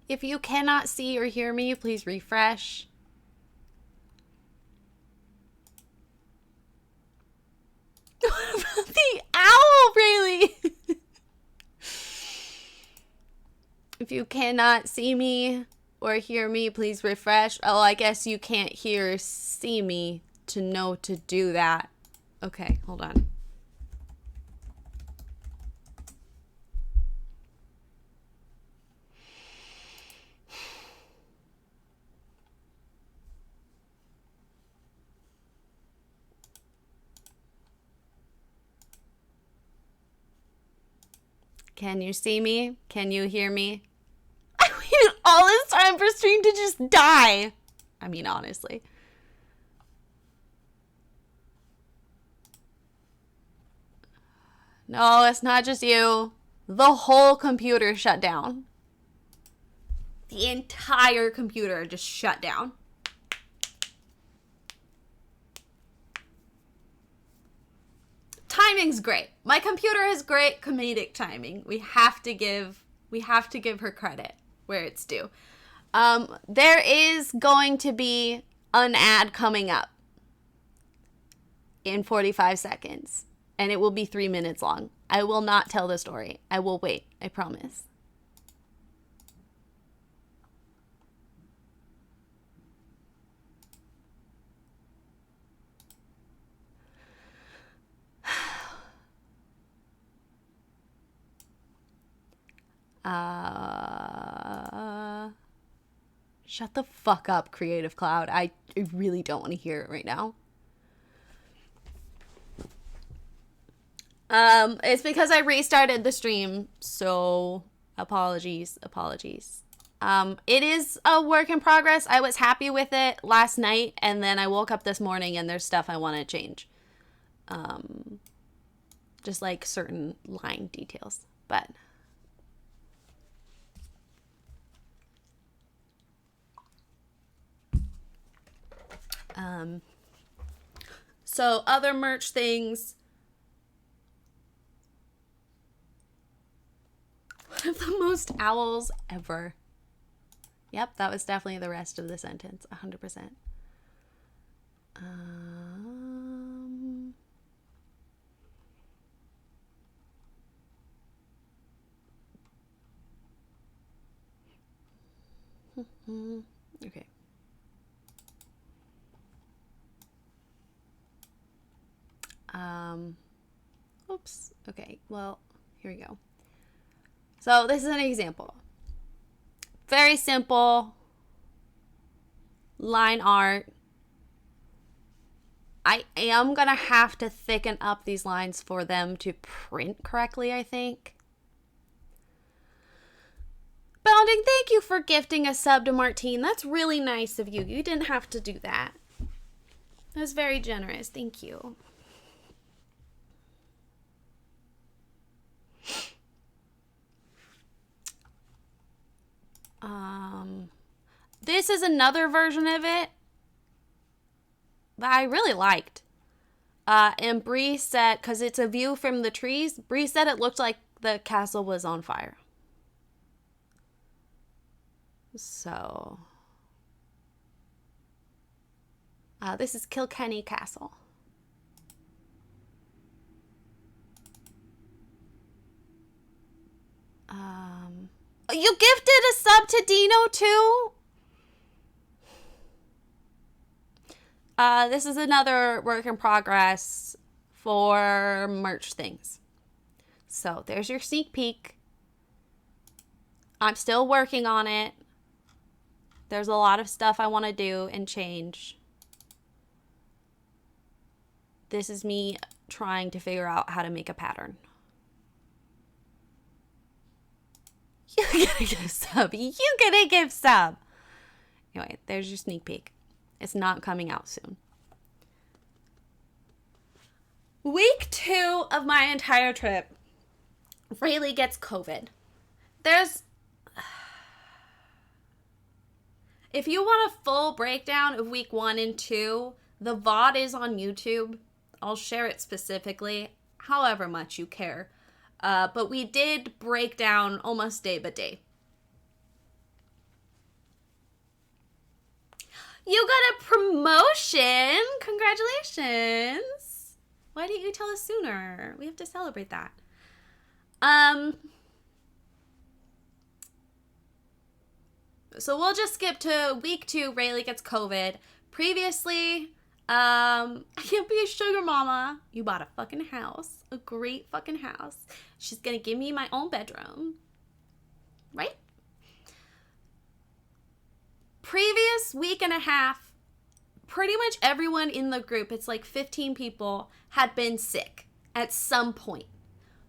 If you cannot see or hear me, please refresh. What about the owl, really? If you cannot see me or hear me, please refresh. Oh, I guess you can't hear or see me to know to do that. Okay, hold on. Can you see me? Can you hear me? I waited all this time for stream to just die. I mean, honestly. No, it's not just you. The whole computer shut down. The entire computer just shut down. Timing's great. My computer has great comedic timing. We have to give her credit where it's due. There is going to be an ad coming up in 45 seconds, and it will be 3 minutes long. I will not tell the story. I will wait. I promise. Shut the fuck up, Creative Cloud. I really don't want to hear it right now. It's because I restarted the stream, so apologies. It is a work in progress. I was happy with it last night, and then I woke up this morning and there's stuff I want to change. Just like certain line details, but so other merch things. One of the most owls ever. Yep, that was definitely the rest of the sentence. 100%. Okay. Oops. Okay, well, here we go. So this is an example. Very simple line art. I am going to have to thicken up these lines for them to print correctly, I think. Bounding, thank you for gifting a sub to Martine. That's really nice of you. You didn't have to do that. That was very generous. Thank you. This is another version of it that I really liked. And Bree said, because it's a view from the trees, Bree said it looked like the castle was on fire. So, this is Kilkenny Castle. You gifted a sub to Dino too? This is another work in progress for merch things. So there's your sneak peek. I'm still working on it. There's a lot of stuff I want to do and change. This is me trying to figure out how to make a pattern. You gotta give sub. You gotta give sub. Anyway, there's your sneak peek. It's not coming out soon. Week 2 of my entire trip, Rayleigh gets COVID. If you want a full breakdown of week 1 and 2, the VOD is on YouTube. I'll share it specifically, however much you care. But we did break down almost day by day. You got a promotion. Congratulations. Why didn't you tell us sooner? We have to celebrate that. So we'll just skip to week 2. Rayleigh gets COVID. Previously, I can't be a sugar mama. You bought a fucking house. A great fucking house. She's gonna give me my own bedroom. Right? Previous week and a half, pretty much everyone in the group, it's like 15 people, had been sick at some point.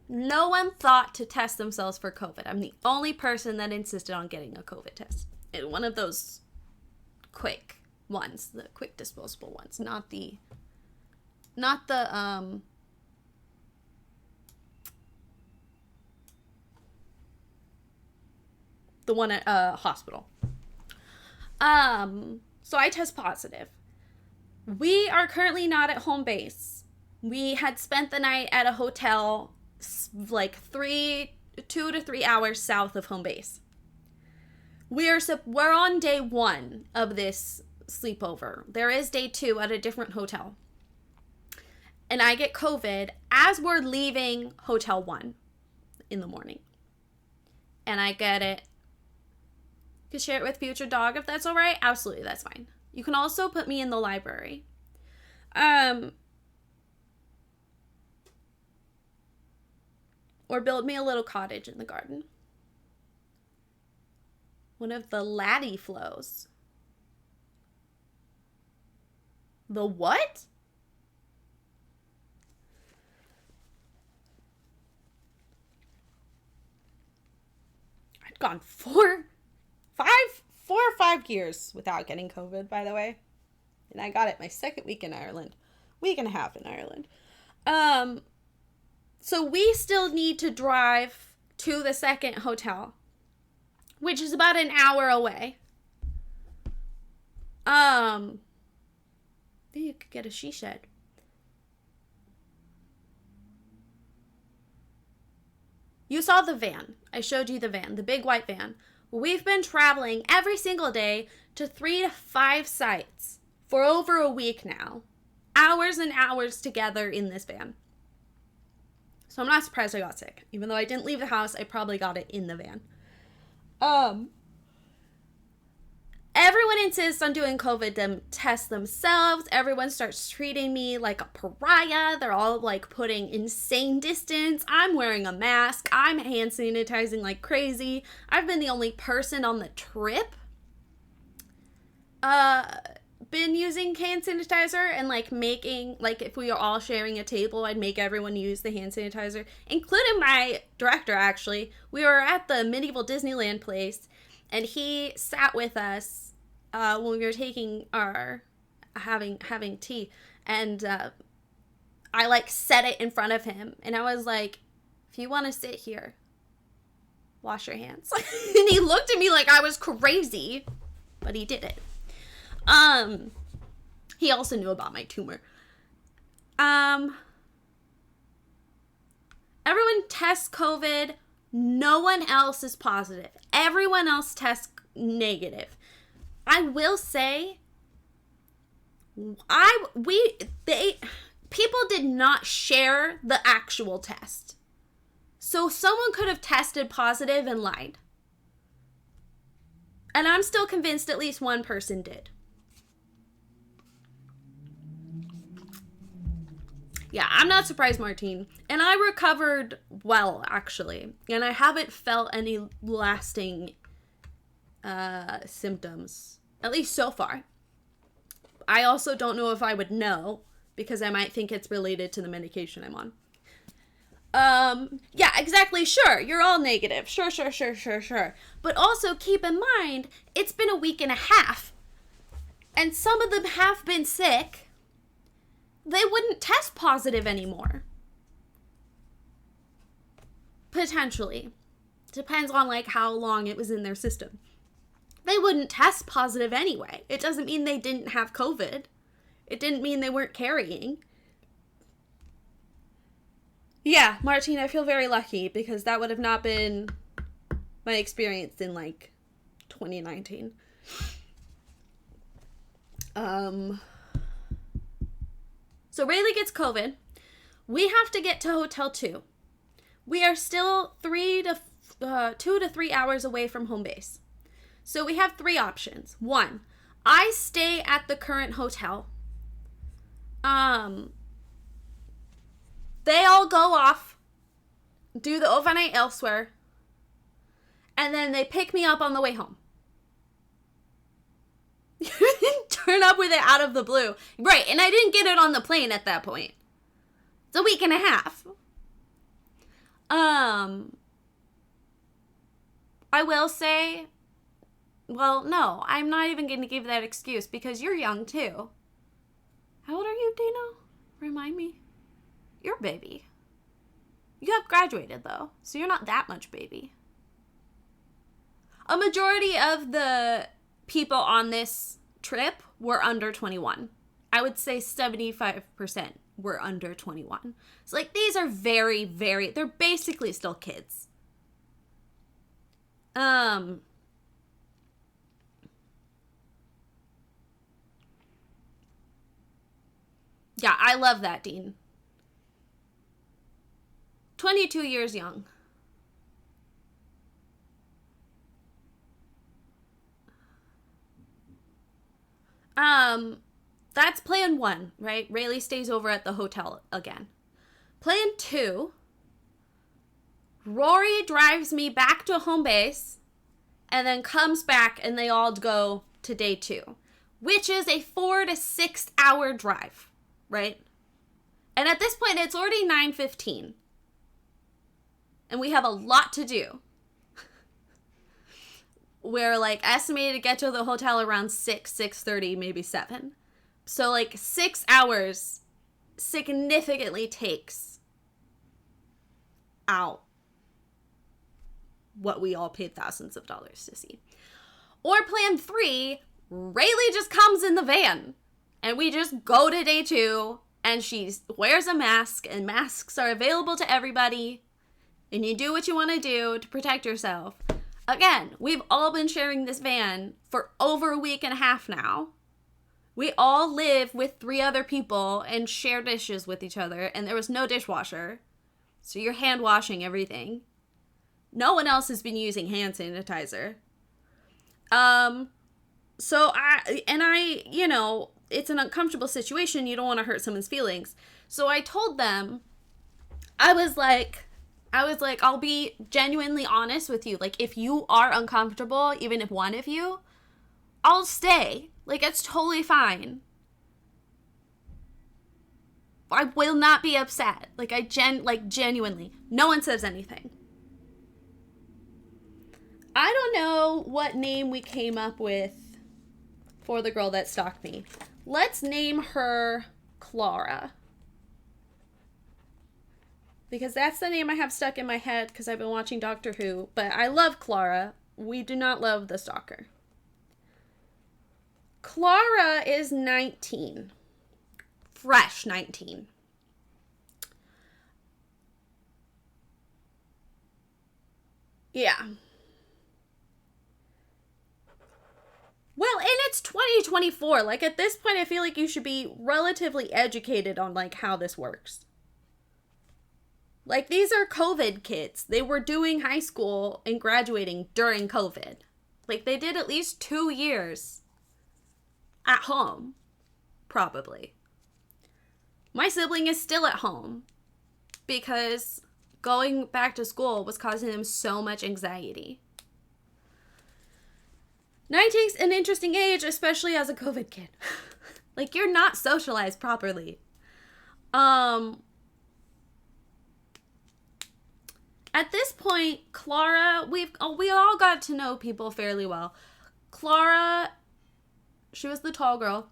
No one thought to test themselves for COVID. I'm the only person that insisted on getting a COVID test. And one of those quick ones, the quick disposable ones, not the one at a hospital. So I test positive. We are currently not at home base. We had spent the night at a hotel like 2 to 3 hours south of home base. We're on day 1 of this sleepover. There is day 2 at a different hotel. And I get COVID as we're leaving Hotel 1 in the morning. And I get it. You can share it with future dog if that's all right. Absolutely, that's fine. You can also put me in the library. Or build me a little cottage in the garden. One of the laddie flows. The what? I'd gone 4 or 5 years without getting COVID, by the way. And I got it my second week in Ireland. Week and a half in Ireland. So we still need to drive to the second hotel, which is about an hour away. Maybe you could get a she shed. You saw the van. I showed you the van, the big white van. We've been traveling every single day to 3 to 5 sites for over a week now. Hours and hours together in this van. So I'm not surprised I got sick. Even though I didn't leave the house, I probably got it in the van. Everyone insists on doing COVID tests themselves. Everyone starts treating me like a pariah. They're all like putting insane distance. I'm wearing a mask. I'm hand sanitizing like crazy. I've been the only person on the trip been using hand sanitizer and like making, like if we were all sharing a table, I'd make everyone use the hand sanitizer, including my director. Actually, we were at the medieval Disneyland place and he sat with us when we were taking our having tea, and I like set it in front of him and I was like, if you want to sit here, wash your hands. And he looked at me like I was crazy, but he did it. He also knew about my tumor. Everyone tests COVID. No one else is positive. Everyone else tests negative. I will say, people did not share the actual test. So someone could have tested positive and lied. And I'm still convinced at least one person did. Yeah, I'm not surprised, Martine. And I recovered well, actually. And I haven't felt any lasting symptoms, at least so far. I also don't know if I would know, because I might think it's related to the medication I'm on. Yeah, exactly. Sure, you're all negative. Sure. But also keep in mind, it's been a week and a half. And some of them have been sick. They wouldn't test positive anymore. Potentially. Depends on like how long it was in their system. They wouldn't test positive anyway. It doesn't mean they didn't have COVID. It didn't mean they weren't carrying. Yeah, Martine, I feel very lucky because that would have not been my experience in like 2019. So Rayleigh gets COVID. We have to get to Hotel 2. We are still 2 to 3 hours away from home base. So we have 3 options. 1, I stay at the current hotel. They all go off, do the overnight elsewhere, and then they pick me up on the way home. You didn't turn up with it out of the blue. Right, and I didn't get it on the plane at that point. It's a week and a half. I will say, well, no, I'm not even going to give that excuse because you're young too. How old are you, Dino? Remind me. You're a baby. You have graduated though, so you're not that much baby. A majority of the people on this trip were under 21. I would say 75% were under 21. So like these are very, very, they're basically still kids. Yeah, I love that, Dean. 22 years young. That's plan 1, right? Rayleigh stays over at the hotel again. Plan 2, Rory drives me back to home base and then comes back and they all go to day 2, which is a 4 to 6 hour drive, right? And at this point, it's already 9:15. And we have a lot to do. We're like estimated to get to the hotel around 6:30, maybe 7. So like 6 hours significantly takes out what we all paid thousands of dollars to see. Or plan 3, Rayleigh just comes in the van and we just go to day 2 and she wears a mask and masks are available to everybody and you do what you want to do to protect yourself. Again, we've all been sharing this van for over a week and a half now. We all live with 3 other people and share dishes with each other, and there was no dishwasher. So you're hand washing everything. No one else has been using hand sanitizer. So I, you know, it's an uncomfortable situation. You don't want to hurt someone's feelings. So I told them, I was like, I'll be genuinely honest with you. Like, if you are uncomfortable, even if one of you, I'll stay. Like, it's totally fine. I will not be upset. Like, genuinely. No one says anything. I don't know what name we came up with for the girl that stalked me. Let's name her Clara. Because that's the name I have stuck in my head because I've been watching Doctor Who. But I love Clara. We do not love the stalker. Clara is 19. Fresh 19. Yeah. Well, and it's 2024. Like, at this point, I feel like you should be relatively educated on, like, how this works. Like, these are COVID kids. They were doing high school and graduating during COVID. Like, they did at least 2 years at home, probably. My sibling is still at home because going back to school was causing them so much anxiety. 19's an interesting age, especially as a COVID kid. Like, you're not socialized properly. At this point, Clara, we all got to know people fairly well. Clara, she was the tall girl.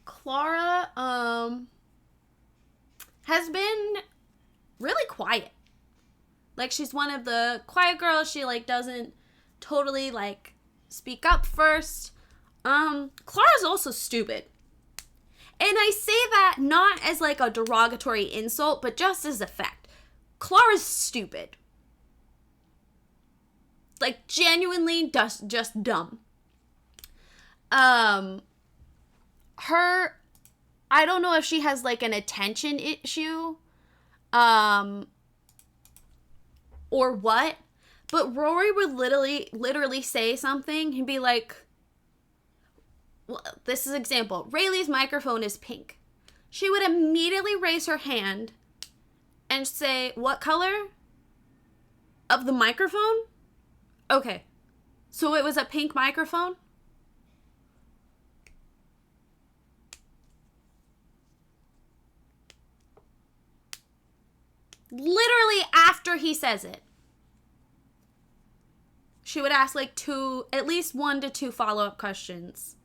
Clara, has been really quiet. Like, she's one of the quiet girls. She, like, doesn't totally, like, speak up first. Clara's also stupid. And I say that not as, like, a derogatory insult, but just as a fact. Clara's stupid. Like, genuinely just dumb. I don't know if she has like an attention issue, or what, but Rory would literally say something and be like, well, this is an example. Rayleigh's microphone is pink. She would immediately raise her hand and say, what color of the microphone? Okay. So it was a pink microphone? Literally after he says it, she would ask like at least 1 to 2 follow-up questions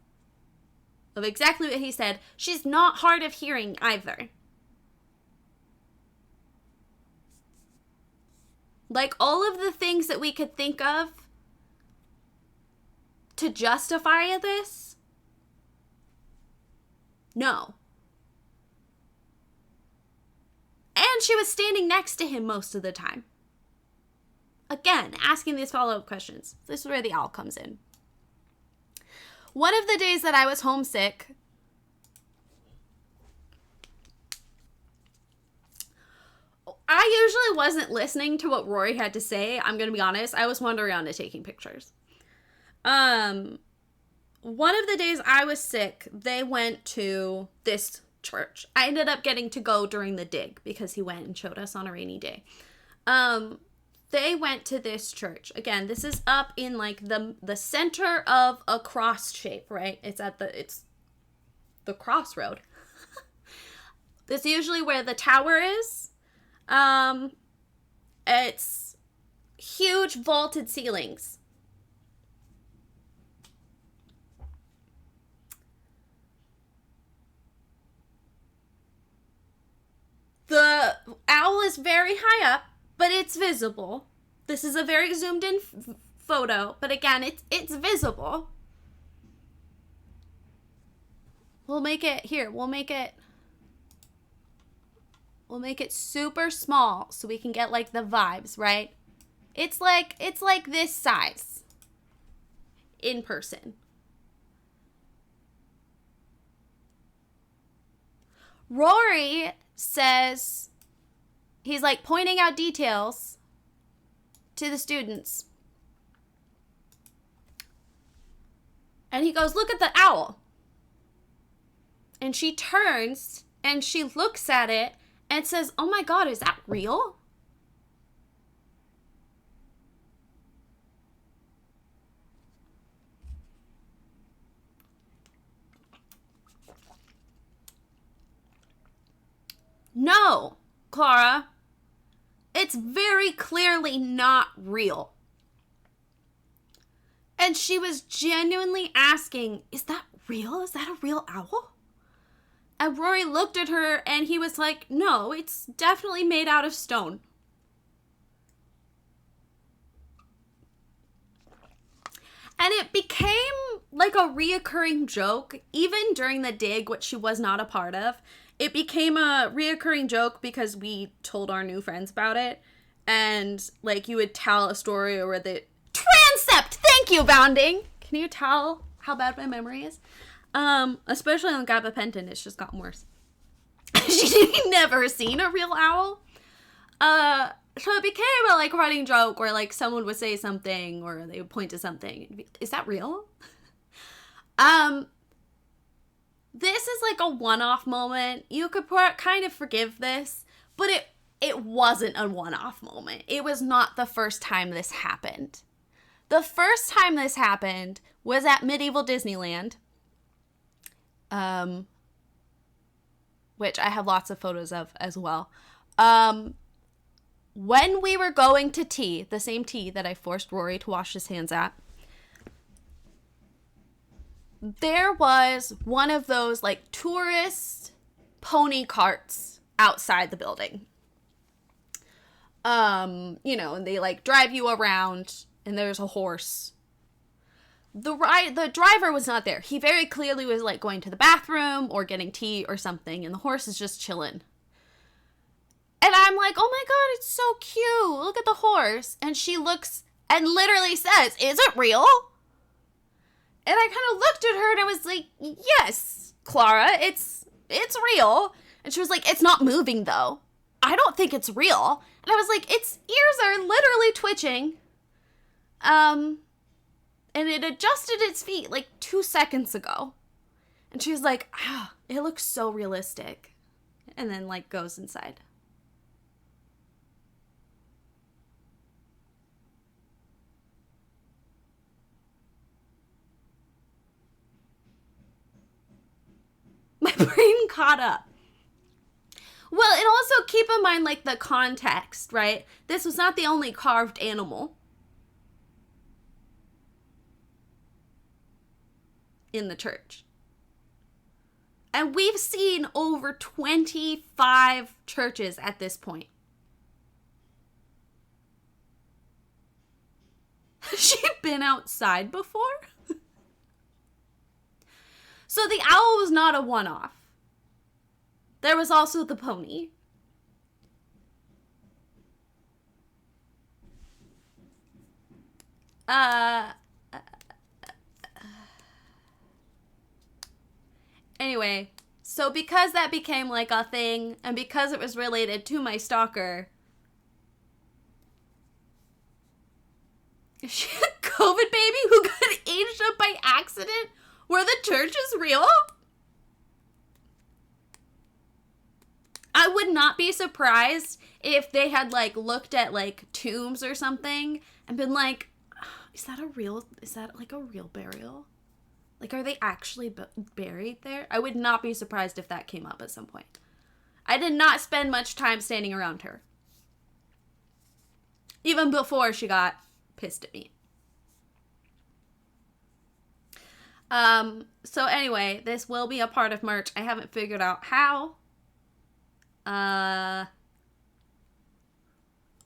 of exactly what he said. She's not hard of hearing either. Like, all of the things that we could think of to justify this, no. And she was standing next to him most of the time. Again, asking these follow-up questions. This is where the owl comes in. One of the days that I was homesick, I usually wasn't listening to what Rory had to say. I'm going to be honest. I was wandering around and taking pictures. One of the days I was sick, they went to this church. I ended up getting to go during the dig because he went and showed us on a rainy day. They went to this church. Again, this is up in like the center of a cross shape, right? It's the crossroad. This is usually where the tower is. It's huge vaulted ceilings. The owl is very high up, but it's visible. This is a very zoomed in photo, but again, it's visible. We'll make it here. We'll make it super small so we can get like the vibes, right? It's like this size in person. Rory says, he's like pointing out details to the students. And he goes, look at the owl. And she turns and she looks at it and says, oh my God, is that real? No, Clara. It's very clearly not real. And she was genuinely asking, is that real? Is that a real owl? And Rory looked at her and he was like, no, it's definitely made out of stone. And it became like a reoccurring joke, even during the dig, which she was not a part of. It became a reoccurring joke because we told our new friends about it. And like you would tell a story where the transept, thank you, Bounding. Can you tell how bad my memory is? Especially on gabapentin, it's just gotten worse. She'd never seen a real owl. So it became a like running joke where like someone would say something or they would point to something. And be, is that real? This is like a one-off moment. You could kind of forgive this, but it wasn't a one-off moment. It was not the first time this happened. The first time this happened was at Medieval Disneyland, which I have lots of photos of as well. When we were going to tea, the same tea that I forced Rory to wash his hands at, there was one of those like tourist pony carts outside the building. You know, and they like drive you around and there's a horse. The driver was not there. He very clearly was like going to the bathroom or getting tea or something, and the horse is just chilling. And I'm like, oh my God, it's so cute. Look at the horse. And she looks and literally says, is it real? And I kind of looked at her and I was like, yes, Clara, it's real. And she was like, it's not moving though. I don't think it's real. And I was like, its ears are literally twitching. And it adjusted its feet like 2 seconds ago. And she was like, ah, it looks so realistic. And then like goes inside. My brain caught up. Well, and also keep in mind, like, the context, right? This was not the only carved animal in the church. And we've seen over 25 churches at this point. She'd been outside before? So the owl was not a one-off. There was also the pony. Anyway, so because that became like a thing, and because it was related to my stalker, is she a COVID baby who got aged up by accident? Where the church is real? I would not be surprised if they had like looked at like tombs or something and been like, is that like a real burial? Like, are they actually buried there? I would not be surprised if that came up at some point. I did not spend much time standing around her. Even before she got pissed at me. So anyway, this will be a part of merch. I haven't figured out how.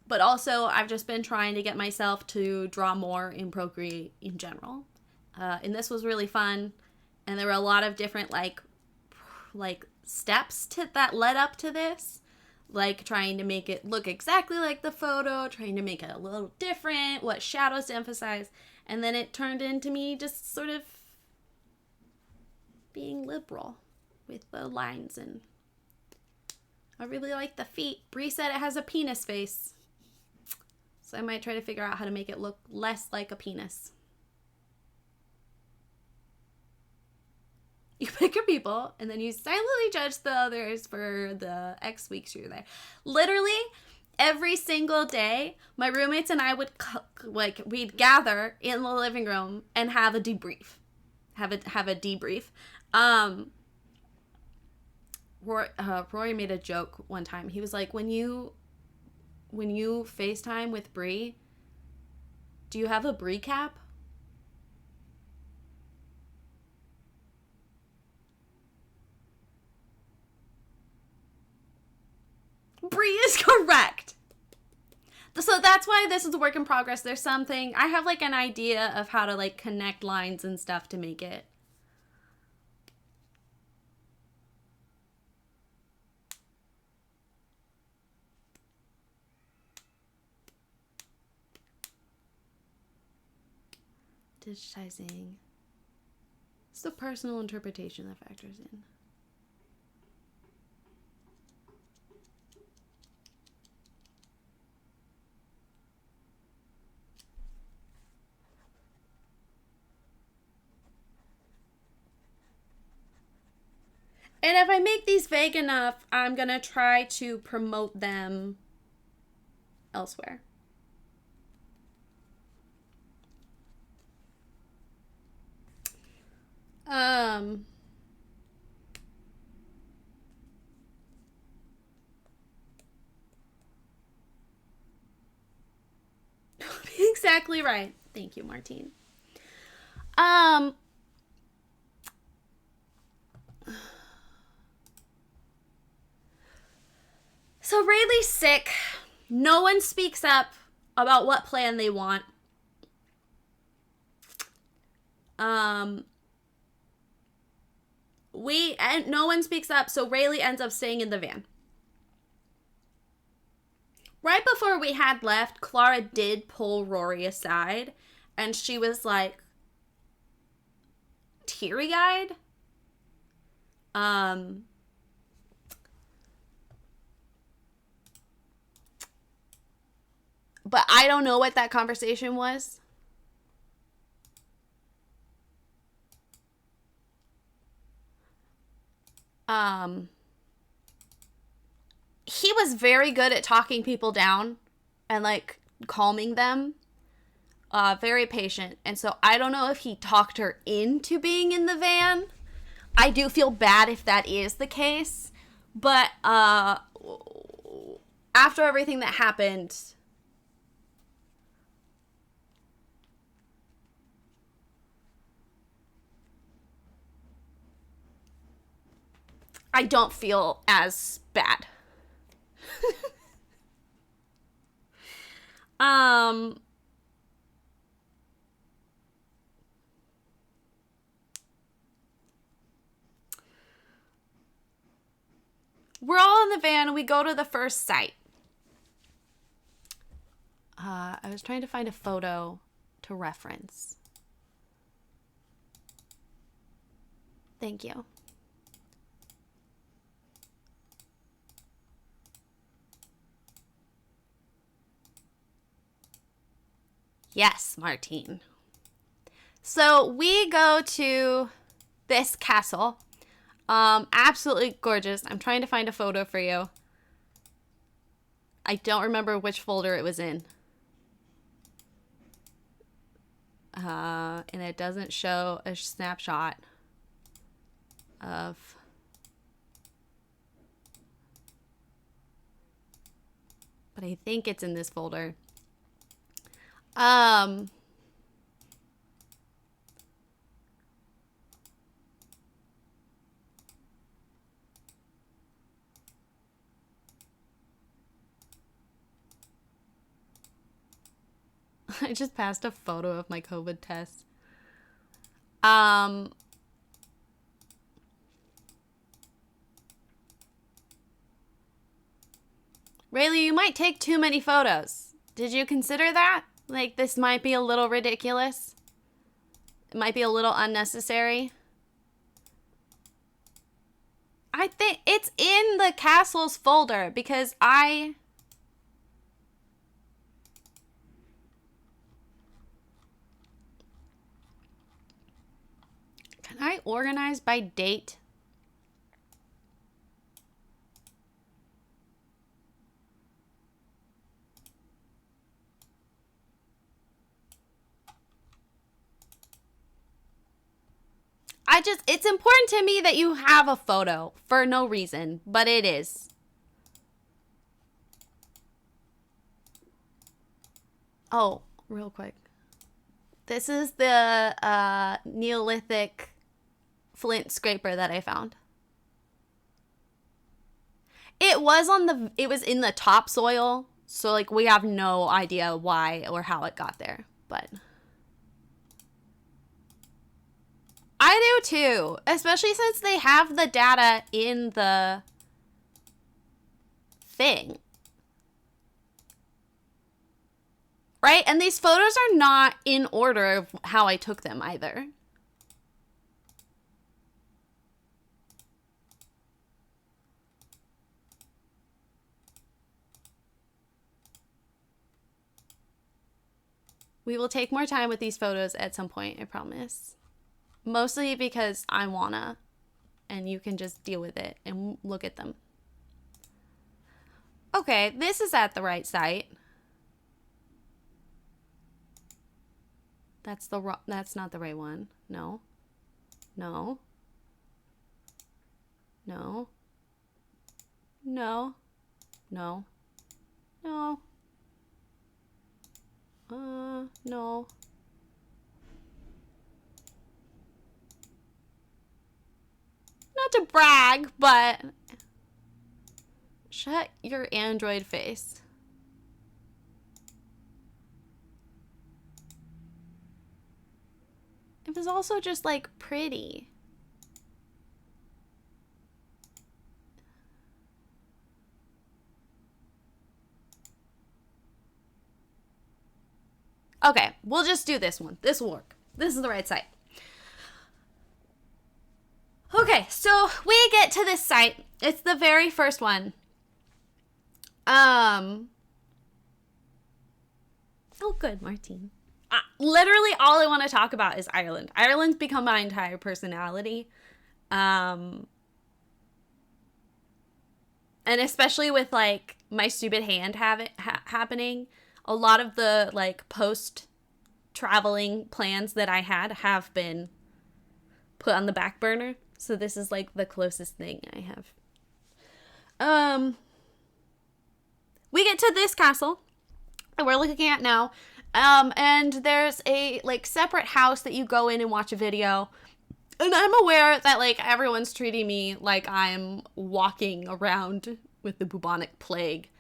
But also, I've just been trying to get myself to draw more in Procreate in general. And this was really fun. And there were a lot of different, like steps that led up to this. Like, trying to make it look exactly like the photo, trying to make it a little different, what shadows to emphasize. And then it turned into me just sort of being liberal with the lines. And I really like the feet. Brie said it has a penis face. So I might try to figure out how to make it look less like a penis. You pick your people, and then you silently judge the others for the X weeks you're there. Literally, every single day, my roommates and I would, we'd gather in the living room and have a debrief. Have a debrief. Rory made a joke one time. He was like, when you FaceTime with Brie, do you have a Brie cap? Brie is correct. So that's why this is a work in progress. There's something, I have like an idea of how to like connect lines and stuff to make it. Digitizing. It's the personal interpretation that factors in. And if I make these vague enough, I'm going to try to promote them elsewhere. Exactly right. Thank you, Martine. So Rayleigh's sick. No one speaks up about what plan they want. No one speaks up, so Rayleigh ends up staying in the van. Right before we had left, Clara did pull Rory aside, and she was like teary-eyed. Um, but I don't know what that conversation was. He was very good at talking people down and like calming them. Very patient. And so I don't know if he talked her into being in the van. I do feel bad if that is the case. But after everything that happened, I don't feel as bad. um we're all in the van and we go to the first site. I was trying to find a photo to reference. Thank you. Yes, Martine. So we go to this castle. Absolutely gorgeous. I'm trying to find a photo for you. I don't remember which folder it was in. And it doesn't show a snapshot of... But I think it's in this folder. I just passed a photo of my COVID test. Rayleigh, you might take too many photos. Did you consider that? Like, this might be a little ridiculous. It might be a little unnecessary. I think it's in the castles folder because I... Can I organize by date? It's important to me that you have a photo for no reason, but it is. Oh, real quick. This is the Neolithic flint scraper that I found. It was in the topsoil, so like we have no idea why or how it got there, but I do too, especially since they have the data in the thing. Right? And these photos are not in order of how I took them either. We will take more time with these photos at some point, I promise. Mostly because I wanna, and you can just deal with it and look at them. Okay, this is at the right site. That's not the right one. No. No. No. No. No. No. No. Not to brag, but shut your Android face. It was also just like pretty. Okay, we'll just do this one. This will work. This is the right site. Okay, so we get to this site. It's the very first one. Oh, good, Martine. Literally all I want to talk about is Ireland. Ireland's become my entire personality. And especially with, like, my stupid hand happening, a lot of the, like, post-traveling plans that I had have been put on the back burner. So this is, like, the closest thing I have. We get to this castle that we're looking at now. And there's a, like, separate house that you go in and watch a video. And I'm aware that, like, everyone's treating me like I'm walking around with the bubonic plague.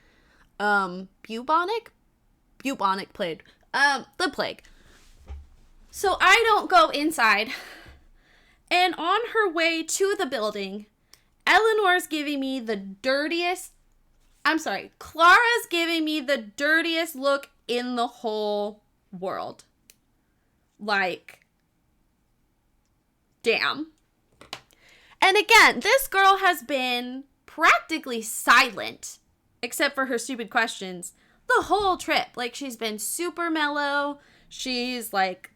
Bubonic? Bubonic plague. The plague. So I don't go inside. And on her way to the building, Eleanor's giving me the dirtiest... I'm sorry, Clara's giving me the dirtiest look in the whole world. Like, damn. And again, this girl has been practically silent, except for her stupid questions, the whole trip. Like, she's been super mellow. She's, like,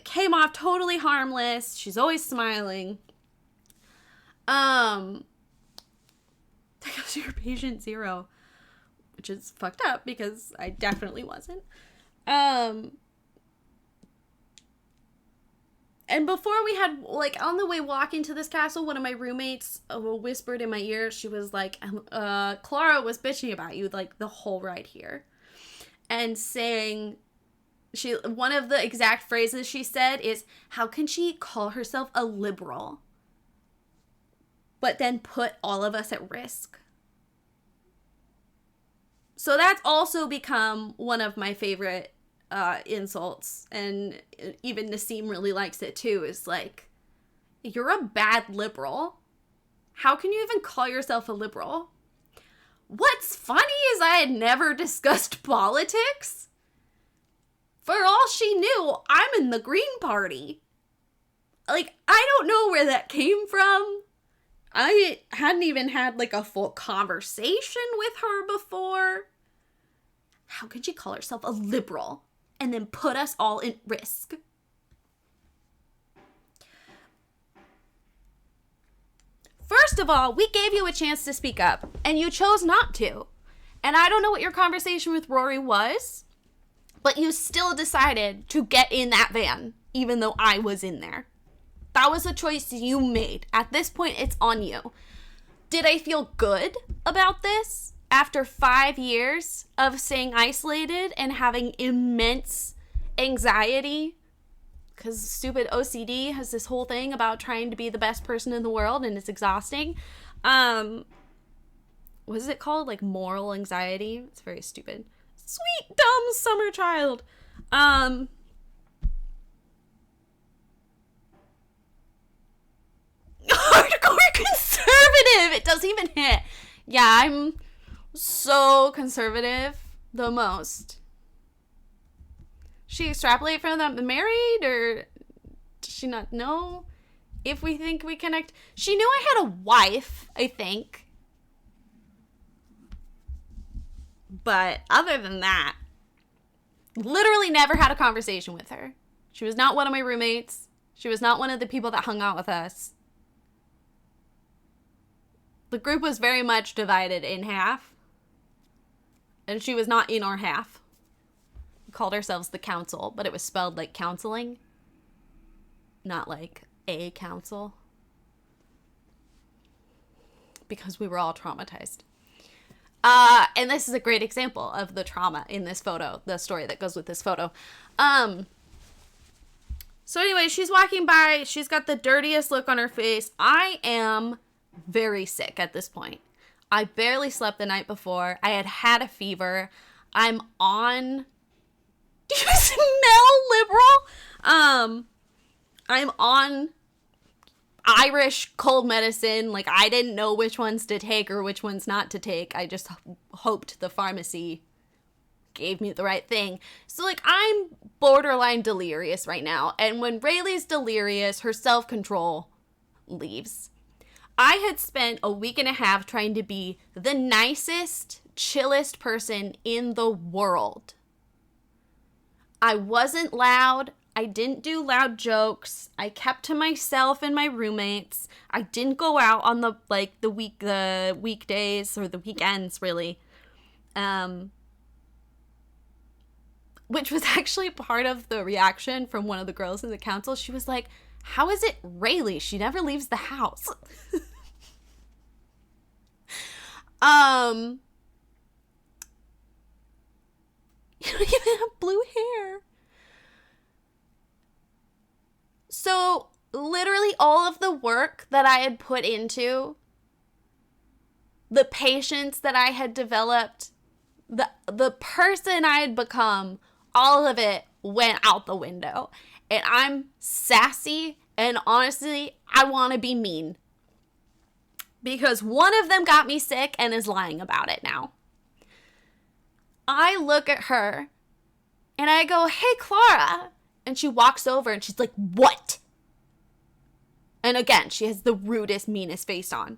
came off totally harmless. She's always smiling. That goes your patient zero, which is fucked up because I definitely wasn't. And before we had, like, on the way walking to this castle, one of my roommates whispered in my ear. She was like, Clara was bitching about you, like, the whole ride here. And saying, one of the exact phrases she said is, how can she call herself a liberal, but then put all of us at risk? So that's also become one of my favorite insults, and even Nassim really likes it too, is like, you're a bad liberal. How can you even call yourself a liberal? What's funny is I had never discussed politics. For all she knew, I'm in the Green Party. Like, I don't know where that came from. I hadn't even had, like, a full conversation with her before. How could she call herself a liberal and then put us all in risk? First of all, we gave you a chance to speak up, and you chose not to. And I don't know what your conversation with Rory was, but you still decided to get in that van, even though I was in there. That was a choice you made. At this point, it's on you. Did I feel good about this after 5 years of staying isolated and having immense anxiety? Because stupid OCD has this whole thing about trying to be the best person in the world, and it's exhausting. What is it called? Like, moral anxiety? It's very stupid. Sweet, dumb summer child. Hardcore conservative! It doesn't even hit. Yeah, I'm so conservative. The most. She extrapolate from them married, or does she not know if we think we connect? She knew I had a wife, I think. But other than that, literally never had a conversation with her. She was not one of my roommates. She was not one of the people that hung out with us. The group was very much divided in half. And she was not in our half. We called ourselves the council, but it was spelled like counseling. Not like a council. Because we were all traumatized. And this is a great example of the trauma in this photo, the story that goes with this photo. So anyway, she's walking by. She's got the dirtiest look on her face. I am very sick at this point. I barely slept the night before. I had a fever. I'm on... Do you smell liberal? I'm on Irish cold medicine. Like, I didn't know which ones to take or which ones not to take. I just hoped the pharmacy gave me the right thing. So, like, I'm borderline delirious right now. And when Rayleigh's delirious, her self-control leaves. I had spent a week and a half trying to be the nicest, chillest person in the world. I wasn't loud. I didn't do loud jokes. I kept to myself and my roommates. I didn't go out on the weekdays or the weekends, really. Which was actually part of the reaction from one of the girls in the council. She was like, how is it Rayleigh? She never leaves the house. You don't even have blue hair. So literally all of the work that I had put into, the patience that I had developed, the person I had become, all of it went out the window. And I'm sassy, and honestly, I want to be mean. Because one of them got me sick and is lying about it now. I look at her, and I go, hey, Clara. And she walks over, and she's like, what? And again, she has the rudest, meanest face on.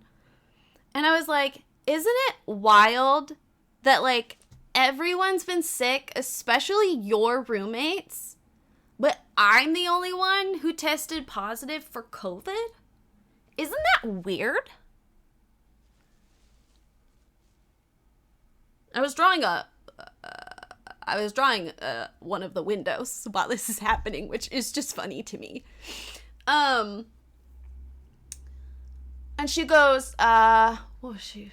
And I was like, isn't it wild that, like, everyone's been sick, especially your roommates, but I'm the only one who tested positive for COVID? Isn't that weird? I was drawing one of the windows while this is happening, which is just funny to me. And she goes, what was she?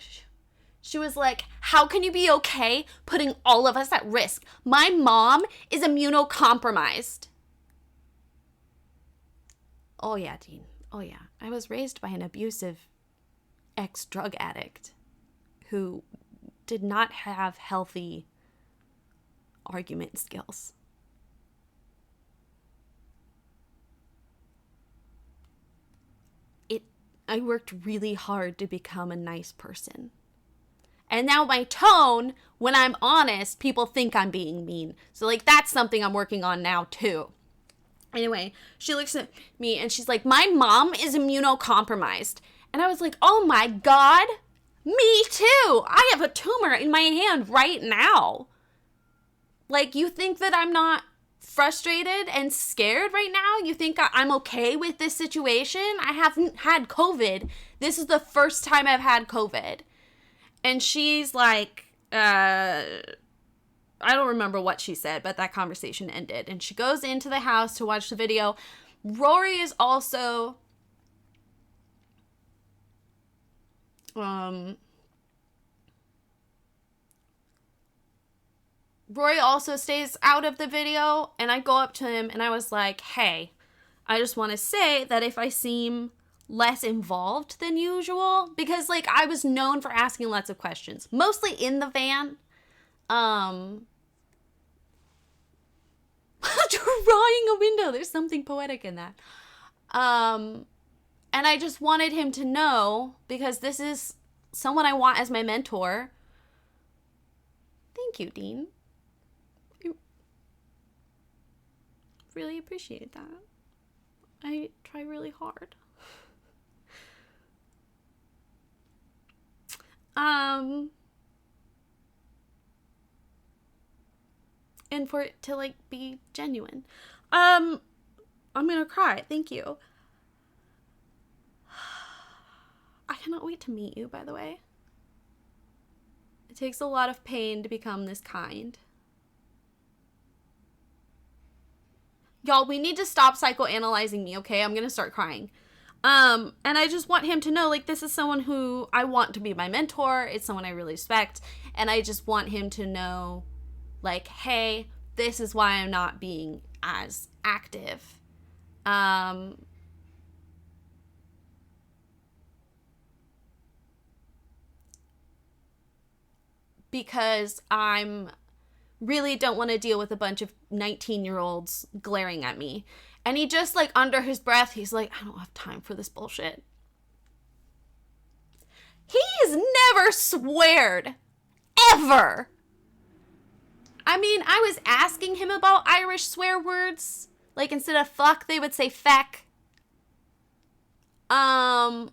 She was like, how can you be okay putting all of us at risk? My mom is immunocompromised. Oh yeah, Dean. Oh yeah. I was raised by an abusive ex-drug addict who did not have healthy argument skills. I worked really hard to become a nice person. And now my tone, when I'm honest, people think I'm being mean. So, like, that's something I'm working on now, too. Anyway, she looks at me and she's like, my mom is immunocompromised. And I was like, oh my God, me too. I have a tumor in my hand right now. Like, you think that I'm not frustrated and scared right now? You think I'm okay with this situation? I haven't had COVID. This is the first time I've had COVID. And she's like, I don't remember what she said, but that conversation ended. And she goes into the house to watch the video. Rory is also Rory also stays out of the video, and I go up to him and I was like, hey, I just want to say that if I seem less involved than usual, because, like, I was known for asking lots of questions, mostly in the van. Drawing a window, there's something poetic in that. And I just wanted him to know, because this is someone I want as my mentor. Thank you, Dean. I really appreciate that. I try really hard. And for it to, like, be genuine. I'm gonna cry. Thank you. I cannot wait to meet you, by the way. It takes a lot of pain to become this kind. Y'all, we need to stop psychoanalyzing me, okay? I'm gonna start crying. And I just want him to know, like, this is someone who I want to be my mentor. It's someone I really respect. And I just want him to know, like, hey, this is why I'm not being as active. Because I'm really don't want to deal with a bunch of 19-year-olds glaring at me. And he just, like, under his breath, he's like, I don't have time for this bullshit. He's never sweared. Ever. I mean, I was asking him about Irish swear words. Like, instead of fuck, they would say feck. Um,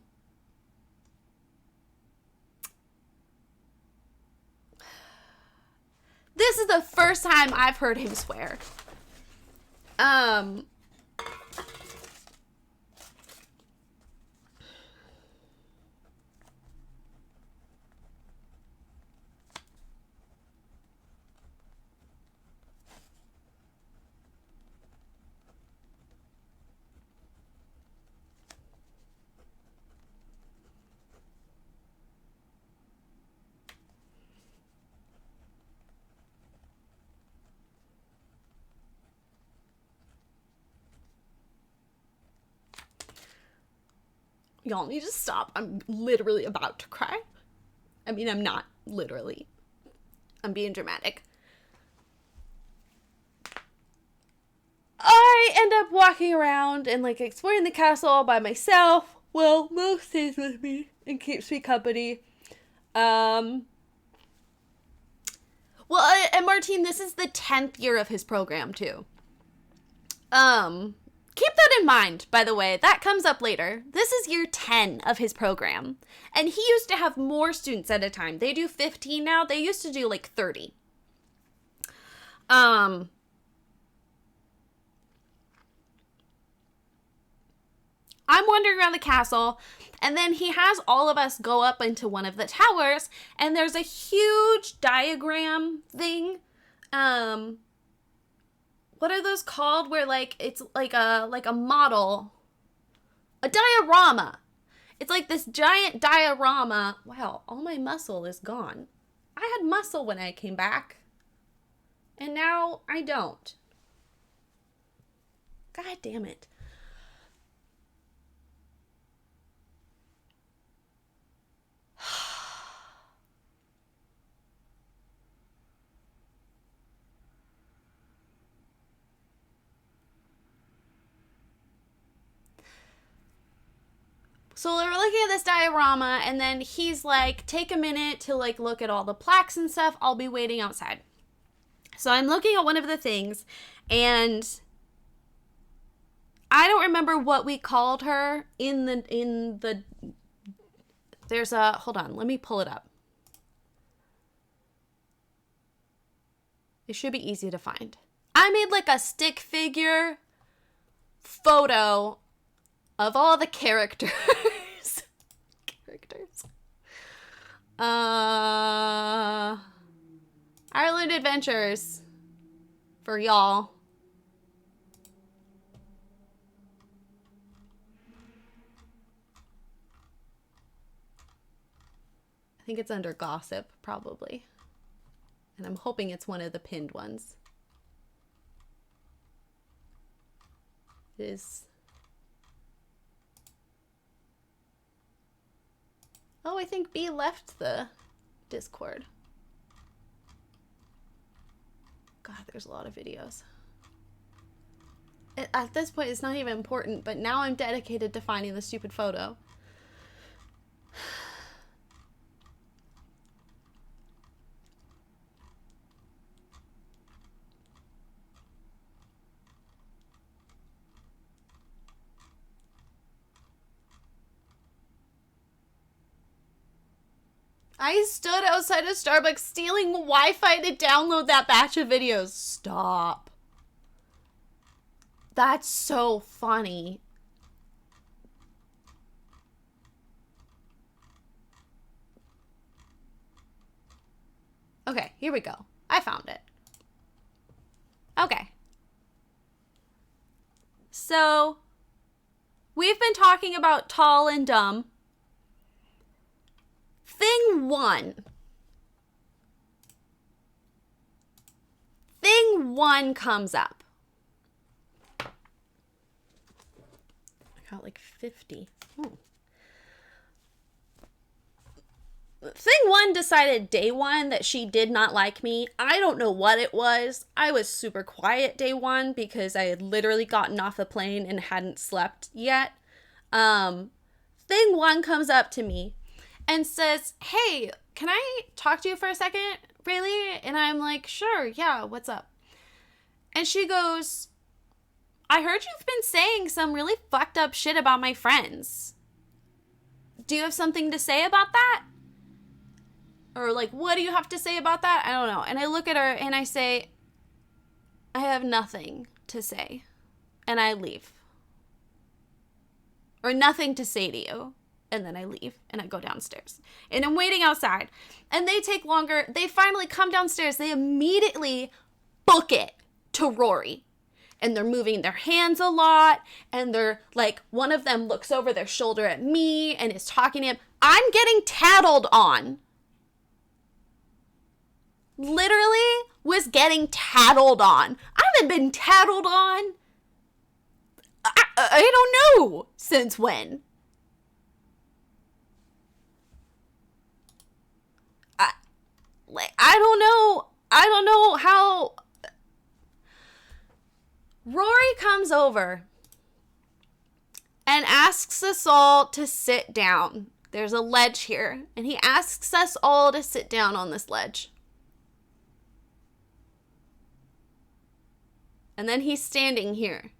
this is the first time I've heard him swear. Y'all need to stop. I'm literally about to cry. I mean, I'm not literally. I'm being dramatic. I end up walking around and like exploring the castle all by myself. Well, Mo stays with me and keeps me company. Well, and Martine, this is the 10th year of his program too. Keep that in mind, by the way. That comes up later. This is year 10 of his program. And he used to have more students at a time. They do 15 now. They used to do like 30. I'm wandering around the castle, and then he has all of us go up into one of the towers, and there's a huge diagram thing. What are those called? Where like it's like a model, a diorama. It's like this giant diorama. Wow, all my muscle is gone. I had muscle when I came back, and now I don't. God damn it. So we're looking at this diorama, and then he's like, take a minute to like look at all the plaques and stuff. I'll be waiting outside. So I'm looking at one of the things, and I don't remember what we called her in the there's a, hold on, let me pull it up. It should be easy to find. I made like a stick figure photo of all the characters. Ireland Adventures for y'all. I think it's under gossip, probably. And I'm hoping it's one of the pinned ones. It is. Oh, I think B left the Discord. God, there's a lot of videos. At this point, it's not even important, but now I'm dedicated to finding the stupid photo. I stood outside of Starbucks stealing Wi-Fi to download that batch of videos. Stop. That's so funny. Okay, here we go. I found it. Okay. So, we've been talking about tall and dumb. Thing one comes up. I got like 50. Thing one decided day one that she did not like me. I don't know what it was. I was super quiet day one because I had literally gotten off the plane and hadn't slept yet. Thing one comes up to me and says, hey, can I talk to you for a second, really? And I'm like, sure, yeah, what's up? And she goes, I heard you've been saying some really fucked up shit about my friends. do you have something to say about that? Or like, what do you have to say about that? I don't know. And I look at her and I say, I have nothing to say. And I leave. Or nothing to say to you. And then I leave and I go downstairs. And I'm waiting outside. And they take longer. They finally come downstairs. They immediately book it to Rory. And they're moving their hands a lot. And they're like, one of them looks over their shoulder at me and is talking to him. I'm getting tattled on. Literally was getting tattled on. I haven't been tattled on. I don't know since when. I don't know. I don't know how. Rory comes over and asks us all to sit down. There's a ledge here, and he asks us all to sit down on this ledge. And then he's standing here.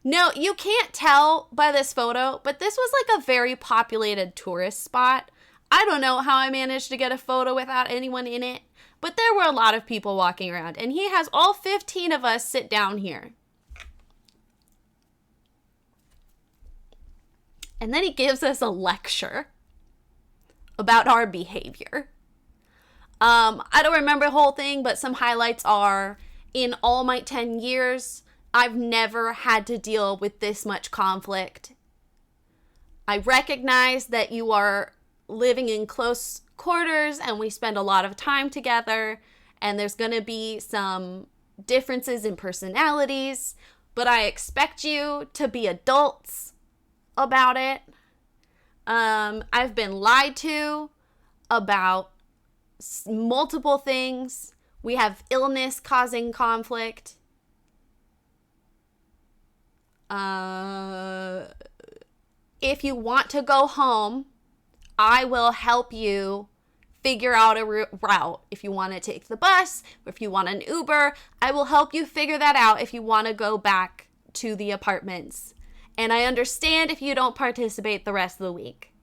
Now, you can't tell by this photo, but this was like a very populated tourist spot. I don't know how I managed to get a photo without anyone in it, but there were a lot of people walking around, and he has all 15 of us sit down here. And then he gives us a lecture about our behavior. I don't remember the whole thing, but some highlights are, in all my 10 years, I've never had to deal with this much conflict. I recognize that you are living in close quarters and we spend a lot of time together, and there's going to be some differences in personalities, but I expect you to be adults about it. I've been lied to about multiple things. We have illness causing conflict. If you want to go home, I will help you figure out a route. If you want to take the bus, or if you want an Uber, I will help you figure that out if you want to go back to the apartments. And I understand if you don't participate the rest of the week.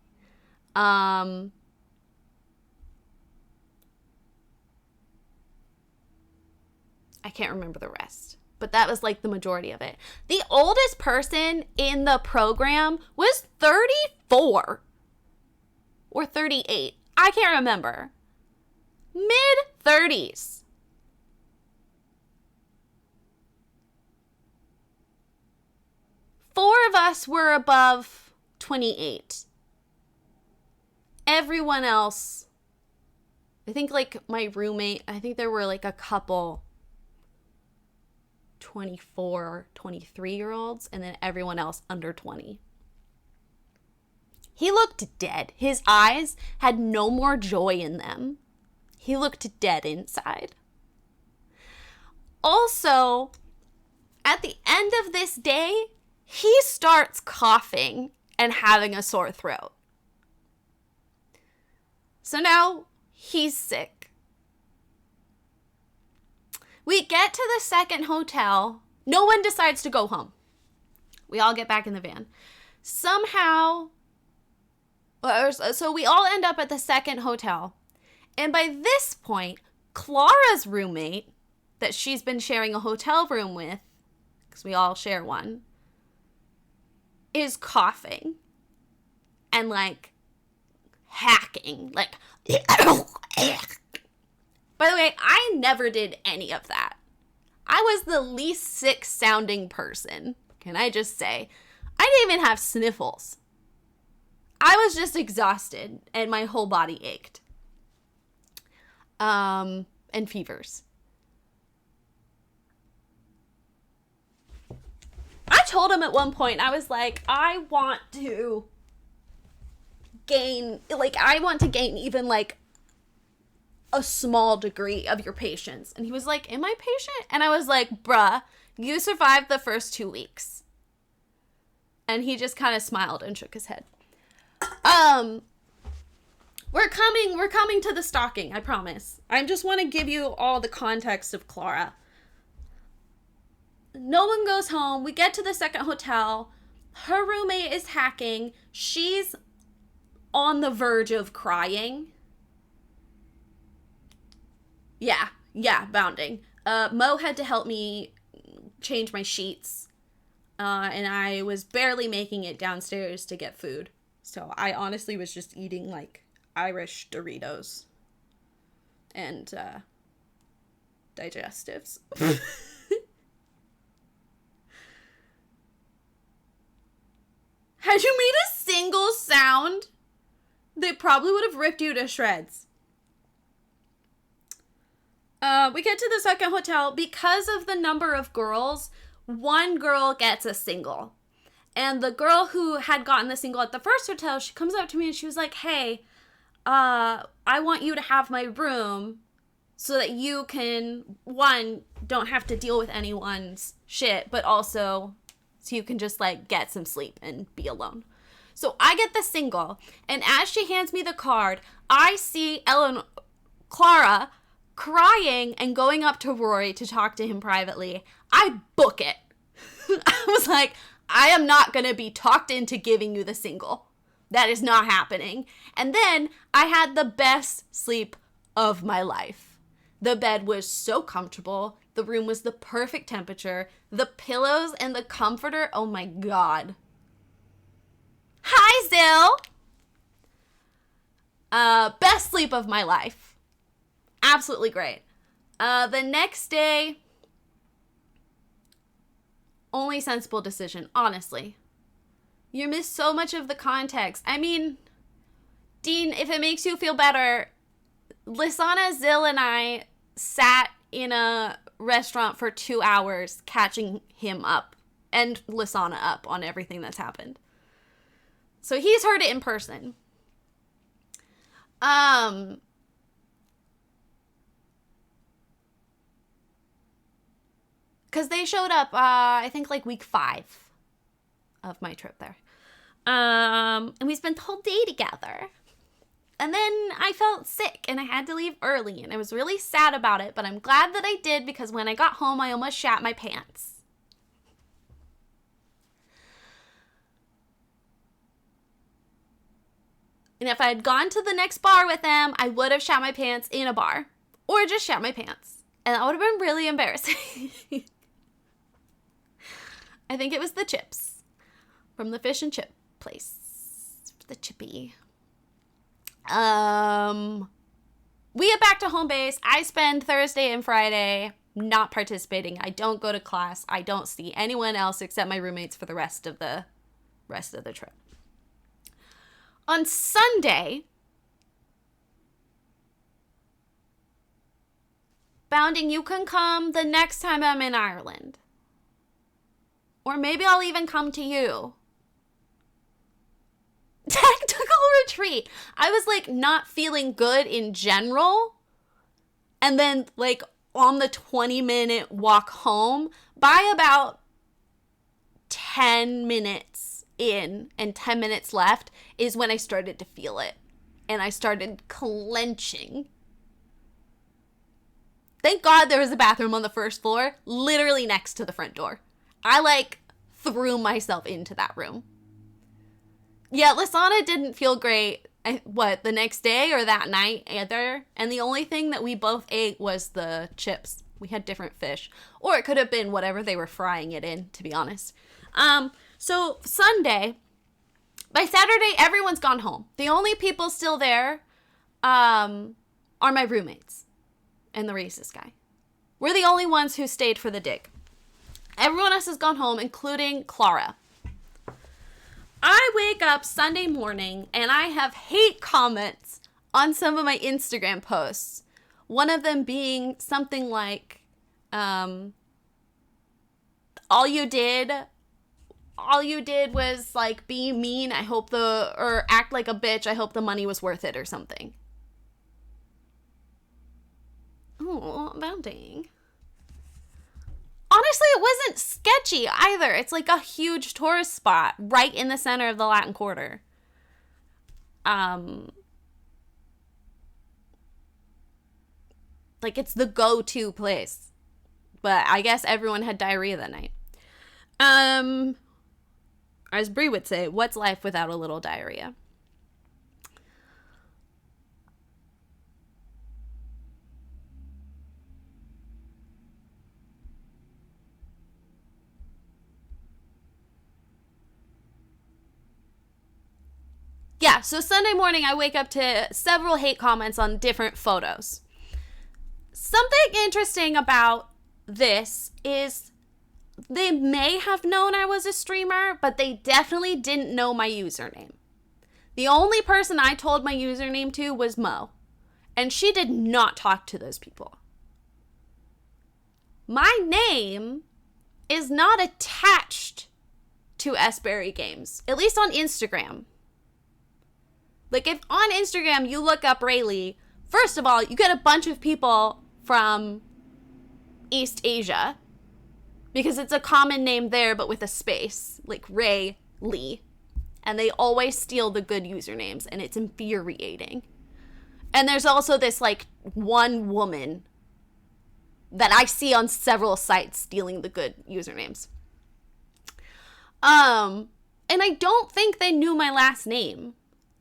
I can't remember the rest, but that was like the majority of it. The oldest person in the program was 34 or 38. I can't remember. Mid-30s. Four of us were above 28. Everyone else, I think like my roommate, I think there were like a couple 24, 23-year-olds, and then everyone else under 20. He looked dead. His eyes had no more joy in them. He looked dead inside. Also, at the end of this day, he starts coughing and having a sore throat. So now he's sick. We get to the second hotel. No one decides to go home. We all get back in the van. Somehow, so we all end up at the second hotel. And by this point, Clara's roommate, that she's been sharing a hotel room with, because we all share one, is coughing and like hacking, like by the way, I never did any of that. I was the least sick sounding person, can I just say. I didn't even have sniffles. I was just exhausted and my whole body ached. And fevers. I told him at one point, I was like, I want to gain even like a small degree of your patience. And he was like, am I patient? And I was like, bruh, you survived the first 2 weeks. And he just kind of smiled and shook his head. We're coming to the stalking, I promise. I just want to give you all the context of Clara. No one goes home. We get to the second hotel. Her roommate is hacking. She's on the verge of crying. Yeah, bounding. Mo had to help me change my sheets. And I was barely making it downstairs to get food. So I honestly was just eating like Irish Doritos and digestives. Had you made a single sound, they probably would have ripped you to shreds. We get to the second hotel. Because of the number of girls, one girl gets a single. And the girl who had gotten the single at the first hotel, she comes up to me and she was like, hey, I want you to have my room so that you can, one, don't have to deal with anyone's shit, but also so you can just like get some sleep and be alone. So I get the single, and as she hands me the card, I see Clara crying and going up to Rory to talk to him privately. I book it. I was like, I am not going to be talked into giving you the single. That is not happening. And then I had the best sleep of my life. The bed was so comfortable. The room was the perfect temperature. The pillows and the comforter, oh my God. Hi, Zill. Best sleep of my life. Absolutely great. The next day, only sensible decision, honestly. You miss so much of the context. I mean, Dean, if it makes you feel better, Lisanna, Zill, and I sat in a restaurant for 2 hours catching him up and Lisanna up on everything that's happened. So he's heard it in person. Because they showed up, I think, like week 5 of my trip there. And we spent the whole day together. And then I felt sick and I had to leave early. And I was really sad about it, but I'm glad that I did because when I got home, I almost shat my pants. And if I had gone to the next bar with them, I would have shat my pants in a bar. Or just shat my pants. And that would have been really embarrassing. I think it was the chips from the fish and chip place. The chippy. We get back to home base. I spend Thursday and Friday not participating. I don't go to class. I don't see anyone else except my roommates for the rest of the trip. On Sunday, Bounding, you can come the next time I'm in Ireland. Or maybe I'll even come to you. Tactical retreat. I was like not feeling good in general. And then like on the 20-minute walk home, by about 10 minutes in and 10 minutes left is when I started to feel it. And I started clenching. Thank God there was a bathroom on the first floor, literally next to the front door. I like threw myself into that room. Yeah, Lisanna didn't feel great, the next day or that night either. And the only thing that we both ate was the chips. We had different fish. Or it could have been whatever they were frying it in, to be honest. So Sunday, by Saturday, everyone's gone home. The only people still there are my roommates and the racist guy. We're the only ones who stayed for the dig. Everyone else has gone home, including Clara. I wake up Sunday morning and I have hate comments on some of my Instagram posts. One of them being something like, all you did was like be mean. Or act like a bitch. I hope the money was worth it or something. Oh, Bounding. Honestly, it wasn't sketchy either. It's like a huge tourist spot right in the center of the Latin Quarter. Like it's the go-to place. But I guess everyone had diarrhea that night. As Brie would say, what's life without a little diarrhea? Yeah, so Sunday morning I wake up to several hate comments on different photos. Something interesting about this is they may have known I was a streamer, but they definitely didn't know my username. The only person I told my username to was Mo, and she did not talk to those people. My name is not attached to Sberry Games, at least on Instagram. Like, if on Instagram you look up Rayleigh, first of all, you get a bunch of people from East Asia, because it's a common name there, but with a space, like Ray Lee. And they always steal the good usernames, and it's infuriating. And there's also this, like, one woman that I see on several sites stealing the good usernames. And I don't think they knew my last name.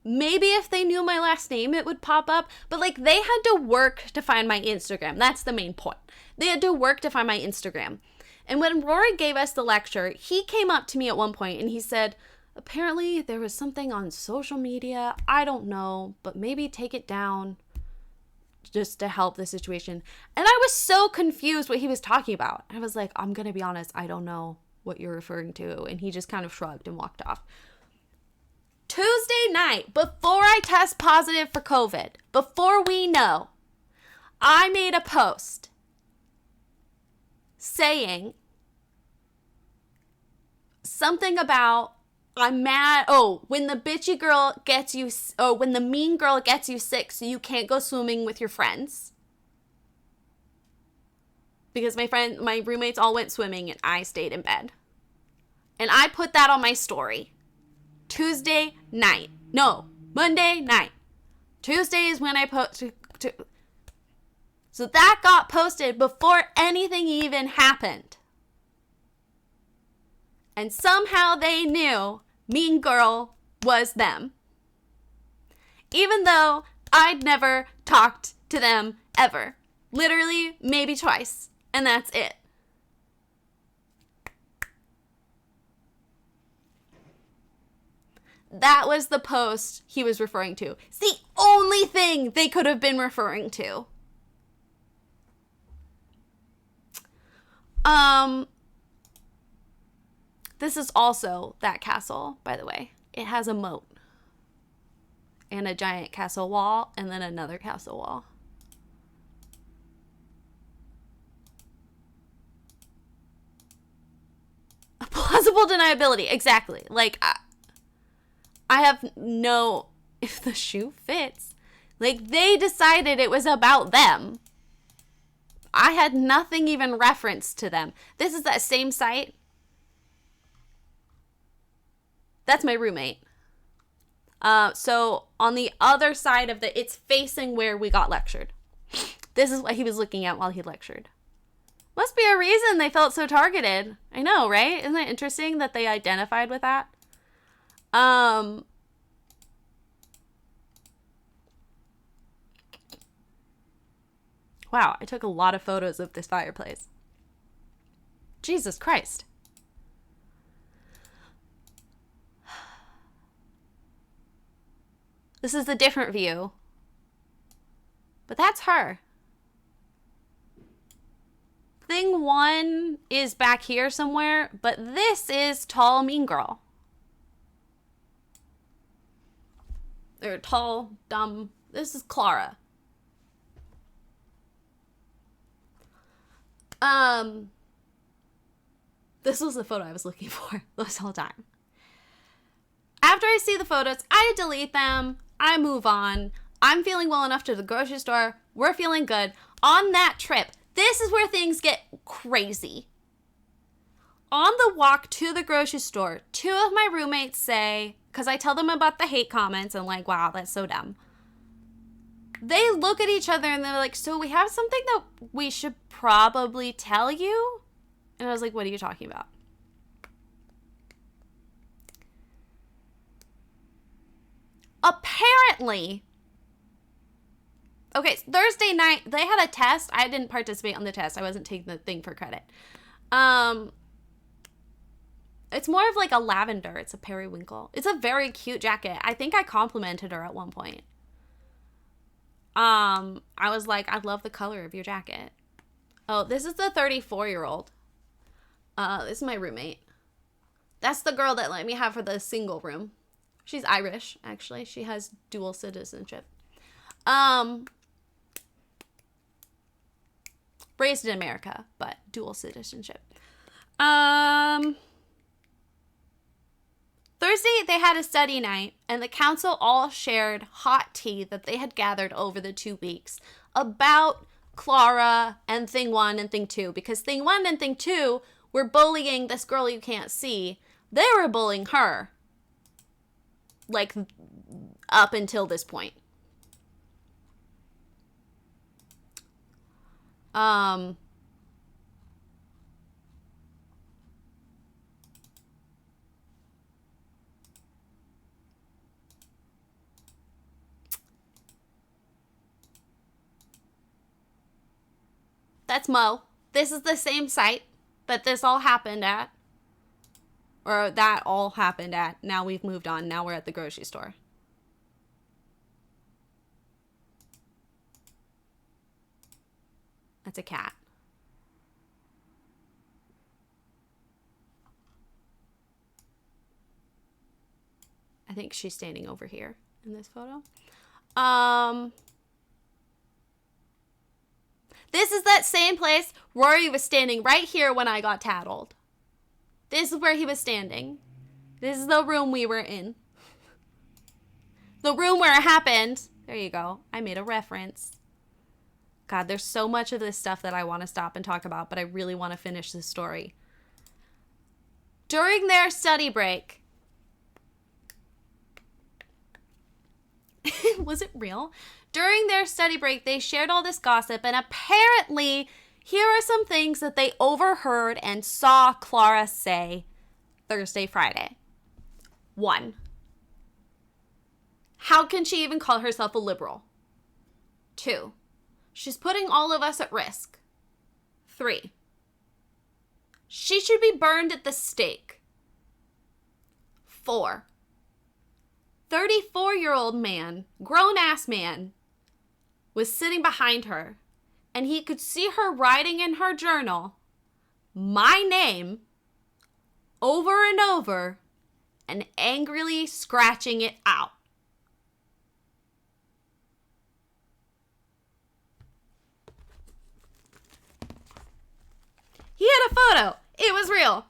Maybe if they knew my last name, it would pop up. But, like, they had to work to find my Instagram. That's the main point. They had to work to find my Instagram. And when Rory gave us the lecture, he came up to me at one point and he said, apparently there was something on social media. I don't know, but maybe take it down just to help the situation. And I was so confused what he was talking about. I was like, I'm going to be honest, I don't know what you're referring to. And he just kind of shrugged and walked off. Tuesday night, before I test positive for COVID, before we know, I made a post saying something about, I'm mad. Oh, when the bitchy girl gets you, when the mean girl gets you sick, so you can't go swimming with your friends. Because my roommates all went swimming and I stayed in bed. And I put that on my story. Tuesday night. No, Monday night. Tuesday is when I posted. So that got posted before anything even happened. And somehow they knew Mean Girl was them. Even though I'd never talked to them ever. Literally, maybe twice. And that's it. That was the post he was referring to. It's the only thing they could have been referring to. This is also that castle, by the way. It has a moat. And a giant castle wall, and then another castle wall. A plausible deniability, exactly. Like, I have no, if the shoe fits. Like, they decided it was about them. I had nothing even referenced to them. This is that same site. That's my roommate. So on the other side of it's facing where we got lectured. This is what he was looking at while he lectured. Must be a reason they felt so targeted. I know, right? Isn't it interesting that they identified with that? Wow, I took a lot of photos of this fireplace. Jesus Christ. This is a different view. But that's her. Thing one is back here somewhere, but this is tall mean girl. Or tall, dumb. This is Clara. This was the photo I was looking for this whole time. After I see the photos, I delete them. I move on. I'm feeling well enough to the grocery store. We're feeling good. On that trip, this is where things get crazy. On the walk to the grocery store, two of my roommates say, because I tell them about the hate comments and like, wow, that's so dumb. They look at each other and they're like, so we have something that we should probably tell you? And I was like, what are you talking about? Apparently, okay, Thursday night, they had a test. I didn't participate on the test. I wasn't taking the thing for credit. It's more of like a lavender. It's a periwinkle. It's a very cute jacket. I think I complimented her at one point. I was like, I love the color of your jacket. Oh, this is the 34-year-old. This is my roommate. That's the girl that let me have her the single room. She's Irish, actually. She has dual citizenship. Raised in America, but dual citizenship. Thursday, they had a study night, and the council all shared hot tea that they had gathered over the 2 weeks about Clara and Thing 1 and Thing 2, because Thing 1 and Thing 2 were bullying this girl you can't see. They were bullying her, like, up until this point. That's Mo. This is the same site that this all happened at. Or that all happened at. Now we've moved on. Now we're at the grocery store. That's a cat. I think she's standing over here in this photo. This is that same place Rory was standing right here when I got tattled. This is where he was standing. This is the room we were in. The room where it happened. There you go. I made a reference. God, there's so much of this stuff that I want to stop and talk about, but I really want to finish this story. During their study break, was it real? During their study break, they shared all this gossip, and apparently, here are some things that they overheard and saw Clara say Thursday, Friday. 1. How can she even call herself a liberal? 2. She's putting all of us at risk. 3. She should be burned at the stake. 4. 34-year-old man, grown-ass man, was sitting behind her, and he could see her writing in her journal my name over and over and angrily scratching it out. He had a photo. It was real.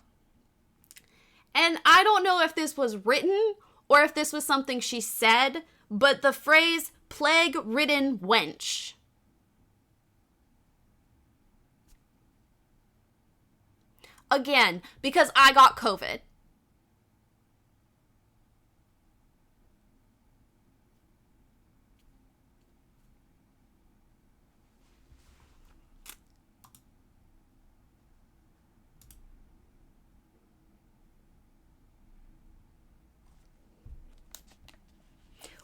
And I don't know if this was written or if this was something she said, but the phrase plague-ridden wench. Again, because I got COVID.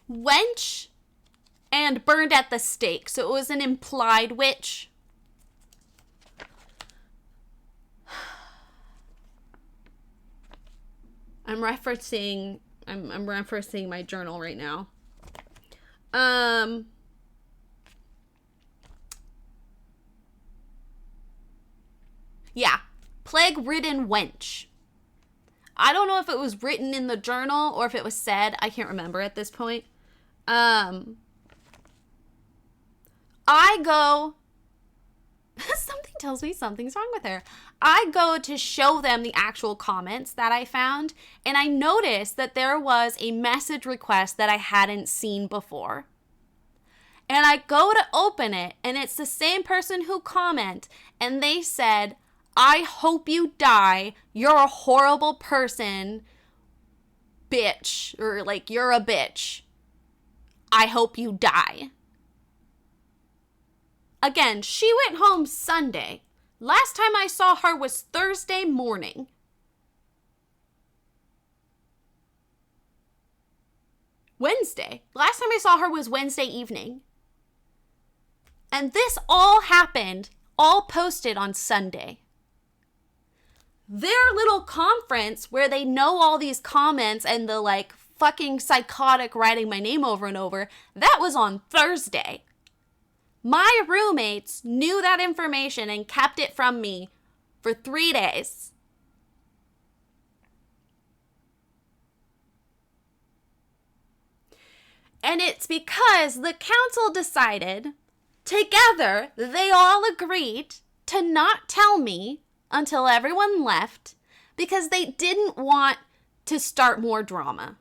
Wench and burned at the stake. So it was an implied witch. I'm referencing my journal right now. Yeah. Plague-ridden wench. I don't know if it was written in the journal or if it was said. I can't remember at this point. I go, something tells me something's wrong with her. I go to show them the actual comments that I found, and I noticed that there was a message request that I hadn't seen before. And I go to open it, and it's the same person who comment, and they said, I hope you die. You're a horrible person, bitch. Or like, you're a bitch. I hope you die. Again, she went home Sunday. Last time I saw her was Thursday morning. Wednesday. Last time I saw her was Wednesday evening. And this all happened, all posted on Sunday. their little conference where they know all these comments and the like fucking psychotic writing my name over and over, that was on Thursday. My roommates knew that information and kept it from me for 3 days. And it's because the council decided, together, they all agreed to not tell me until everyone left because they didn't want to start more drama.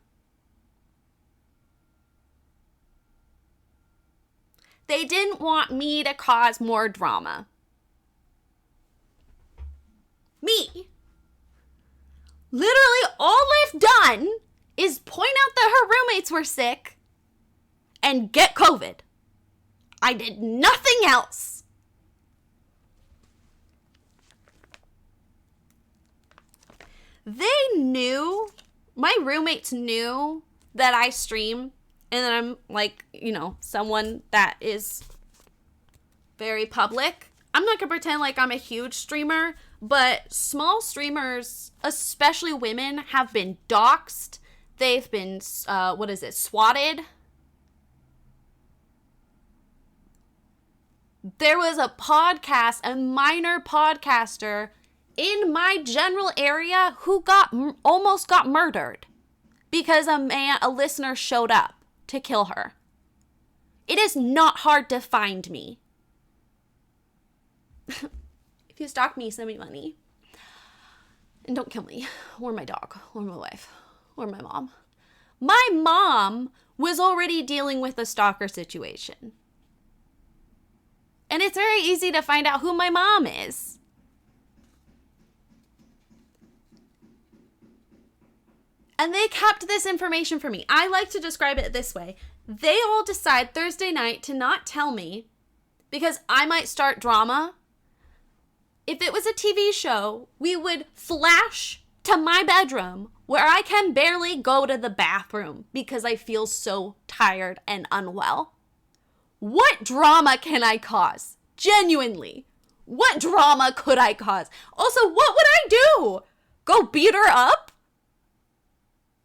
They didn't want me to cause more drama. Me. Literally all I've done is point out that her roommates were sick and get COVID. I did nothing else. They knew, my roommates knew that I stream and that I'm like, you know, someone that is very public. I'm not gonna pretend like I'm a huge streamer, but small streamers, especially women, have been doxxed. They've been, swatted. There was a podcast, a minor podcaster in my general area who almost got murdered because a listener showed up to kill her. It is not hard to find me. If you stalk me, send me money. And don't kill me, or my dog, or my wife, or my mom. My mom was already dealing with a stalker situation. And it's very easy to find out who my mom is. And they kept this information from me. I like to describe it this way. They all decide Thursday night to not tell me because I might start drama. If it was a TV show, we would flash to my bedroom where I can barely go to the bathroom because I feel so tired and unwell. What drama can I cause? Genuinely. What drama could I cause? Also, what would I do? Go beat her up?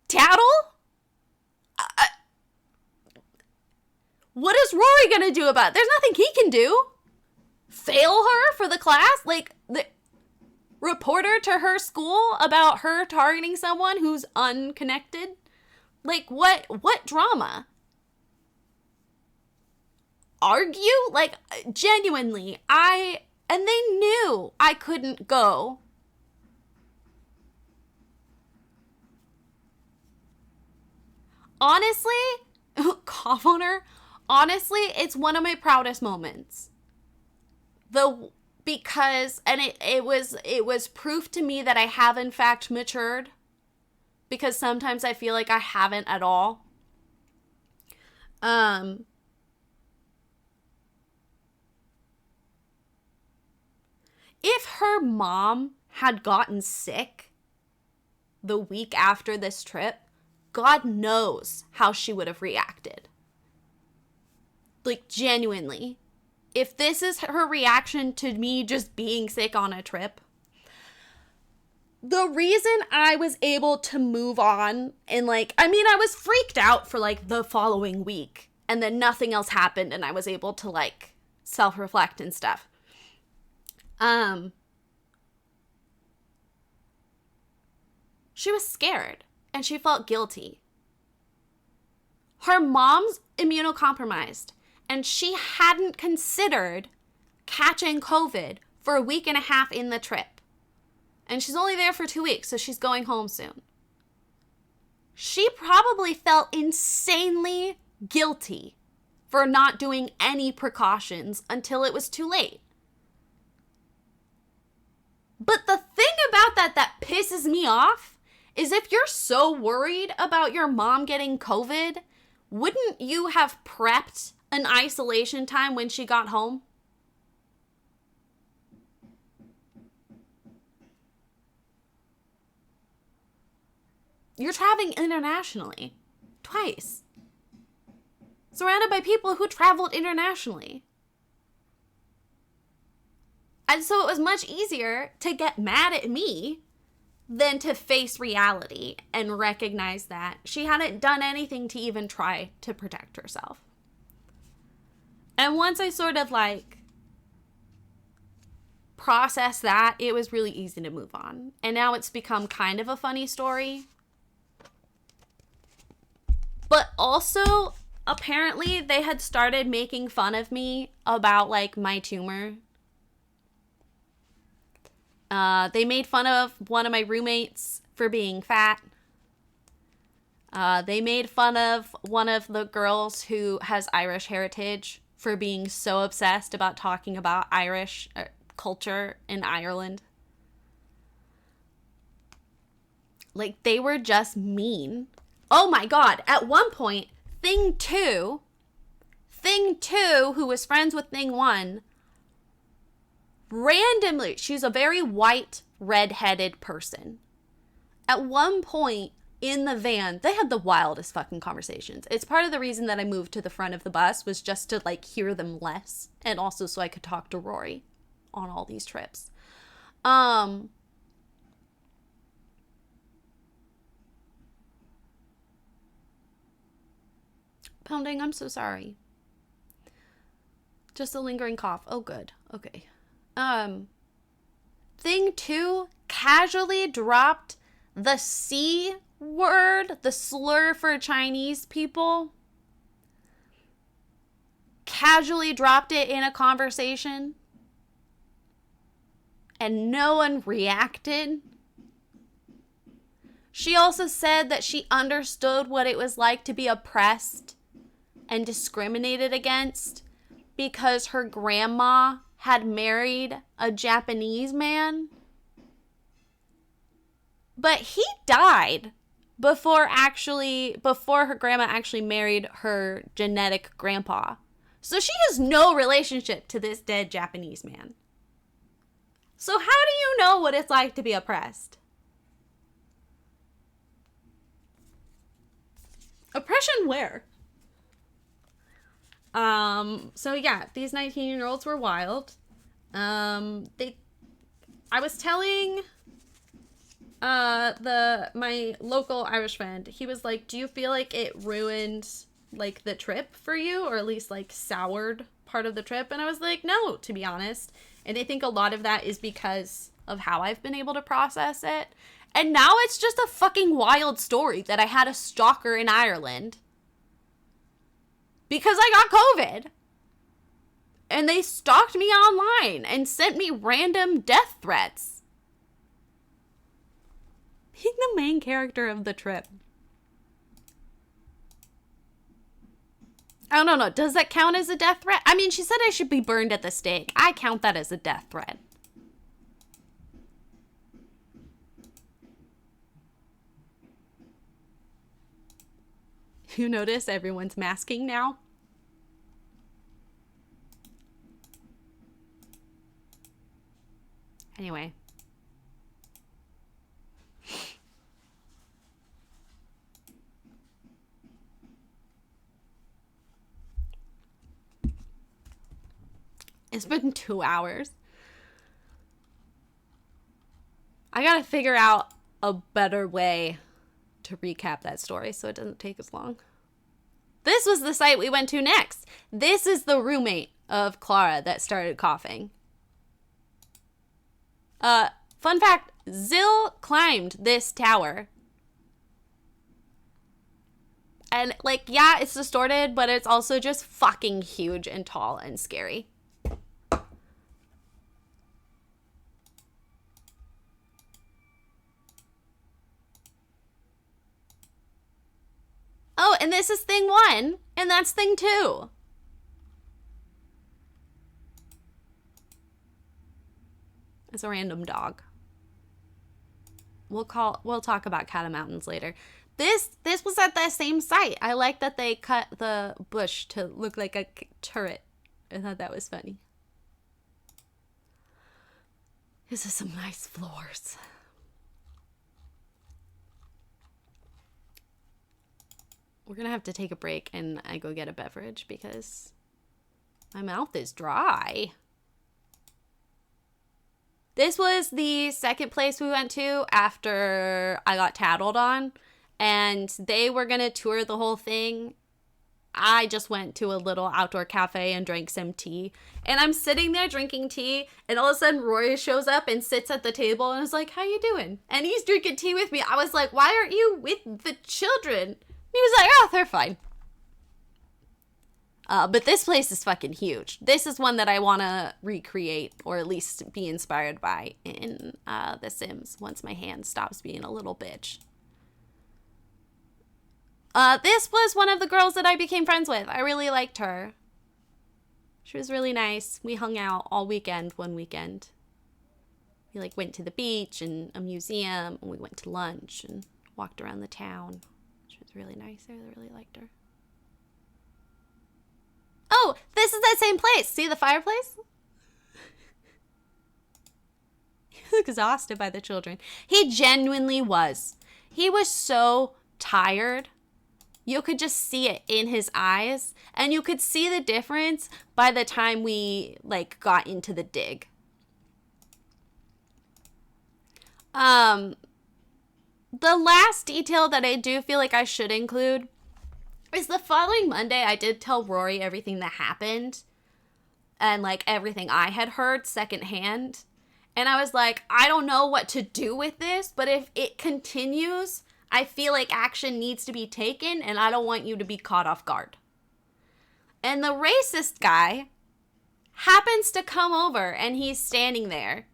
Tattle? What is Rory gonna do about it? There's nothing he can do. Fail her for the class? Like, report her to her school about her targeting someone who's unconnected? Like, what drama? Argue? Like, genuinely, and they knew I couldn't go. Honestly, cough on her, honestly, it's one of my proudest moments. Because it was proof to me that I have in fact matured, because sometimes I feel like I haven't at all. If her mom had gotten sick the week after this trip, God knows how she would have reacted. Like, genuinely. If this is her reaction to me just being sick on a trip, the reason I was able to move on and I was freaked out for the following week and then nothing else happened and I was able to self-reflect and stuff. She was scared and she felt guilty. Her mom's immunocompromised and she hadn't considered catching COVID for a week and a half in the trip. And she's only there for 2 weeks, so she's going home soon. She probably felt insanely guilty for not doing any precautions until it was too late. But the thing about that pisses me off is if you're so worried about your mom getting COVID, wouldn't you have prepped an isolation time when she got home? You're traveling internationally. Twice. Surrounded by people who traveled internationally. And so it was much easier to get mad at me than to face reality and recognize that she hadn't done anything to even try to protect herself. And once I sort of like processed that, it was really easy to move on. And now it's become kind of a funny story. But also, apparently, they had started making fun of me about like my tumor. They made fun of one of my roommates for being fat. They made fun of one of the girls who has Irish heritage for being so obsessed about talking about Irish culture in Ireland. Like, they were just mean. Oh my God. At one point, Thing 2, who was friends with Thing 1, randomly, she's a very white, red-headed person. At one point in the van, they had the wildest fucking conversations. It's part of the reason that I moved to the front of the bus, was just to like hear them less, and also so I could talk to Rory on all these trips. Pounding, I'm so sorry. Just a lingering cough. Oh, good. Okay. Thing 2 casually dropped the C word, the slur for Chinese people. Casually dropped it in a conversation. And no one reacted. She also said that she understood what it was like to be oppressed and discriminated against because her grandma had married a Japanese man. But he died before her grandma actually married her genetic grandpa. So she has no relationship to this dead Japanese man. So how do you know what it's like to be oppressed? Oppression where? So yeah, these 19-year-olds were wild. I was telling my local Irish friend, he was like, do you feel like it ruined like the trip for you, or at least like soured part of the trip? And I was like, no, to be honest. And I think a lot of that is because of how I've been able to process it. And now it's just a fucking wild story that I had a stalker in Ireland because I got COVID. And they stalked me online and sent me random death threats. Being the main character of the trip. I don't know. Does that count as a death threat? I mean, she said I should be burned at the stake. I count that as a death threat. You notice everyone's masking now? Anyway. It's been 2 hours. I gotta figure out a better way to recap that story so it doesn't take as long. This was the site we went to next. This is the roommate of Clara that started coughing. Fun fact, Zill climbed this tower. And like, yeah, it's distorted, but it's also just fucking huge and tall and scary. Oh, and this is thing 1, and that's thing 2. It's a random dog. We'll talk about Catamountains later. This was at that same site. I like that they cut the bush to look like a turret. I thought that was funny. This is some nice floors. We're gonna have to take a break and I go get a beverage because my mouth is dry. This was the second place we went to after I got tattled on, and they were going to tour the whole thing. I just went to a little outdoor cafe and drank some tea. And I'm sitting there drinking tea, and all of a sudden Rory shows up and sits at the table and is like, "How you doing?" And he's drinking tea with me. I was like, "Why aren't you with the children?" He was like, "Oh, they're fine." But this place is fucking huge. This is one that I want to recreate, or at least be inspired by in The Sims once my hand stops being a little bitch. This was one of the girls that I became friends with. I really liked her. She was really nice. We hung out all weekend one weekend. We went to the beach and a museum, and we went to lunch and walked around the town. She was really nice. I really liked her. Oh, this is that same place. See the fireplace? He was exhausted by the children. He genuinely was. He was so tired. You could just see it in his eyes. And you could see the difference by the time we, got into the dig. The last detail that I do feel like I should include is the following Monday, I did tell Rory everything that happened and everything I had heard secondhand. And I was like, I don't know what to do with this, but if it continues, I feel like action needs to be taken and I don't want you to be caught off guard. And the racist guy happens to come over and he's standing there.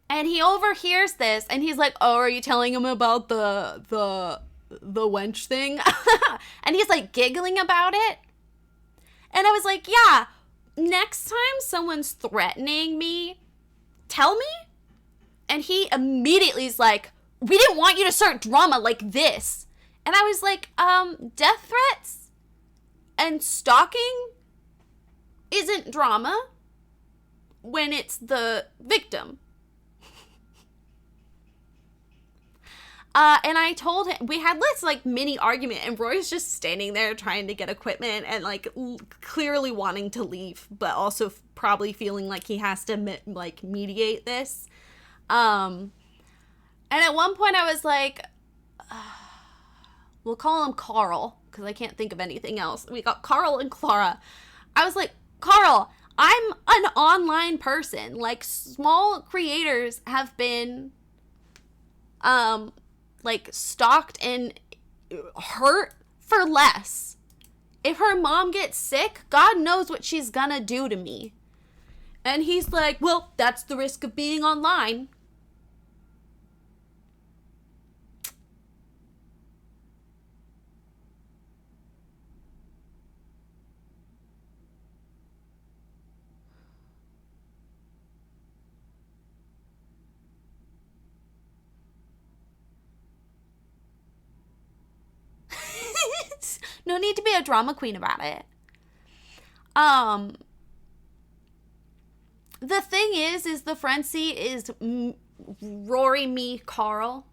And he overhears this, and he's like, "Oh, are you telling him about the wench thing?" And he's giggling about it. And I was like, "Yeah, next time someone's threatening me, tell me." And he immediately is like, "We didn't want you to start drama like this." And I was like, death threats and stalking isn't drama when it's the victim. And I told him, we had this mini argument, and Roy's just standing there trying to get equipment and clearly wanting to leave, but also probably feeling like he has to mediate this. And at one point I was like, we'll call him Carl because I can't think of anything else. We got Carl and Clara. I was like, "Carl, I'm an online person. Small creators have been stalked and hurt for less. If her mom gets sick, God knows what she's gonna do to me." And he's like, "Well, that's the risk of being online." No need to be a drama queen about it. The thing is the frenzy is Rory, me, Carl.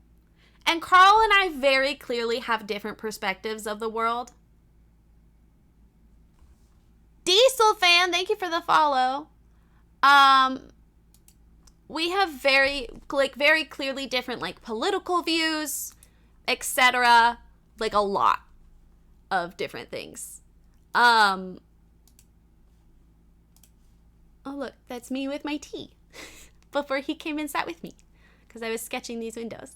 And Carl and I very clearly have different perspectives of the world. Diesel fan, thank you for the follow. We have very clearly different political views, etc. A lot of different things. Oh look, that's me with my tea before he came and sat with me because I was sketching these windows.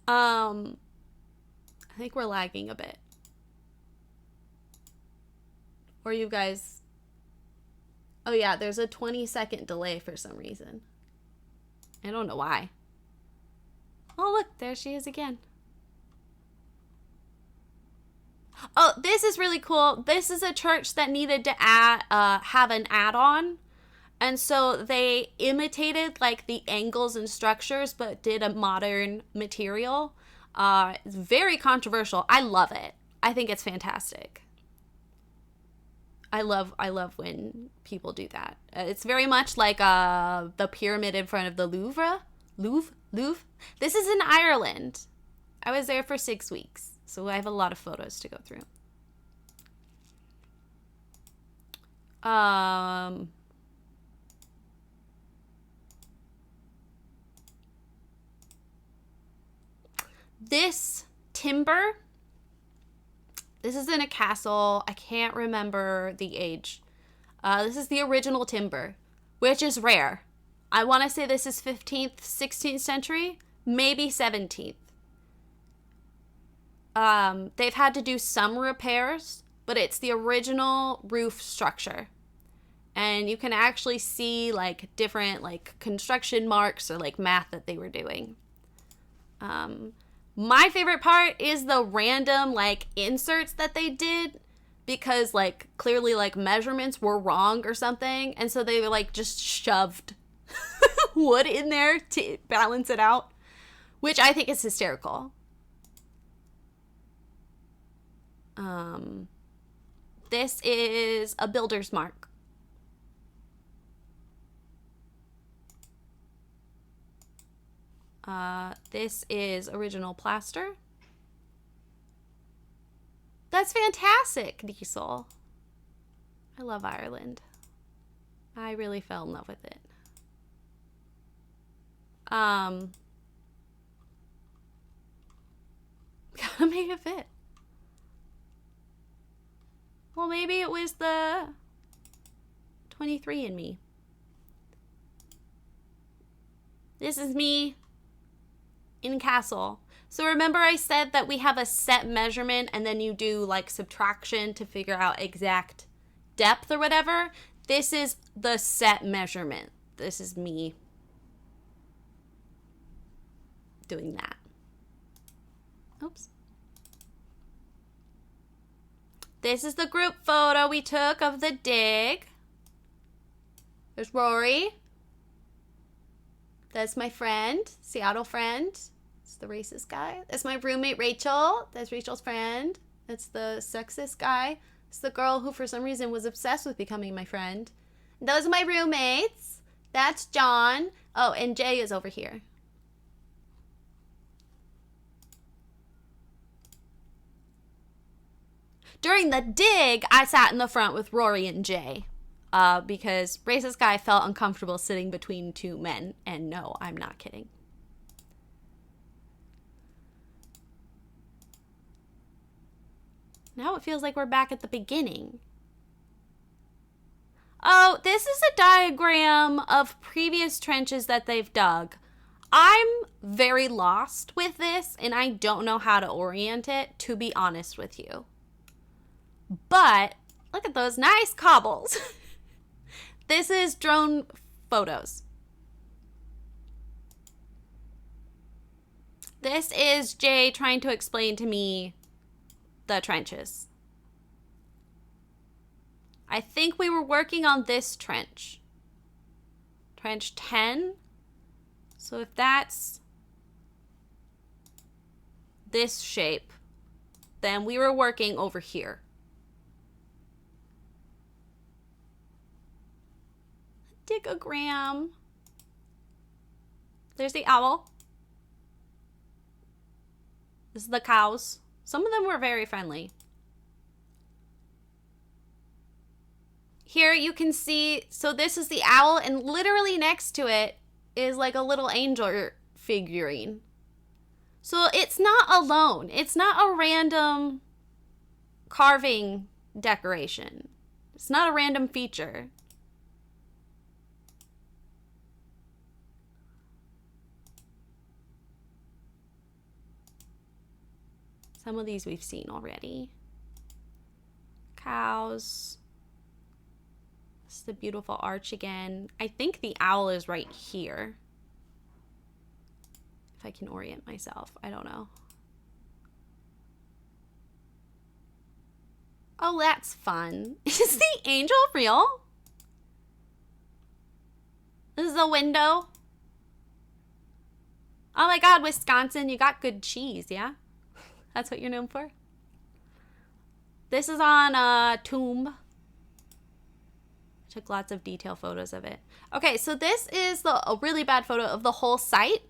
I think we're lagging a bit. Or you guys... Oh yeah, there's a 20-second delay for some reason. I don't know why. Oh look, there she is again. Oh, this is really cool. This is a church that needed to have an add-on. And so they imitated the angles and structures, but did a modern material. It's very controversial. I love it. I think it's fantastic. I love when people do that. It's very much like the pyramid in front of the Louvre. This is in Ireland. I was there for 6 weeks, so I have a lot of photos to go through. This timber, this is in a castle. I can't remember the age. This is the original timber, which is rare. I want to say this is 15th, 16th century, maybe 17th. They've had to do some repairs, but it's the original roof structure. And you can actually see like different like construction marks or like math that they were doing. My favorite part is the random like inserts that they did, because like clearly like measurements were wrong or something, and so they like just shoved wood in there to balance it out, which I think is hysterical. This is a builder's mark. This is original plaster. That's fantastic, Diesel. I love Ireland. I really fell in love with it. Gotta make it fit. Well, maybe it was the 23andMe. This is me in castle. So remember I said that we have a set measurement and then you do like subtraction to figure out exact depth or whatever? This is the set measurement. This is me doing that. Oops. This is the group photo we took of the dig. There's Rory. That's my friend, Seattle friend. It's the racist guy. That's my roommate, Rachel. That's Rachel's friend. That's the sexist guy. It's the girl who for some reason was obsessed with becoming my friend. Those are my roommates. That's John. Oh, and Jay is over here. During the dig, I sat in the front with Rory and Jay. Because racist guy felt uncomfortable sitting between two men. And no, I'm not kidding. Now it feels like we're back at the beginning. Oh, this is a diagram of previous trenches that they've dug. I'm very lost with this, and I don't know how to orient it, to be honest with you. But look at those nice cobbles. This is drone photos. This is Jay trying to explain to me the trenches. I think we were working on this trench. Trench 10. So if that's this shape, then we were working over here. Digogram. There's the owl. This is the cows. Some of them were very friendly. Here you can see, so this is the owl, and literally next to it is like a little angel figurine. So it's not alone. It's not a random carving decoration. It's not a random feature. Some of these we've seen already. Cows. This is the beautiful arch again. I think the owl is right here. If I can orient myself, I don't know. Oh, that's fun. Is the angel real? This is a window. Oh my God, Wisconsin, you got good cheese, yeah? That's what you're known for? This is on a tomb. Took lots of detail photos of it. Okay, so this is a really bad photo of the whole site.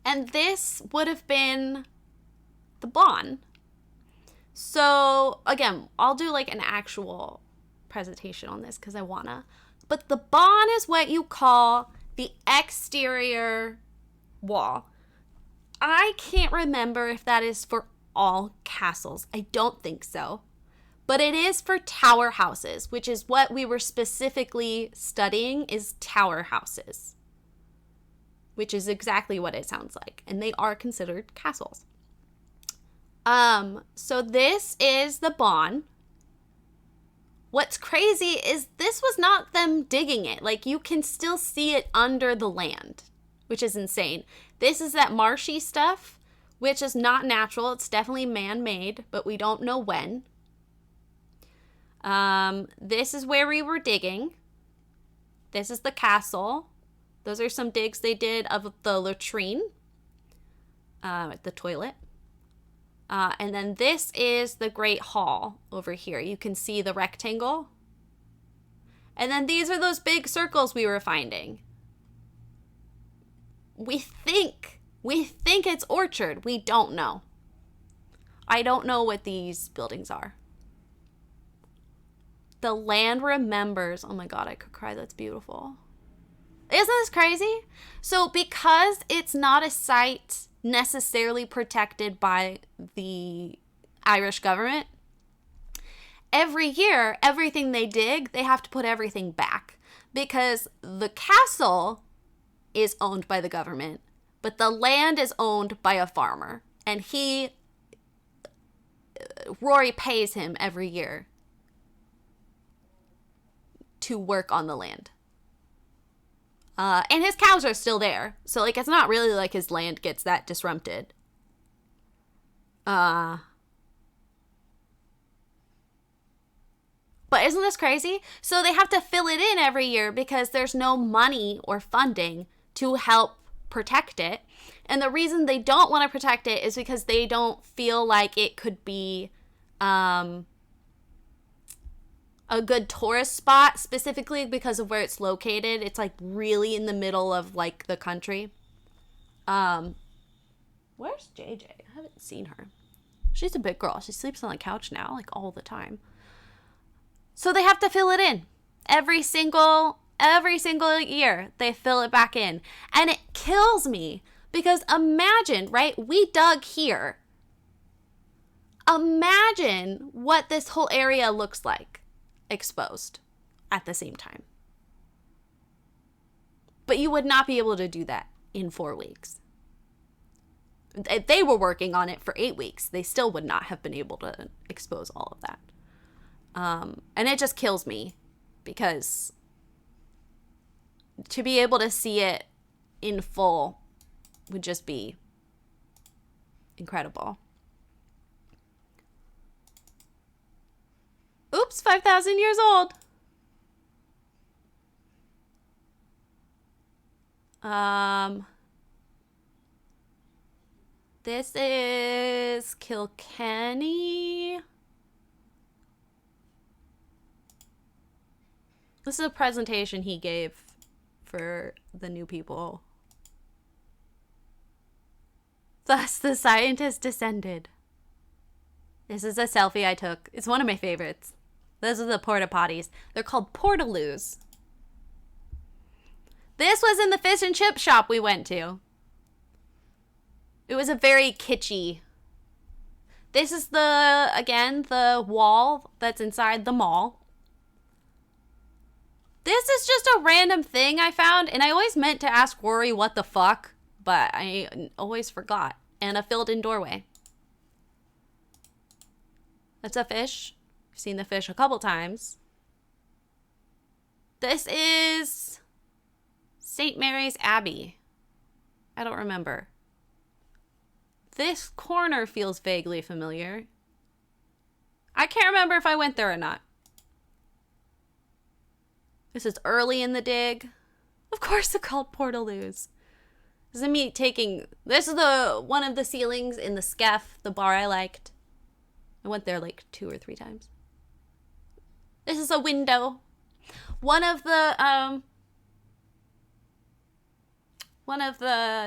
And this would have been the Bon. So, again, I'll do like an actual presentation on this because I wanna. But the Bon is what you call the exterior wall. I can't remember if that is for all castles. I don't think so. But it is for tower houses, which is what we were specifically studying, is tower houses. Which is exactly what it sounds like. And they are considered castles. So this is the Bon. What's crazy is this was not them digging it. Like, you can still see it under the land, which is insane. This is that marshy stuff, which is not natural. It's definitely man-made, but we don't know when. This is where we were digging. This is the castle. Those are some digs they did of the latrine, the toilet. And then this is the Great Hall over here. You can see the rectangle. And then these are those big circles we were finding. We think it's Orchard. We don't know. I don't know what these buildings are. The land remembers. Oh my God, I could cry. That's beautiful. Isn't this crazy? So because it's not a site necessarily protected by the Irish government, every year, everything they dig, they have to put everything back. Because the castle is owned by the government, but the land is owned by a farmer. And Rory pays him every year to work on the land. And his cows are still there. So, like, it's not really like his land gets that disrupted. But isn't this crazy? So they have to fill it in every year because there's no money or funding to help protect it. And the reason they don't want to protect it is because they don't feel like it could be a good tourist spot, specifically because of where it's located. It's like really in the middle of like the country. Where's JJ? I haven't seen her. She's a big girl. She sleeps on the couch now, like all the time. So they have to fill it in. Every single year they fill it back in. And it kills me because imagine, right? We dug here. Imagine what this whole area looks like exposed at the same time. But you would not be able to do that in 4 weeks. If they were working on it for 8 weeks, they still would not have been able to expose all of that. And it just kills me because to be able to see it in full would just be incredible. Oops, 5,000 years old. This is Kilkenny. This is a presentation he gave for the new people. Thus, the scientists descended. This is a selfie I took. It's one of my favorites. Those are the porta potties. They're called portaloos. This was in the fish and chip shop we went to. It was a very kitschy. This is the wall that's inside the mall. This is just a random thing I found, and I always meant to ask Rory what the fuck, but I always forgot. And a filled-in doorway. That's a fish. I've seen the fish a couple times. This is St. Mary's Abbey. I don't remember. This corner feels vaguely familiar. I can't remember if I went there or not. This is early in the dig. Of course they're called portaloos. This is me taking... This is one of the ceilings in the Skeff, the bar I liked. I went there like 2 or 3 times. This is a window. One of the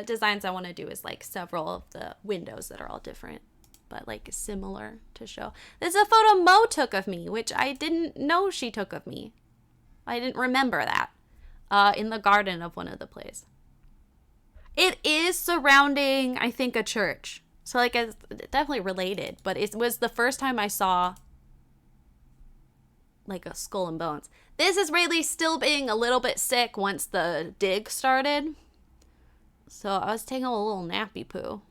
designs I want to do is like several of the windows that are all different, but like similar to show. This is a photo Mo took of me, which I didn't know she took of me. I didn't remember that. In the garden of one of the plays. It is surrounding, I think, a church. So like it's definitely related, but it was the first time I saw like a skull and bones. This is Rayleigh still being a little bit sick once the dig started. So I was taking a little nappy poo.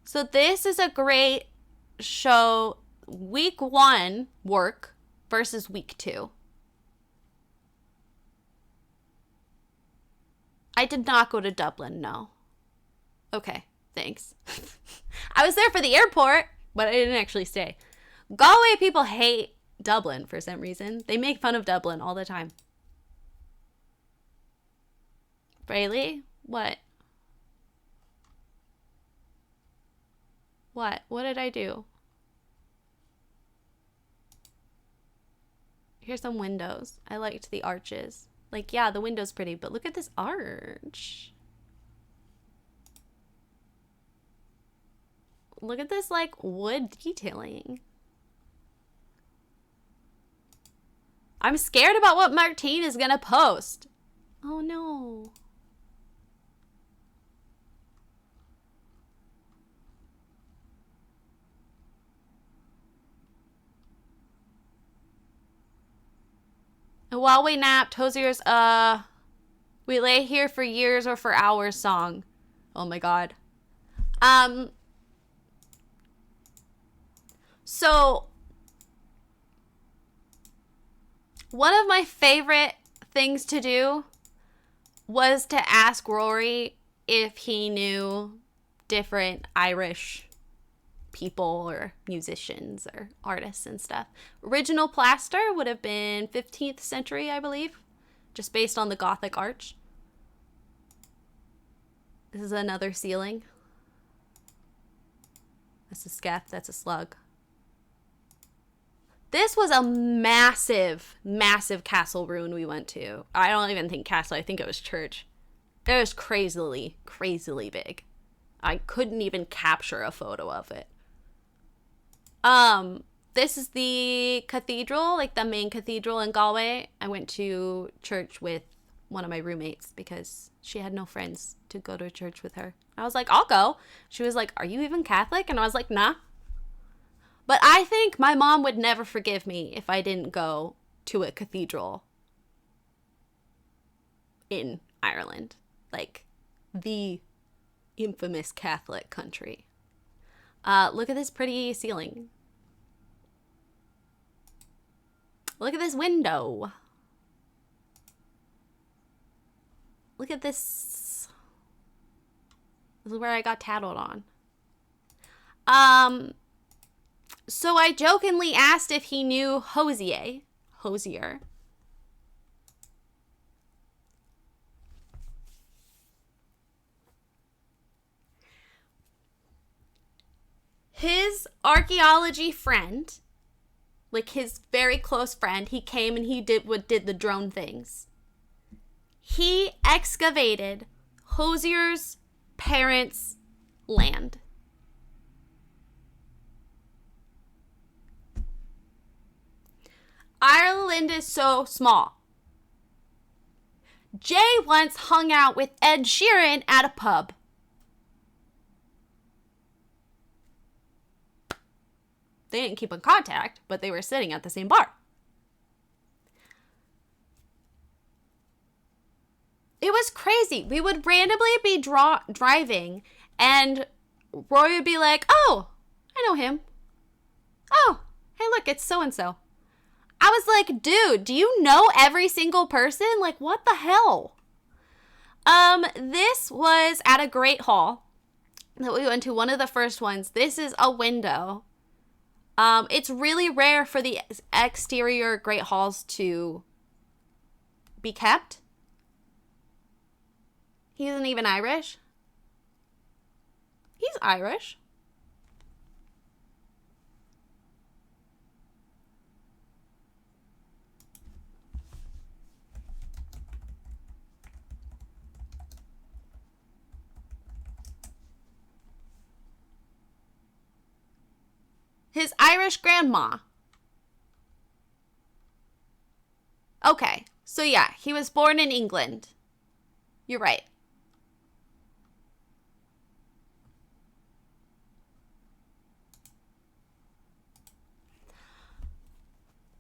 So this is a great show. Week 1 work versus week 2. I did not go to Dublin, no. Okay, thanks. I was there for the airport, but I didn't actually stay. Galway people hate Dublin for some reason. They make fun of Dublin all the time. Rayleigh? What? What? What did I do? Here's some windows. I liked the arches. Like, yeah, the window's pretty, but look at this arch. Look at this, like, wood detailing. I'm scared about what Martine is gonna post. Oh, no. While we napped, Hosier's, we lay here for years or for hours song. Oh my god. So, one of my favorite things to do was to ask Rory if he knew different Irish people or musicians or artists and stuff. Original plaster would have been 15th century, I believe, just based on the Gothic arch. This is another ceiling. That's a scath, that's a slug. This was a massive, massive castle ruin we went to. I don't even think castle, I think it was church. It was crazily, crazily big. I couldn't even capture a photo of it. This is the cathedral, like the main cathedral in Galway. I went to church with one of my roommates because she had no friends to go to church with her. I was like, I'll go. She was like, are you even Catholic? And I was like, nah. But I think my mom would never forgive me if I didn't go to a cathedral in Ireland. Like, the infamous Catholic country. Look at this pretty ceiling. Look at this window. Look at this. This is where I got tattled on. So I jokingly asked if he knew Hosier. His archaeology friend, like his very close friend, he came and he did the drone things. He excavated Hosier's parents' land. Ireland is so small. Jay once hung out with Ed Sheeran at a pub. They didn't keep in contact, but they were sitting at the same bar. It was crazy. We would randomly be driving, and Roy would be like, oh, I know him. Oh, hey, look, it's so-and-so. I was like, dude, do you know every single person? Like, what the hell? This was at a Great Hall that we went to, one of the first ones. This is a window. It's really rare for the exterior Great Halls to be kept. He isn't even Irish. He's Irish. His Irish grandma. Okay, so yeah, he was born in England. You're right.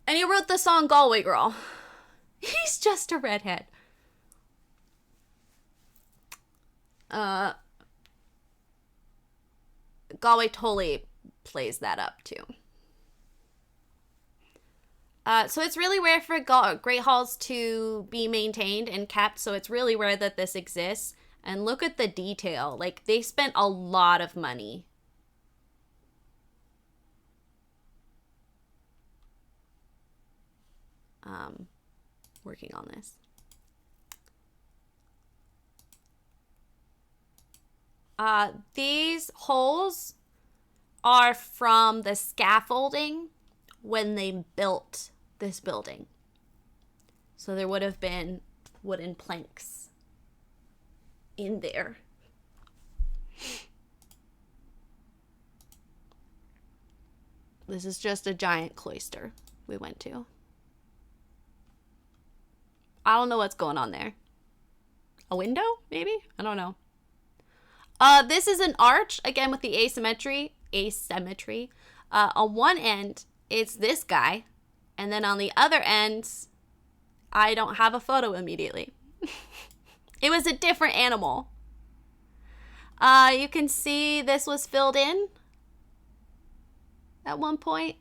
And he wrote the song Galway Girl. He's just a redhead. Galway totally plays that up too. So it's really rare for Great Halls to be maintained and kept, so it's really rare that this exists. And look at the detail. Like, they spent a lot of money. Working on this. These holes are from the scaffolding when they built this building. So there would have been wooden planks in there. This is just a giant cloister we went to. I don't know what's going on there. A window, maybe? I don't know. This is an arch, again with the asymmetry. On one end, it's this guy. And then on the other end, I don't have a photo immediately. It was a different animal. You can see this was filled in at one point.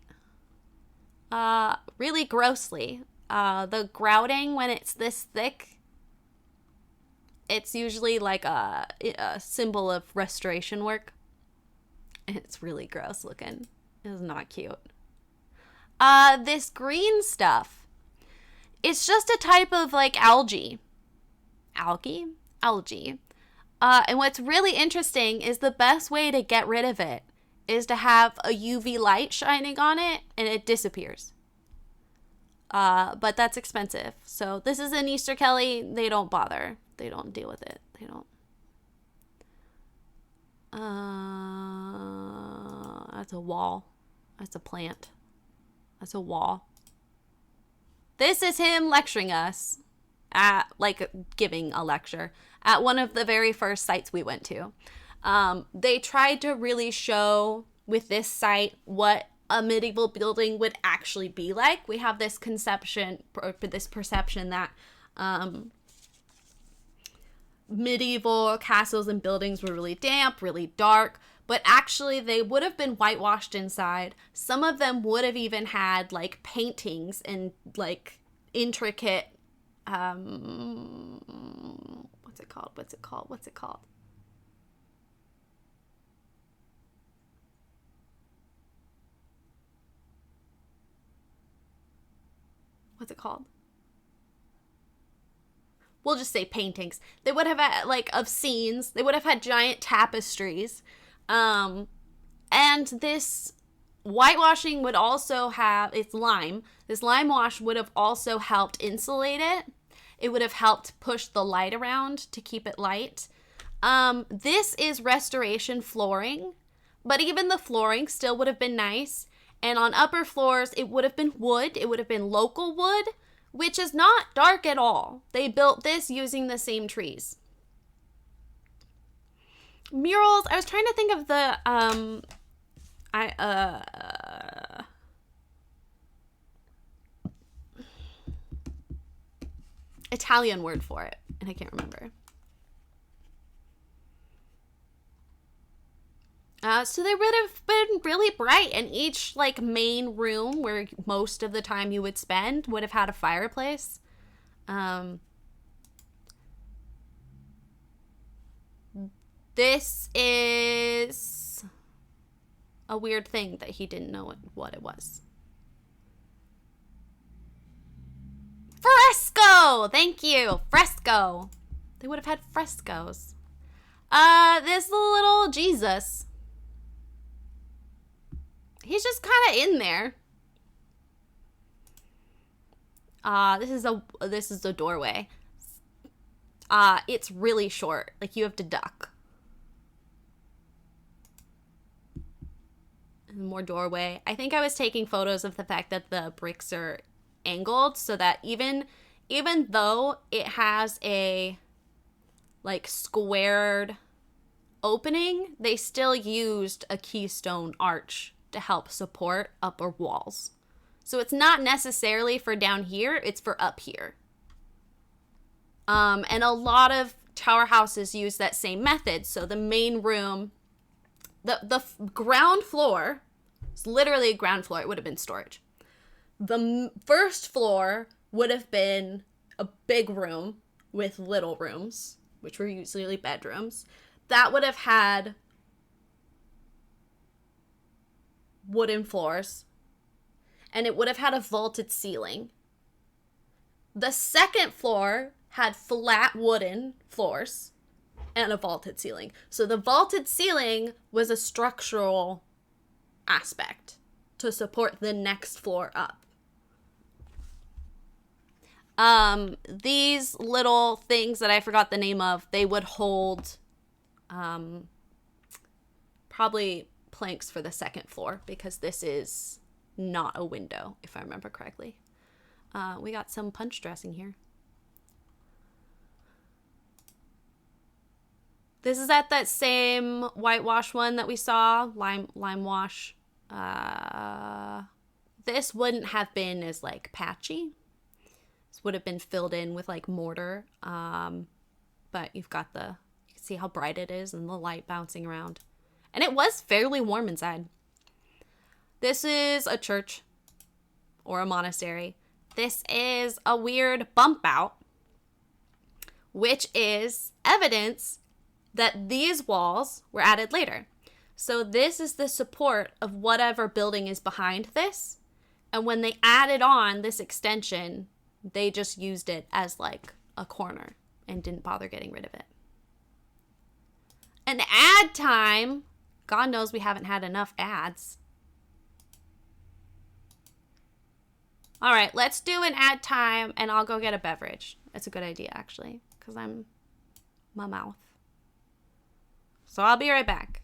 Really grossly. The grouting, when it's this thick, it's usually like a symbol of restoration work. And it's really gross looking. It's not cute. This green stuff, it's just a type of like algae. Algae. And what's really interesting is the best way to get rid of it is to have a UV light shining on it and it disappears. But that's expensive. So this is an Easter Kelly. They don't bother. They don't deal with it. They don't. That's a wall. That's a plant. That's a wall. This is him lecturing us at, like, giving a lecture at one of the very first sites we went to. They tried to really show with this site what a medieval building would actually be like. We have this conception, or this perception that medieval castles and buildings were really damp, really dark, but actually they would have been whitewashed inside. Some of them would have even had like paintings and like intricate, what's it called? What's it called? We'll just say paintings. They would have had, like, of scenes. They would have had giant tapestries. And this whitewashing would also have, it's lime. This lime wash would have also helped insulate it. It would have helped push the light around to keep it light. This is restoration flooring, but even the flooring still would have been nice. And on upper floors, it would have been wood. It would have been local wood, which is not dark at all. They built this using the same trees. Murals, I was trying to think of the, Italian word for it, and I can't remember. So they would have been really bright, and each like main room where most of the time you would spend would have had a fireplace. This is a weird thing that he didn't know what it was. Fresco! Thank you. Fresco. They would have had frescoes. This little Jesus. He's just kind of in there. This is a doorway. It's really short. Like, you have to duck. And more doorway. I think I was taking photos of the fact that the bricks are angled so that even though it has a like squared opening, they still used a keystone arch to help support upper walls. So it's not necessarily for down here, it's for up here. And a lot of tower houses use that same method. So the main room, the ground floor, it's literally ground floor, it would have been storage. The first floor would have been a big room with little rooms, which were usually bedrooms. That would have had wooden floors, and it would have had a vaulted ceiling. The second floor had flat wooden floors and a vaulted ceiling. So the vaulted ceiling was a structural aspect to support the next floor up. These little things that I forgot the name of, they would hold probably planks for the second floor, because this is not a window, if I remember correctly. We got some punch dressing here. This is at that same whitewash one that we saw, lime wash. This wouldn't have been as like patchy. This would have been filled in with like mortar. But you can see how bright it is and the light bouncing around. And it was fairly warm inside. This is a church or a monastery. This is a weird bump out, which is evidence that these walls were added later. So this is the support of whatever building is behind this. And when they added on this extension, they just used it as like a corner and didn't bother getting rid of it. An ad time. God knows we haven't had enough ads. All right, let's do an ad time and I'll go get a beverage. It's a good idea, actually, because I'm my mouth. So I'll be right back.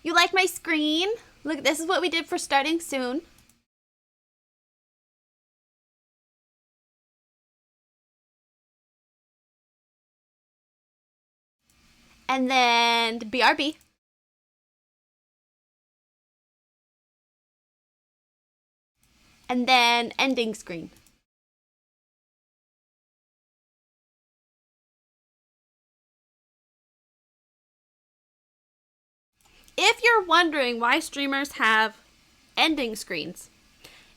You like my screen? Look, this is what we did for starting soon. And then BRB. And then ending screen. If you're wondering why streamers have ending screens,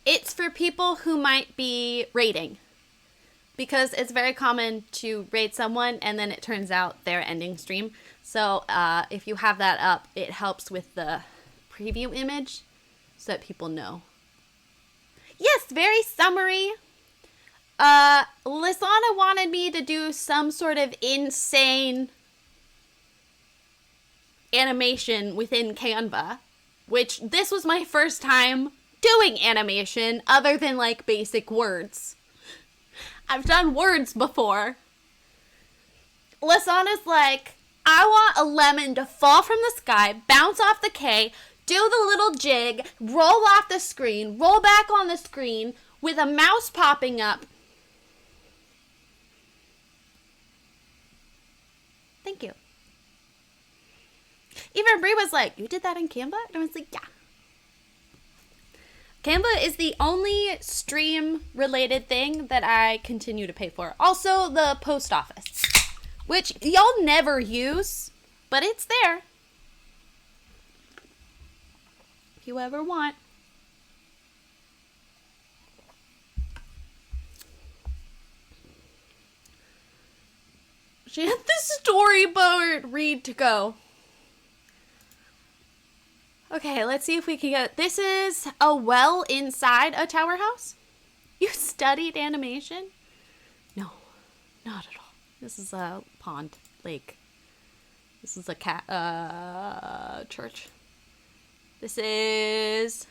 it's for people who might be raiding. Because it's very common to raid someone and then it turns out they're ending stream. So if you have that up, it helps with the preview image so that people know. Yes, very summary. Lisana wanted me to do some sort of insane animation within Canva, which this was my first time doing animation other than like basic words. I've done words before. Lisana's like, I want a lemon to fall from the sky, bounce off the K, do the little jig, roll off the screen, roll back on the screen with a mouse popping up. Thank you. Even Brie was like, you did that in Canva? And I was like, yeah. Canva is the only stream-related thing that I continue to pay for. Also, the post office, which y'all never use, but it's there. If you ever want. She had the storyboard read to go. Okay, let's see if we can get... This is a well inside a tower house? You studied animation? No, not at all. This is a pond, lake. This is a church. This is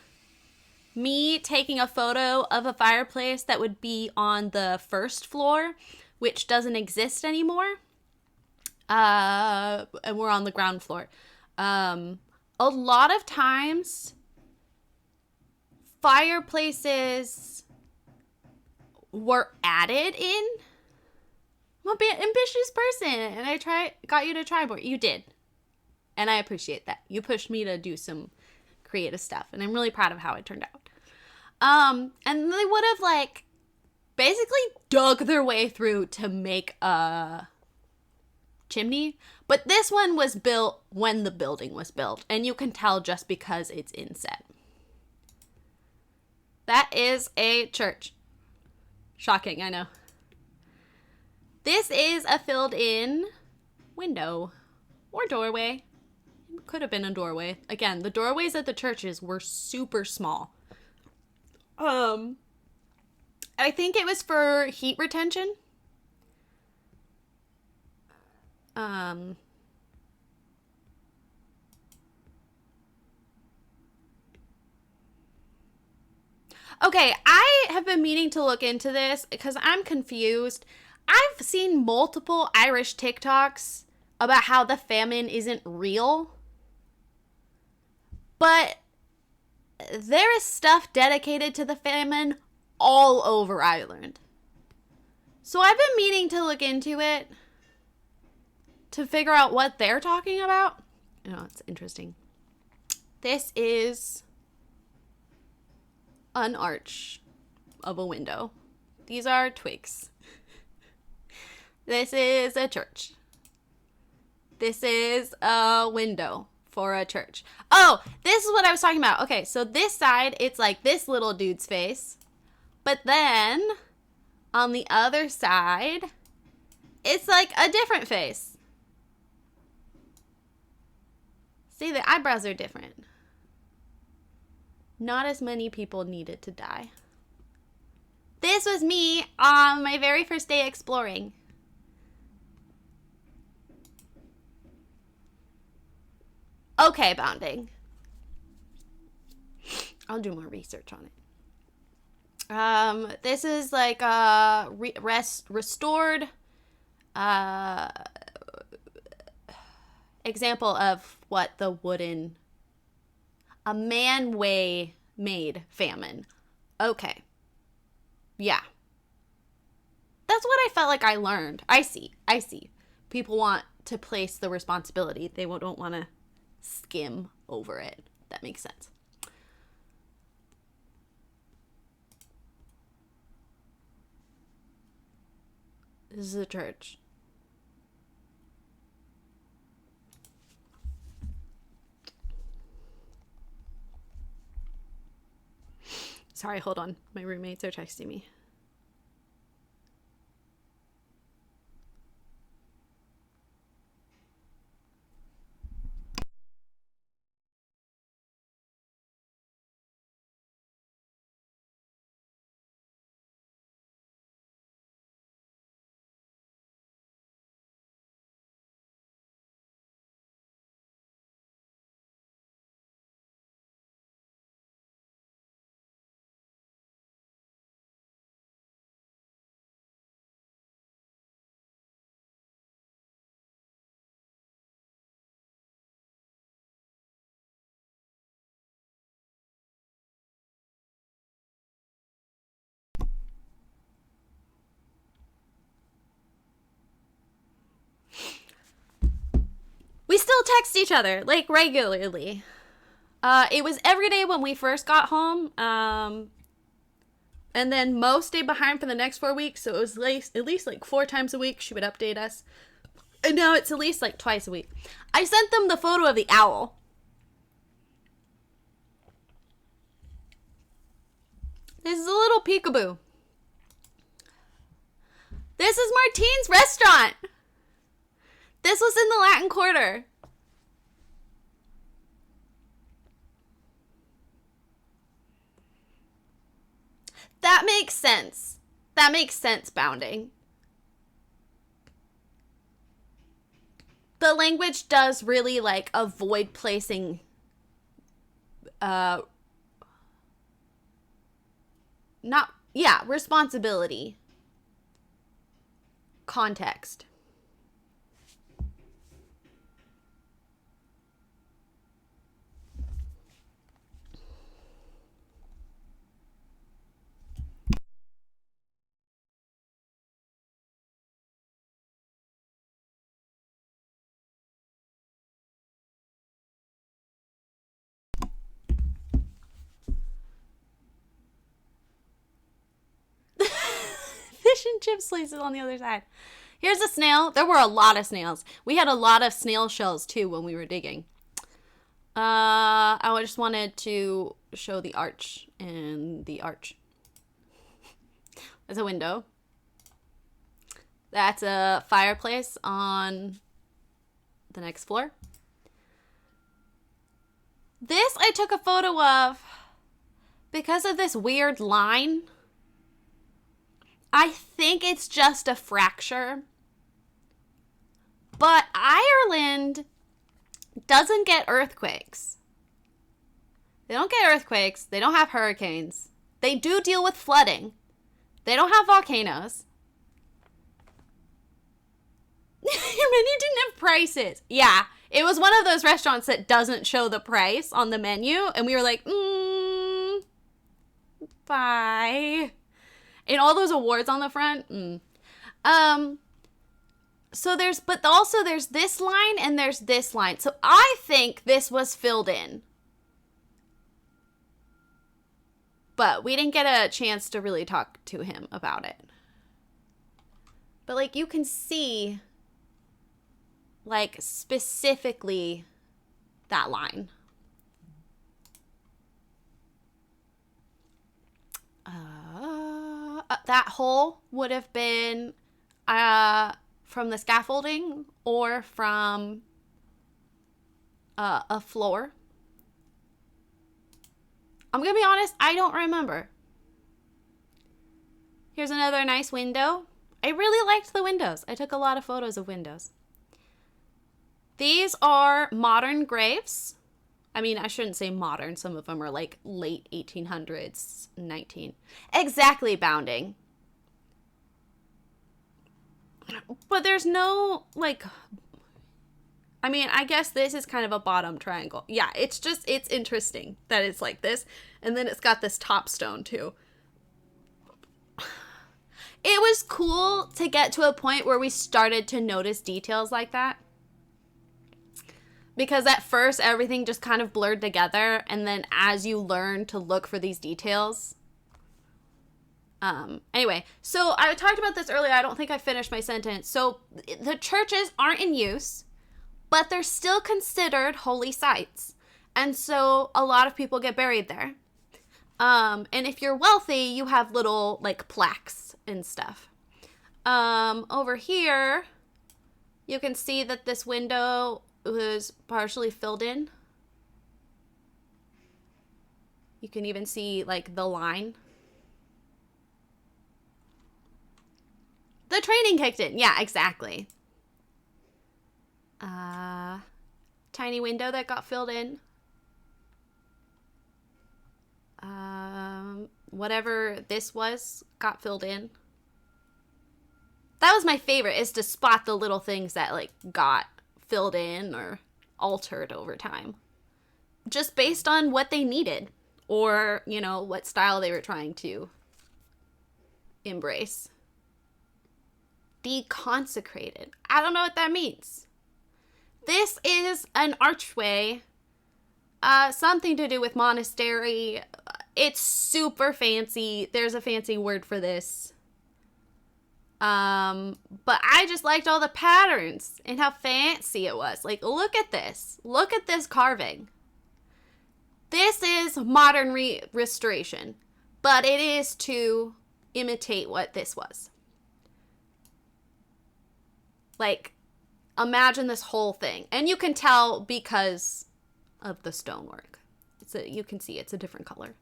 me taking a photo of a fireplace that would be on the first floor, which doesn't exist anymore. And we're on the ground floor. A lot of times, fireplaces were added in. I'm an ambitious person, and I got you to try more. You did, and I appreciate that. You pushed me to do some creative stuff, and I'm really proud of how it turned out. And they would have like basically dug their way through to make a chimney, but this one was built when the building was built, and you can tell just because it's inset. That is a church. Shocking, I know. This is a filled-in window or doorway. It could have been a doorway. Again, the doorways at the churches were super small. I think it was for heat retention. Okay, I have been meaning to look into this because I'm confused. I've seen multiple Irish TikToks about how the famine isn't real. But there is stuff dedicated to the famine all over Ireland. So I've been meaning to look into it to figure out what they're talking about. Oh, it's interesting. This is an arch of a window. These are twigs. This is a church. This is a window for a church. Oh, this is what I was talking about. Okay, so this side, it's like this little dude's face. But then, on the other side, it's like a different face. See, the eyebrows are different. Not as many people needed to die. This was me on my very first day exploring. Okay, Bounding. I'll do more research on it. This is like a restored example of what the wooden A man-made famine. Okay. Yeah. That's what I felt like I learned. I see. People want to place the responsibility. They don't want to skim over it. That makes sense. This is a church. Sorry, hold on. My roommates are texting me. We still text each other, like, regularly. It was every day when we first got home. And then Mo stayed behind for the next 4 weeks, so it was at least like 4 times a week she would update us. And now it's at least like twice a week. I sent them the photo of the owl. This is a little peekaboo. This is Martine's restaurant. This was in the Latin Quarter. That makes sense. That makes sense, Bounding. The language does really, like, avoid placing responsibility. Context. Fish and chips places on the other side. Here's a snail. There were a lot of snails. We had a lot of snail shells too when we were digging. I just wanted to show the arch and the arch. There's a window. That's a fireplace on the next floor. This I took a photo of because of this weird line. I think it's just a fracture. But Ireland doesn't get earthquakes. They don't get earthquakes. They don't have hurricanes. They do deal with flooding. They don't have volcanoes. Your menu didn't have prices. Yeah, it was one of those restaurants that doesn't show the price on the menu. And we were like, bye. And all those awards on the front. So there's this line and there's this line. So I think this was filled in. But we didn't get a chance to really talk to him about it. But, like, you can see, like, specifically that line. That hole would have been from the scaffolding or from a floor. I'm gonna be honest, I don't remember. Here's another nice window. I really liked the windows. I took a lot of photos of windows. These are modern graves. I mean, I shouldn't say modern. Some of them are like late 1800s, 19. Exactly, Bounding. But there's no, like, I mean, I guess this is kind of a bottom triangle. Yeah, it's interesting that it's like this. And then it's got this top stone too. It was cool to get to a point where we started to notice details like that. Because at first, everything just kind of blurred together. And then as you learn to look for these details. Anyway, so I talked about this earlier. I don't think I finished my sentence. So the churches aren't in use, but they're still considered holy sites. And so a lot of people get buried there. And if you're wealthy, you have little like plaques and stuff. Over here, you can see that this window was partially filled in. You can even see like the line. The training kicked in. Yeah, exactly. Tiny window that got filled in. Whatever this was got filled in. That was my favorite, is to spot the little things that like got filled in or altered over time. Just based on what they needed or, you know, what style they were trying to embrace. Deconsecrated. I don't know what that means. This is an archway. Something to do with monastery. It's super fancy. There's a fancy word for this. But I just liked all the patterns and how fancy it was. Like, look at this. Look at this carving. This is modern restoration, but it is to imitate what this was. Like, imagine this whole thing. And you can tell because of the stonework. You can see it's a different color.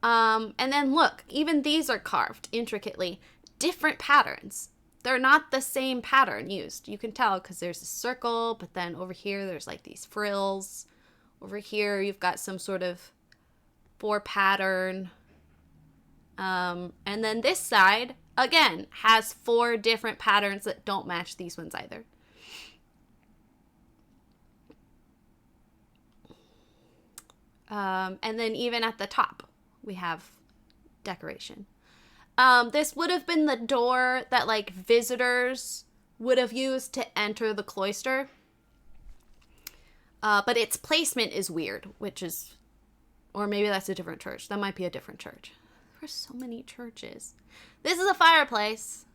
And then look, even these are carved intricately. Different patterns. They're not the same pattern used. You can tell because there's a circle, but then over here there's like these frills. Over here you've got some sort of 4 pattern. And then this side, again, has 4 different patterns that don't match these ones either. And then even at the top, we have decoration. This would have been the door that like visitors would have used to enter the cloister. But its placement is weird, which is, or maybe that's a different church. That might be a different church. There are so many churches. This is a fireplace.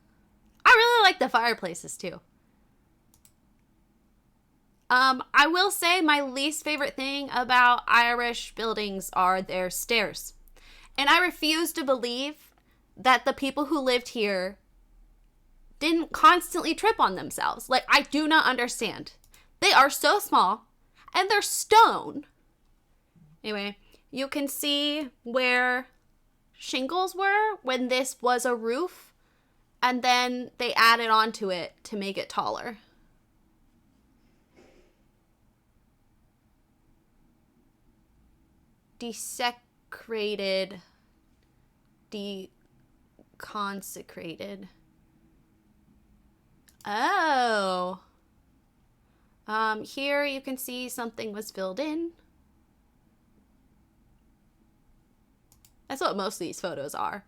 I really like the fireplaces too. I will say my least favorite thing about Irish buildings are their stairs. And I refuse to believe that the people who lived here didn't constantly trip on themselves. Like, I do not understand. They are so small and they're stone. Anyway, you can see where shingles were when this was a roof, and then they added onto it to make it taller. Desecrated, deconsecrated. Oh. Here you can see something was filled in. That's what most of these photos are.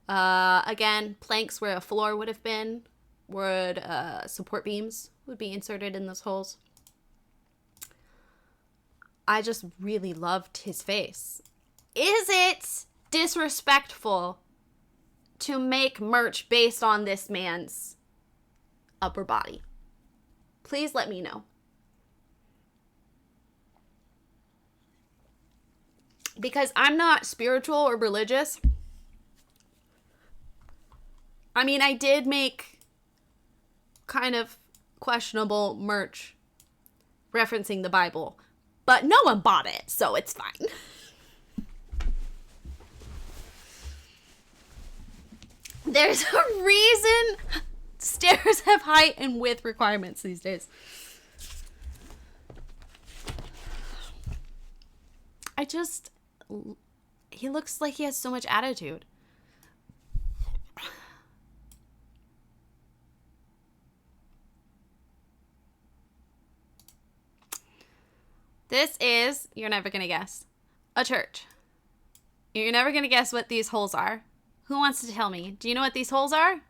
Again, planks where a floor would have been, support beams would be inserted in those holes. I just really loved his face. Is it disrespectful to make merch based on this man's upper body? Please let me know. Because I'm not spiritual or religious. I mean, I did make kind of questionable merch referencing the Bible, but no one bought it, so it's fine. There's a reason stairs have height and width requirements these days. He looks like he has so much attitude. This is, you're never going to guess, a church. You're never going to guess what these holes are. Who wants to tell me? Do you know what these holes are?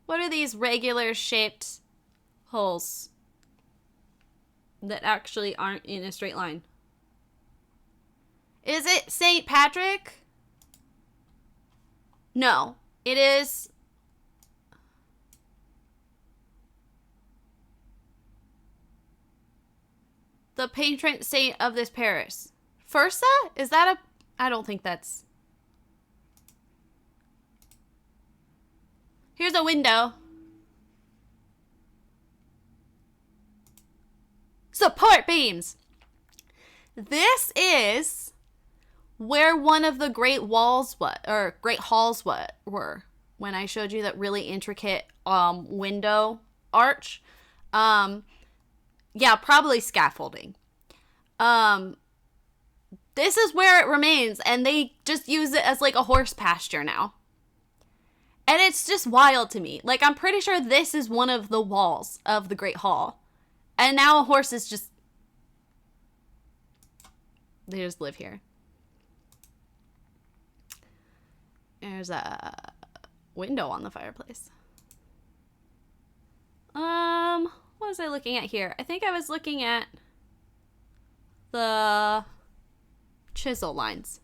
What are these regular shaped holes that actually aren't in a straight line? Is it St. Patrick? No, it is the patron saint of this parish. Fursa? Is that a... I don't think that's... Here's a window. Support beams. This is where one of the great walls great halls were when I showed you that really intricate window arch. Yeah, probably scaffolding. This is where it remains, and they just use it as like a horse pasture now. And it's just wild to me. Like, I'm pretty sure this is one of the walls of the Great Hall. And now a horse is just... They just live here. There's a window on the fireplace. What was I looking at here? I think I was looking at the chisel lines.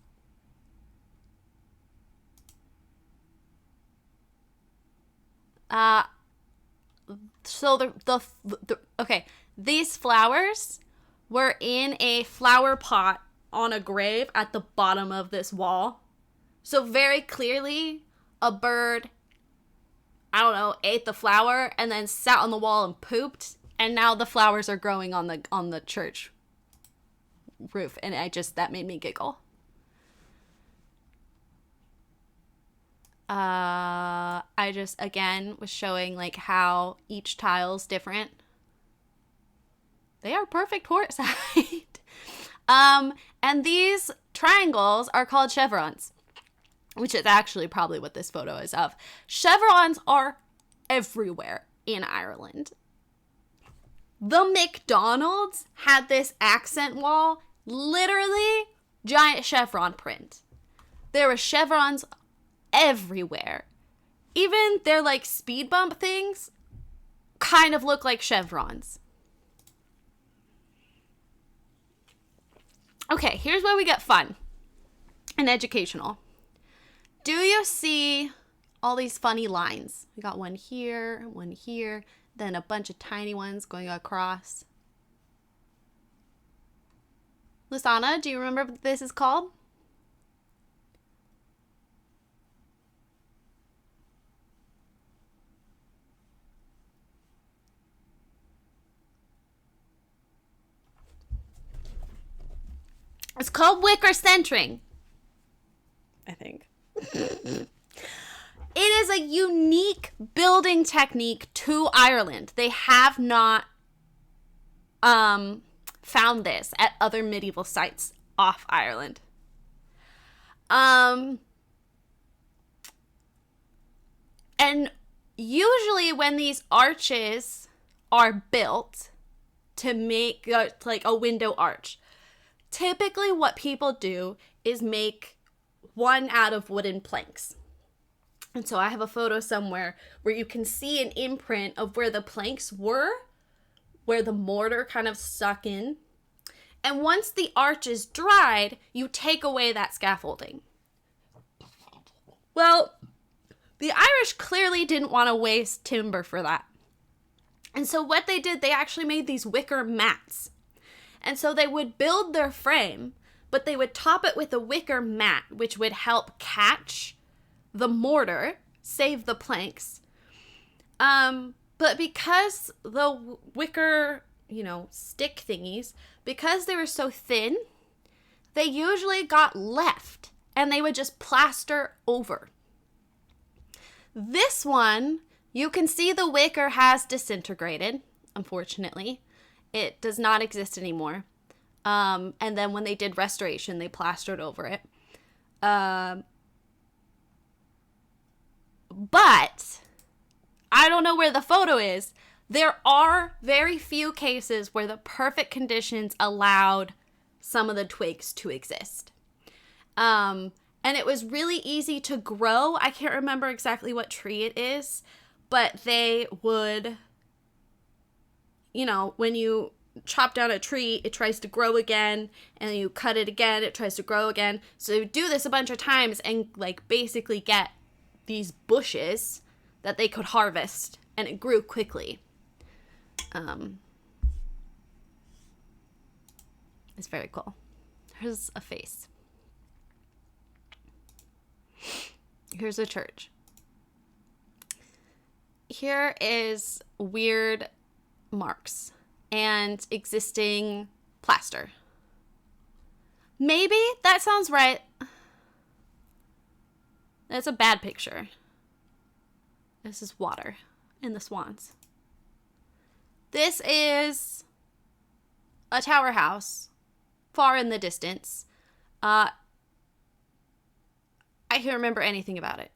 So okay, these flowers were in a flower pot on a grave at the bottom of this wall. So very clearly a bird, I don't know, ate the flower and then sat on the wall and pooped, and now the flowers are growing on the church roof, and that made me giggle. I just, again, was showing like how each tile's different. They are perfect horse height. And these triangles are called chevrons, which is actually probably what this photo is of. Chevrons are everywhere in Ireland. The McDonald's had this accent wall, literally giant chevron print. There were chevrons everywhere. Even their like speed bump things kind of look like chevrons. Okay, here's where we get fun and educational. Do you see all these funny lines? We got one here, then a bunch of tiny ones going across. Lisana, do you remember what this is called? It's called wicker centering, I think. It is a unique building technique to Ireland. They have not found this at other medieval sites off Ireland. And usually when these arches are built to make like a window arch, typically what people do is make one out of wooden planks. And so I have a photo somewhere where you can see an imprint of where the planks were, where the mortar kind of stuck in. And once the arch is dried, you take away that scaffolding. Well, the Irish clearly didn't want to waste timber for that. And so what they did, they actually made these wicker mats. And so they would build their frame, but they would top it with a wicker mat, which would help catch the mortar, save the planks. But because the wicker, stick thingies, because they were so thin, they usually got left, and they would just plaster over. This one, you can see the wicker has disintegrated, unfortunately. It does not exist anymore. And then when they did restoration, they plastered over it. But I don't know where the photo is. There are very few cases where the perfect conditions allowed some of the twigs to exist. And it was really easy to grow. I can't remember exactly what tree it is, but they would, you know, when you chop down a tree, it tries to grow again, and you cut it again, it tries to grow again. So you do this a bunch of times and like basically get these bushes that they could harvest, and it grew quickly. It's very cool. Here's a face. Here's a church. Here is weird marks and existing plaster. Maybe that sounds right. That's a bad picture. This is water and the swans. This is a tower house far in the distance. I can't remember anything about it.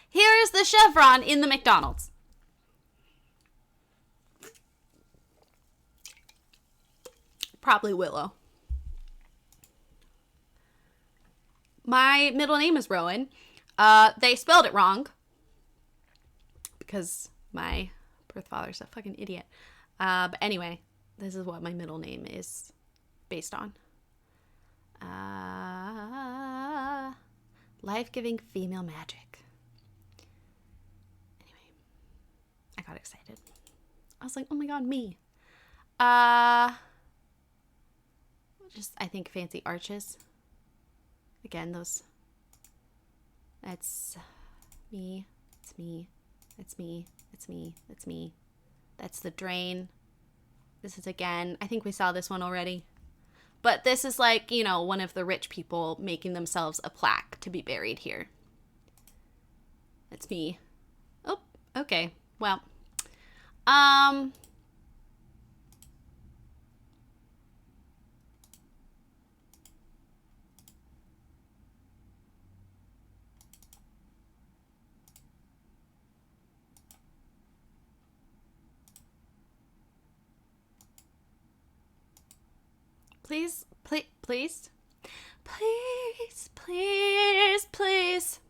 Here is the chevron in the McDonald's. Probably Willow. My middle name is Rowan. They spelled it wrong because my birth father's a fucking idiot. But anyway, this is what my middle name is based on. Life-giving female magic. Anyway, I got excited. I was like, oh my god, me. Just, I think, fancy arches. Again, those. That's me. It's me. It's me. It's me. It's me. That's the drain. This is again. I think we saw this one already. But this is like, you know, one of the rich people making themselves a plaque to be buried here. That's me. Oh, okay. Well. Please, please, please, please, please, please,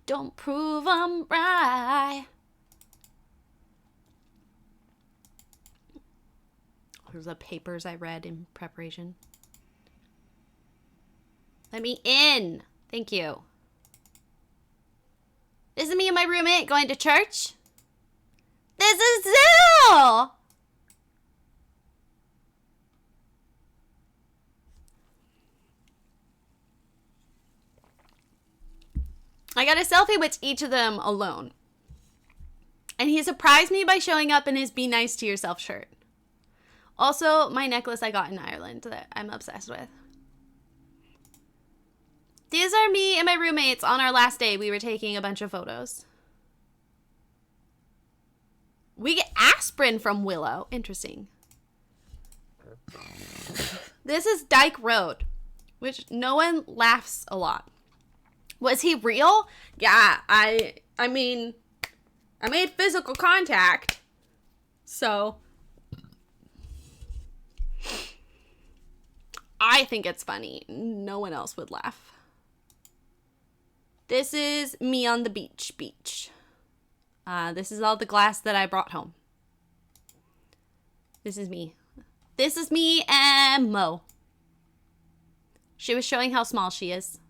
don't prove I'm right. Here's the papers I read in preparation. Let me in. Thank you. This is me and my roommate going to church. This is Zill! I got a selfie with each of them alone. And he surprised me by showing up in his Be Nice to Yourself shirt. Also, my necklace I got in Ireland that I'm obsessed with. These are me and my roommates on our last day. We were taking a bunch of photos. We get aspirin from Willow. Interesting. This is Dyke Road, which no one laughs a lot. Was he real? Yeah, I mean, I made physical contact. So, I think it's funny. No one else would laugh. This is me on the beach. This is all the glass that I brought home. This is me. This is me and Mo. She was showing how small she is.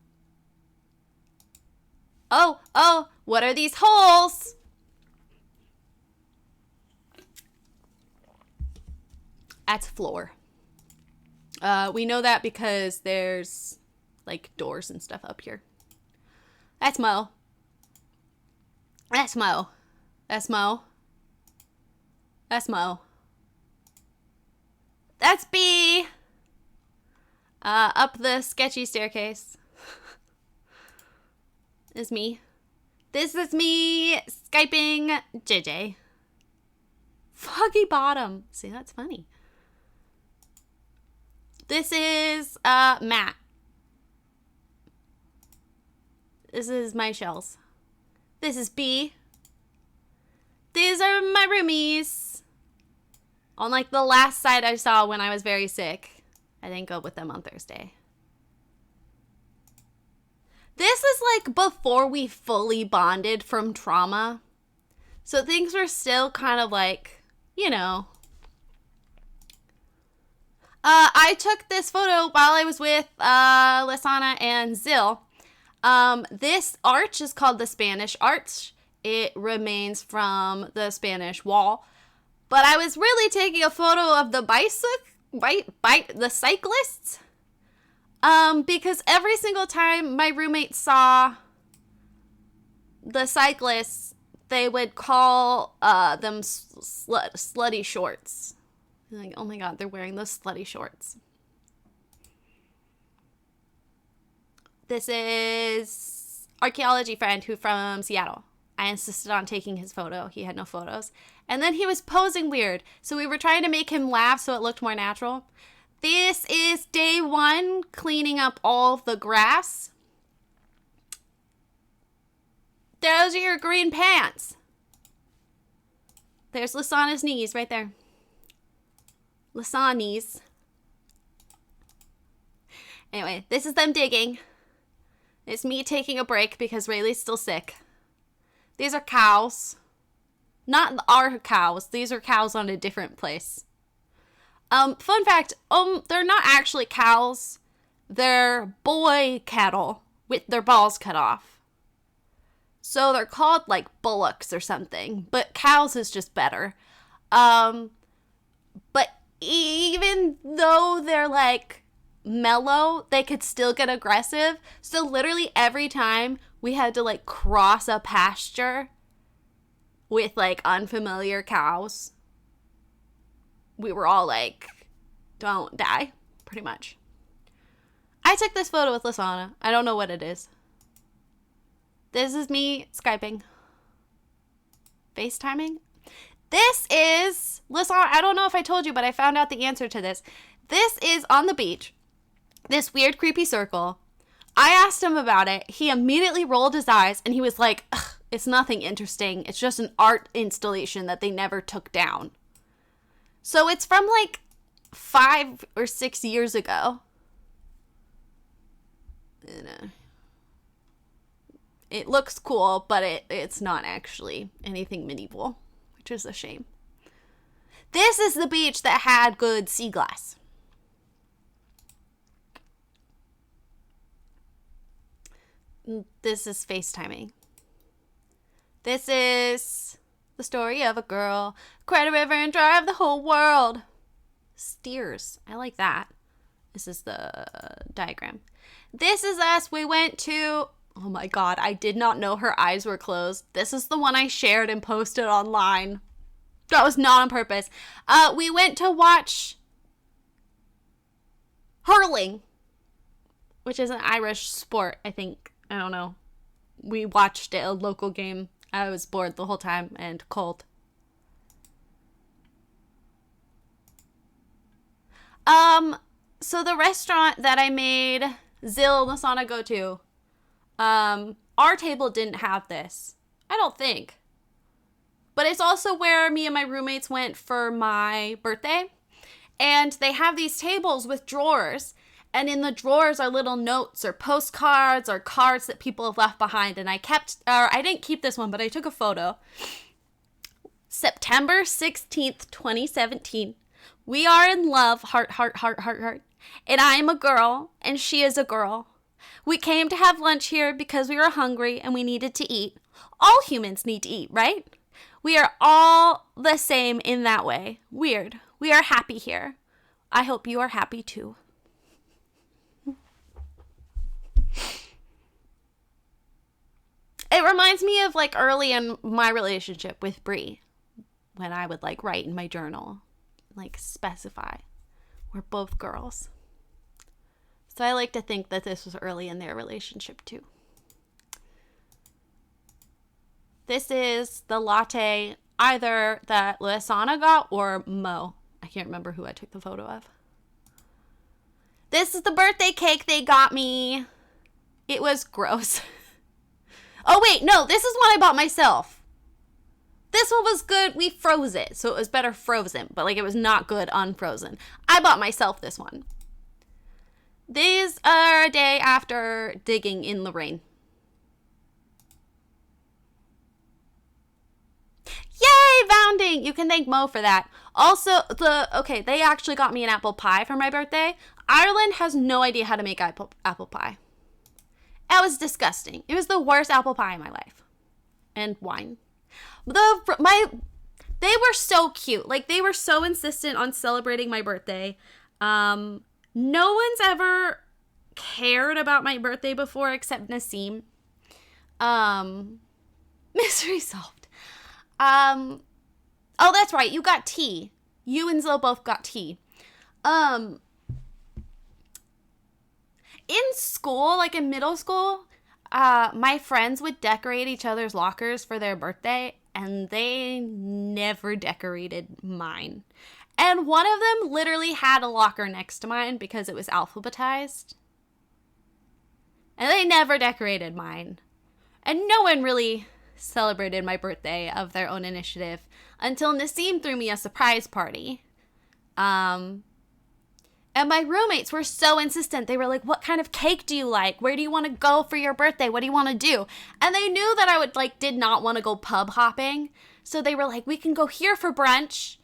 Oh, what are these holes? That's floor. We know that because there's like doors and stuff up here. That's Mo. That's Mo. That's Mo. That's Mo. That's B. Up the sketchy staircase. Is me. This is me Skyping JJ. Foggy Bottom. See, that's funny. This is Matt. This is my shells. This is B. these are my roomies. On like the last site I saw when I was very sick. I didn't go with them on Thursday. This is like before we fully bonded from trauma. So things were still kind of like, you know. I took this photo while I was with Lisana and Zil. This arch is called the Spanish Arch. It remains from the Spanish Wall. But I was really taking a photo of the the cyclists. Because every single time my roommates saw the cyclists, they would call them slutty shorts. Like, oh my god, they're wearing those slutty shorts. This is archaeology friend who from Seattle. I insisted on taking his photo. He had no photos. And then he was posing weird. So we were trying to make him laugh so it looked more natural. This is day 1, cleaning up all of the grass. Those are your green pants. There's Lisana's knees right there. Lisana knees. Anyway, this is them digging. It's me taking a break because Rayleigh's still sick. These are cows. Not our cows. These are cows on a different place. Fun fact, they're not actually cows. They're boy cattle with their balls cut off. So they're called like bullocks or something, but cows is just better. But even though they're like mellow, they could still get aggressive. So literally every time we had to like cross a pasture with like unfamiliar cows, we were all like, don't die, pretty much. I took this photo with Lisana. I don't know what it is. This is me Skyping. FaceTiming. This is, Lisana, I don't know if I told you, but I found out the answer to this. This is on the beach. This weird, creepy circle. I asked him about it. He immediately rolled his eyes and he was like, ugh, it's nothing interesting. It's just an art installation that they never took down. So it's from like 5 or 6 years ago. And, it looks cool, but it's not actually anything medieval, which is a shame. This is the beach that had good sea glass. This is FaceTiming. This is the story of a girl, cried a river and drive the whole world. Steers. I like that. This is the diagram. This is us. We went to... Oh my god, I did not know her eyes were closed. This is the one I shared and posted online. That was not on purpose. We went to watch hurling, which is an Irish sport, I think. I don't know. We watched a local game. I was bored the whole time and cold. So the restaurant that I made Zil and Lisana go to, our table didn't have this. I don't think. But it's also where me and my roommates went for my birthday. And they have these tables with drawers. And in the drawers are little notes or postcards or cards that people have left behind. And I didn't keep this one, but I took a photo. September 16th, 2017. We are in love, heart, heart, heart, heart, heart. And I am a girl, and she is a girl. We came to have lunch here because we were hungry and we needed to eat. All humans need to eat, right? We are all the same in that way. Weird. We are happy here. I hope you are happy too. It reminds me of like early in my relationship with Brie, when I would like write in my journal, like specify we're both girls. So I like to think that this was early in their relationship too. This is the latte either that Lisana got or Mo. I can't remember who I took the photo of. This is the birthday cake they got me. It was gross. Oh wait, no, this is one I bought myself. this one was good. We froze it, so it was better frozen, but like it was not good unfrozen. I bought myself this one. These are a day after digging in the rain. Yay, Bounding! You can thank Mo for that. Also, they actually got me an apple pie for my birthday. Ireland has no idea how to make apple pie. It was disgusting. It was the worst apple pie in my life. And wine. They were so cute. Like, they were so insistent on celebrating my birthday. No one's ever cared about my birthday before except Nassim. Mystery solved. Oh, that's right. You got tea. You and Zil both got tea. In school, like in middle school, my friends would decorate each other's lockers for their birthday, and they never decorated mine. And one of them literally had a locker next to mine because it was alphabetized. And they never decorated mine. And no one really celebrated my birthday of their own initiative until Nassim threw me a surprise party. And my roommates were so insistent. They were like, what kind of cake do you like? Where do you want to go for your birthday? What do you want to do? And they knew that I did not want to go pub hopping. So they were like, we can go here for brunch.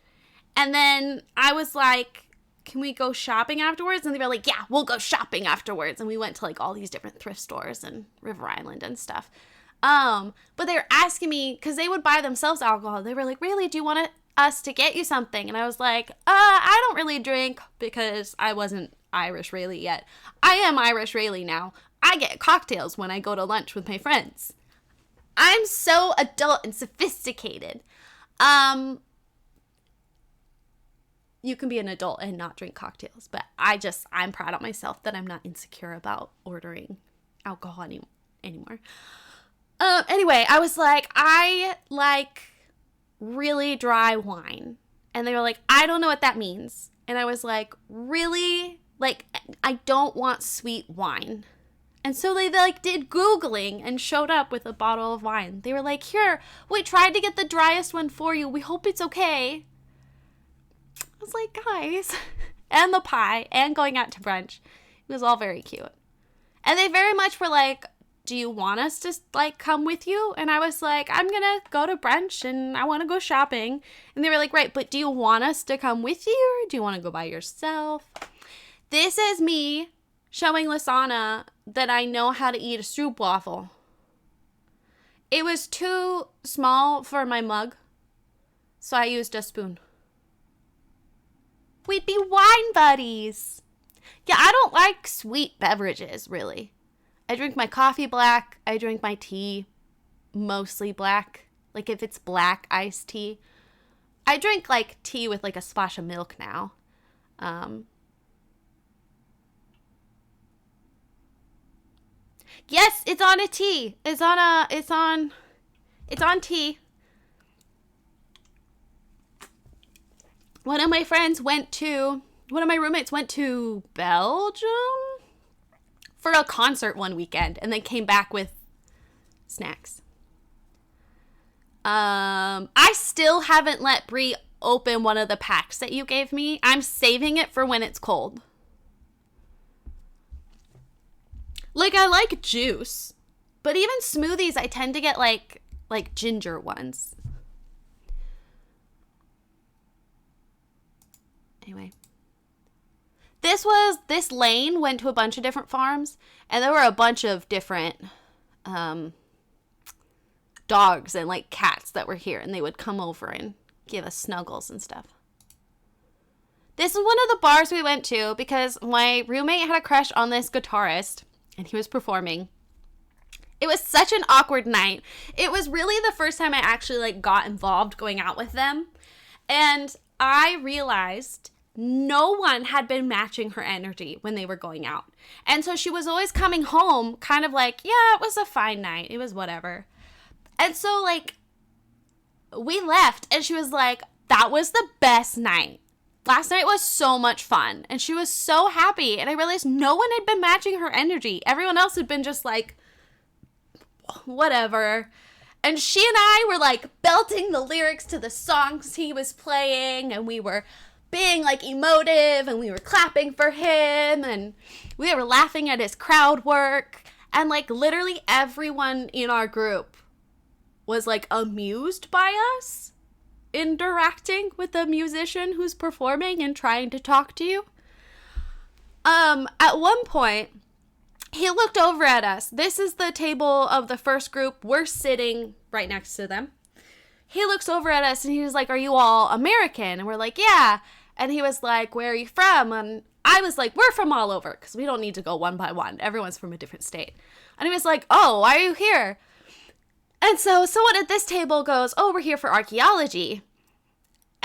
And then I was like, can we go shopping afterwards? And they were like, yeah, we'll go shopping afterwards. And we went to like all these different thrift stores in River Island and stuff. But they were asking me, because they would buy themselves alcohol. They were like, really, do you want us to get you something? And I was like, I don't really drink, because I wasn't Irish Rayleigh yet. I am Irish Rayleigh now. I get cocktails when I go to lunch with my friends. I'm so adult and sophisticated. You can be an adult and not drink cocktails, but I'm proud of myself that I'm not insecure about ordering alcohol anymore. Anyway, I was like, I like really dry wine. And they were like, I don't know what that means. And I was like, really? Like, I don't want sweet wine. And so they did Googling and showed up with a bottle of wine. They were like, here, we tried to get the driest one for you. We hope it's okay. I was like, guys, and the pie and going out to brunch. It was all very cute. And they very much were like, do you want us to like come with you? And I was like, I'm gonna go to brunch and I want to go shopping. And they were like, right, but do you want us to come with you, or do you want to go by yourself? This is me showing Lasana that I know how to eat a stroopwafel. It was too small for my mug, so I used a spoon. We'd be wine buddies. Yeah, I don't like sweet beverages, really. I drink my coffee black. I drink my tea mostly black. Like if it's black iced tea. I drink like tea with like a splash of milk now. Yes, it's on a tea. It's on tea. One of my roommates went to Belgium for a concert one weekend and then came back with snacks. I still haven't let Brie open one of the packs that you gave me. I'm saving it for when it's cold. Like, I like juice, but even smoothies, I tend to get like ginger ones. Anyway. This lane went to a bunch of different farms, and there were a bunch of different dogs and like cats that were here, and they would come over and give us snuggles and stuff. This is one of the bars we went to because my roommate had a crush on this guitarist, and he was performing. It was such an awkward night. It was really the first time I actually like got involved going out with them, and I realized no one had been matching her energy when they were going out. And so she was always coming home kind of like, yeah, it was a fine night. It was whatever. And so like we left and she was like, that was the best night. Last night was so much fun. And she was so happy. And I realized no one had been matching her energy. Everyone else had been just like, whatever. And she and I were like belting the lyrics to the songs he was playing, and we were being like emotive, and we were clapping for him, and we were laughing at his crowd work. And like literally everyone in our group was like amused by us interacting with the musician who's performing and trying to talk to you. At one point, he looked over at us. This is the table of the first group. We're sitting right next to them. He looks over at us and he was like, "Are you all American?" And we're like, "Yeah." And he was like, "Where are you from?" And I was like, "We're from all over," because we don't need to go one by one. Everyone's from a different state. And he was like, "Oh, why are you here?" And so someone at this table goes, "Oh, we're here for archaeology."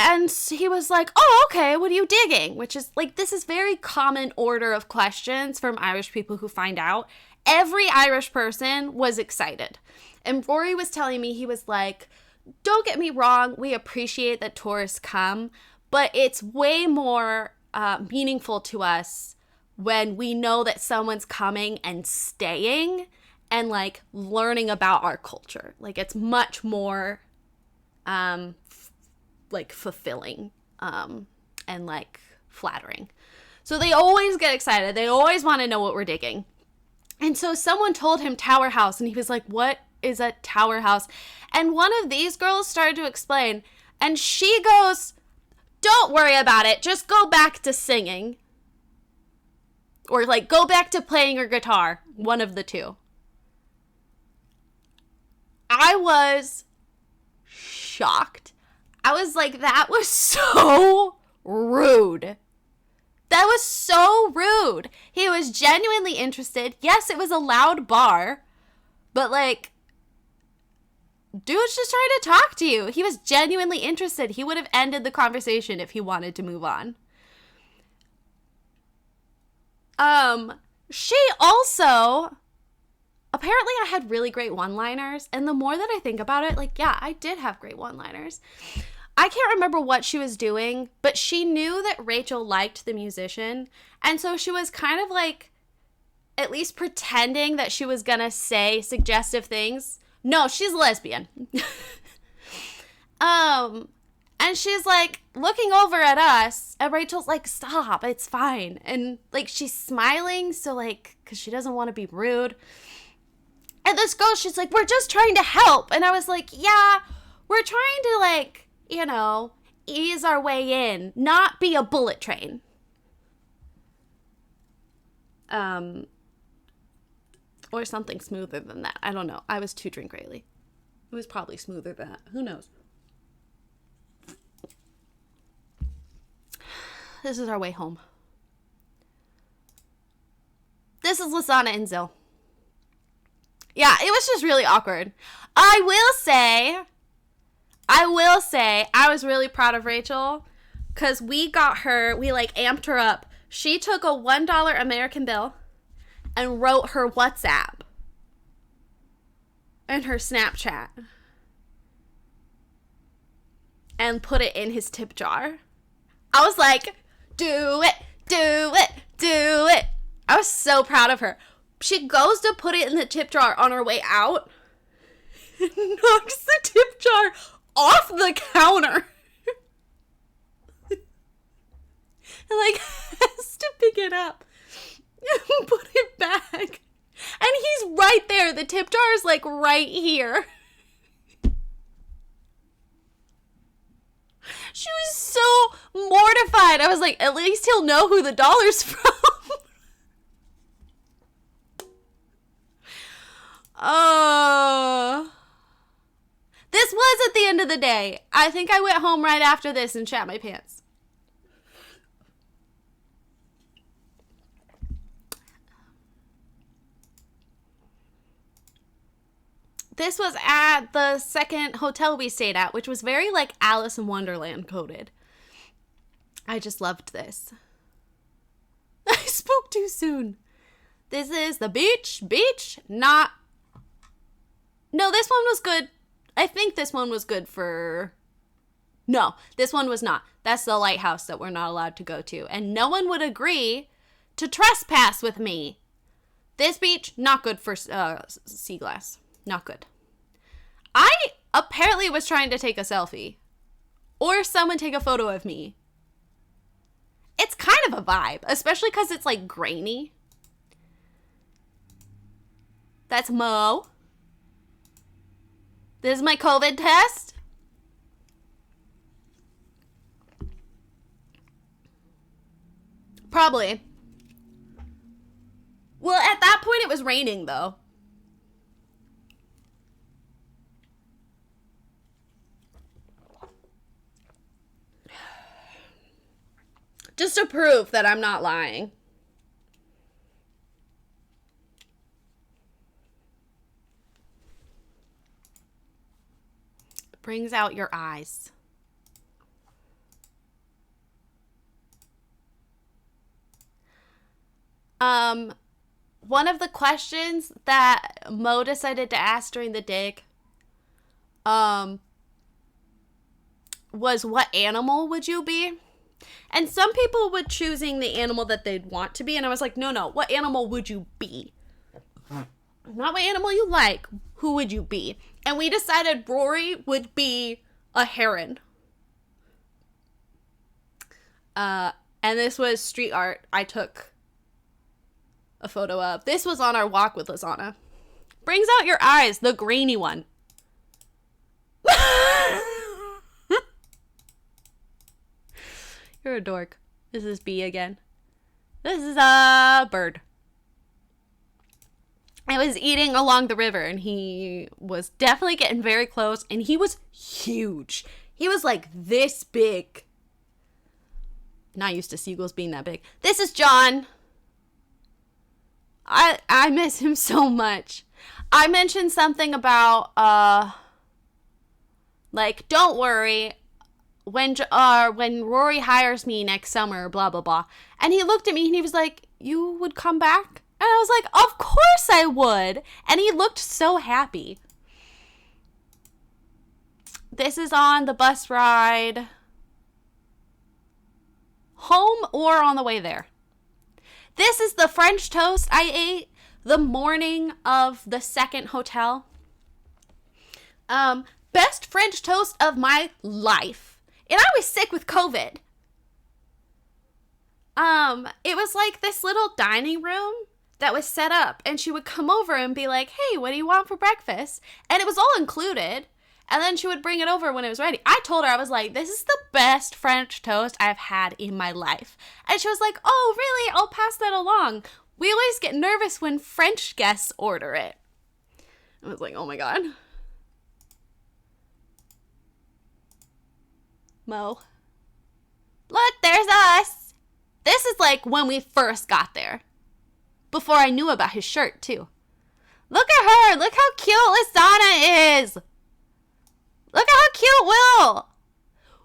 And he was like, "Oh, okay, what are you digging?" Which is like, this is very common order of questions from Irish people who find out. Every Irish person was excited. And Rory was telling me, he was like, "Don't get me wrong, we appreciate that tourists come, but it's way more meaningful to us when we know that someone's coming and staying and like learning about our culture. Like it's much more like fulfilling and like flattering." So they always get excited. They always want to know what we're digging. And so someone told him Tower House, and he was like, "What is a Tower House?" And one of these girls started to explain, and she goes, "Don't worry about it. Just go back to singing." Or like, go back to playing your guitar. One of the two. I was shocked. I was like, that was so rude. That was so rude. He was genuinely interested. Yes, it was a loud bar, but like, dude's just trying to talk to you. He was genuinely interested. He would have ended the conversation if he wanted to move on. She also, apparently I had really great one-liners, and the more that I think about it, like, yeah, I did have great one-liners. I can't remember what she was doing, but she knew that Rachel liked the musician, and so she was kind of like, at least pretending that she was gonna say suggestive things. No, she's a lesbian. And she's like looking over at us, and Rachel's like, "Stop, it's fine." And like she's smiling, so like, because she doesn't want to be rude. And this girl, she's like, "We're just trying to help." And I was like, "Yeah, we're trying to like, you know, ease our way in, not be a bullet train." Or something smoother than that. I don't know. I was too drink Rayleigh. It was probably smoother than that. Who knows? This is our way home. This is Lasana and Zill. Yeah, it was just really awkward. I will say, I was really proud of Rachel because we like amped her up. She took a $1 American bill and wrote her WhatsApp and her Snapchat and put it in his tip jar. I was like, do it, do it, do it. I was so proud of her. She goes to put it in the tip jar on her way out and knocks the tip jar off the counter. And like has to pick it up and put it back. And he's right there. The tip jar is like right here. She was so mortified. I was like, at least he'll know who the dollar's from. This was at the end of the day. I think I went home right after this and shat my pants. This was at the second hotel we stayed at, which was very like Alice in Wonderland coded. I just loved this. I spoke too soon. This is the beach, not... No, this one was good. I think this one was good for... No, this one was not. That's the lighthouse that we're not allowed to go to. And no one would agree to trespass with me. This beach, not good for sea glass. Not good. I apparently was trying to take a selfie. Or someone take a photo of me. It's kind of a vibe, especially because it's like grainy. That's Mo. This is my COVID test. Probably. Well, at that point it was raining though. Just to prove that I'm not lying. Brings out your eyes. One of the questions that Mo decided to ask during the dig, was what animal would you be? And some people would choosing the animal that they'd want to be, and I was like, no, what animal would you be? Not what animal you like, who would you be? And we decided Rory would be a heron. And this was street art I took a photo of. This was on our walk with Lizana. Brings out your eyes, the grainy one. You're a dork. This is B again. This is a bird. I was eating along the river and he was definitely getting very close and he was huge. He was like this big. Not used to seagulls being that big. This is John. I miss him so much. I mentioned something about like don't worry when Rory hires me next summer, blah blah blah. And he looked at me and he was like, "You would come back?" And I was like, "Of course I would." And he looked so happy. This is on the bus ride home or on the way there. This is the French toast I ate the morning of the second hotel. Best French toast of my life. And I was sick with COVID. It was like this little dining room that was set up, and she would come over and be like, "Hey, what do you want for breakfast?" And it was all included. And then she would bring it over when it was ready. I told her, I was like, "This is the best French toast I've had in my life." And she was like, "Oh, really? I'll pass that along. We always get nervous when French guests order it." I was like, oh my God. Mo. Look, there's us. This is like when we first got there. Before I knew about his shirt, too. Look at her. Look how cute Lizana is. Look at how cute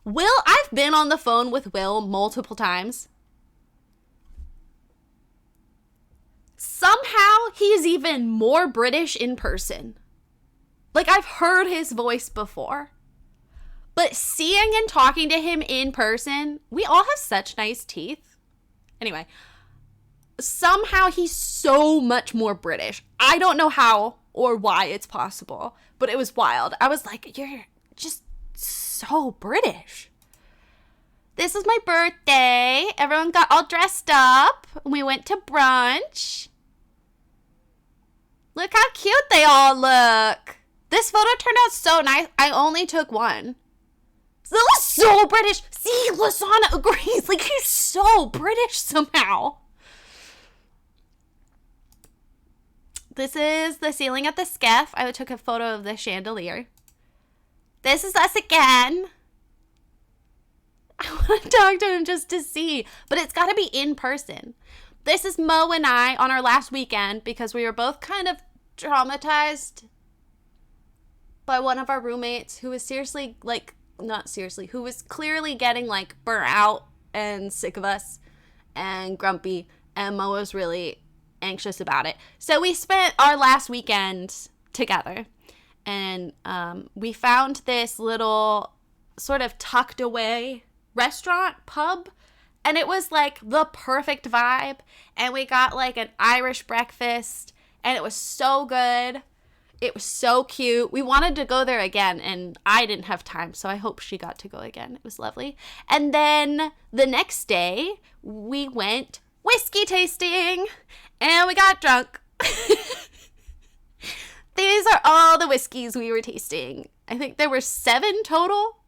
Will. I've been on the phone with Will multiple times. Somehow, he's even more British in person. Like, I've heard his voice before. But seeing and talking to him in person, we all have such nice teeth. Anyway, somehow he's so much more British. I don't know how or why it's possible, but it was wild. I was like, you're just so British. This is my birthday. Everyone got all dressed up. We went to brunch. Look how cute they all look. This photo turned out so nice. I only took one. That was so British. See, Lizana agrees. Like, he's so British somehow. This is the ceiling at the Skiff. I took a photo of the chandelier. This is us again. I want to talk to him just to see, but it's got to be in person. This is Mo and I on our last weekend because we were both kind of traumatized by one of our roommates who was seriously, like, not seriously, who was clearly getting, like, burnt out and sick of us and grumpy, and Mo was really anxious about it. So we spent our last weekend together, and we found this little sort of tucked away restaurant, pub, and it was like the perfect vibe, and we got like an Irish breakfast, and it was so good. It was so cute. We wanted to go there again, and I didn't have time, so I hope she got to go again. It was lovely. And then the next day, we went whiskey tasting, and we got drunk. These are all the whiskeys we were tasting. I think there were 7 total.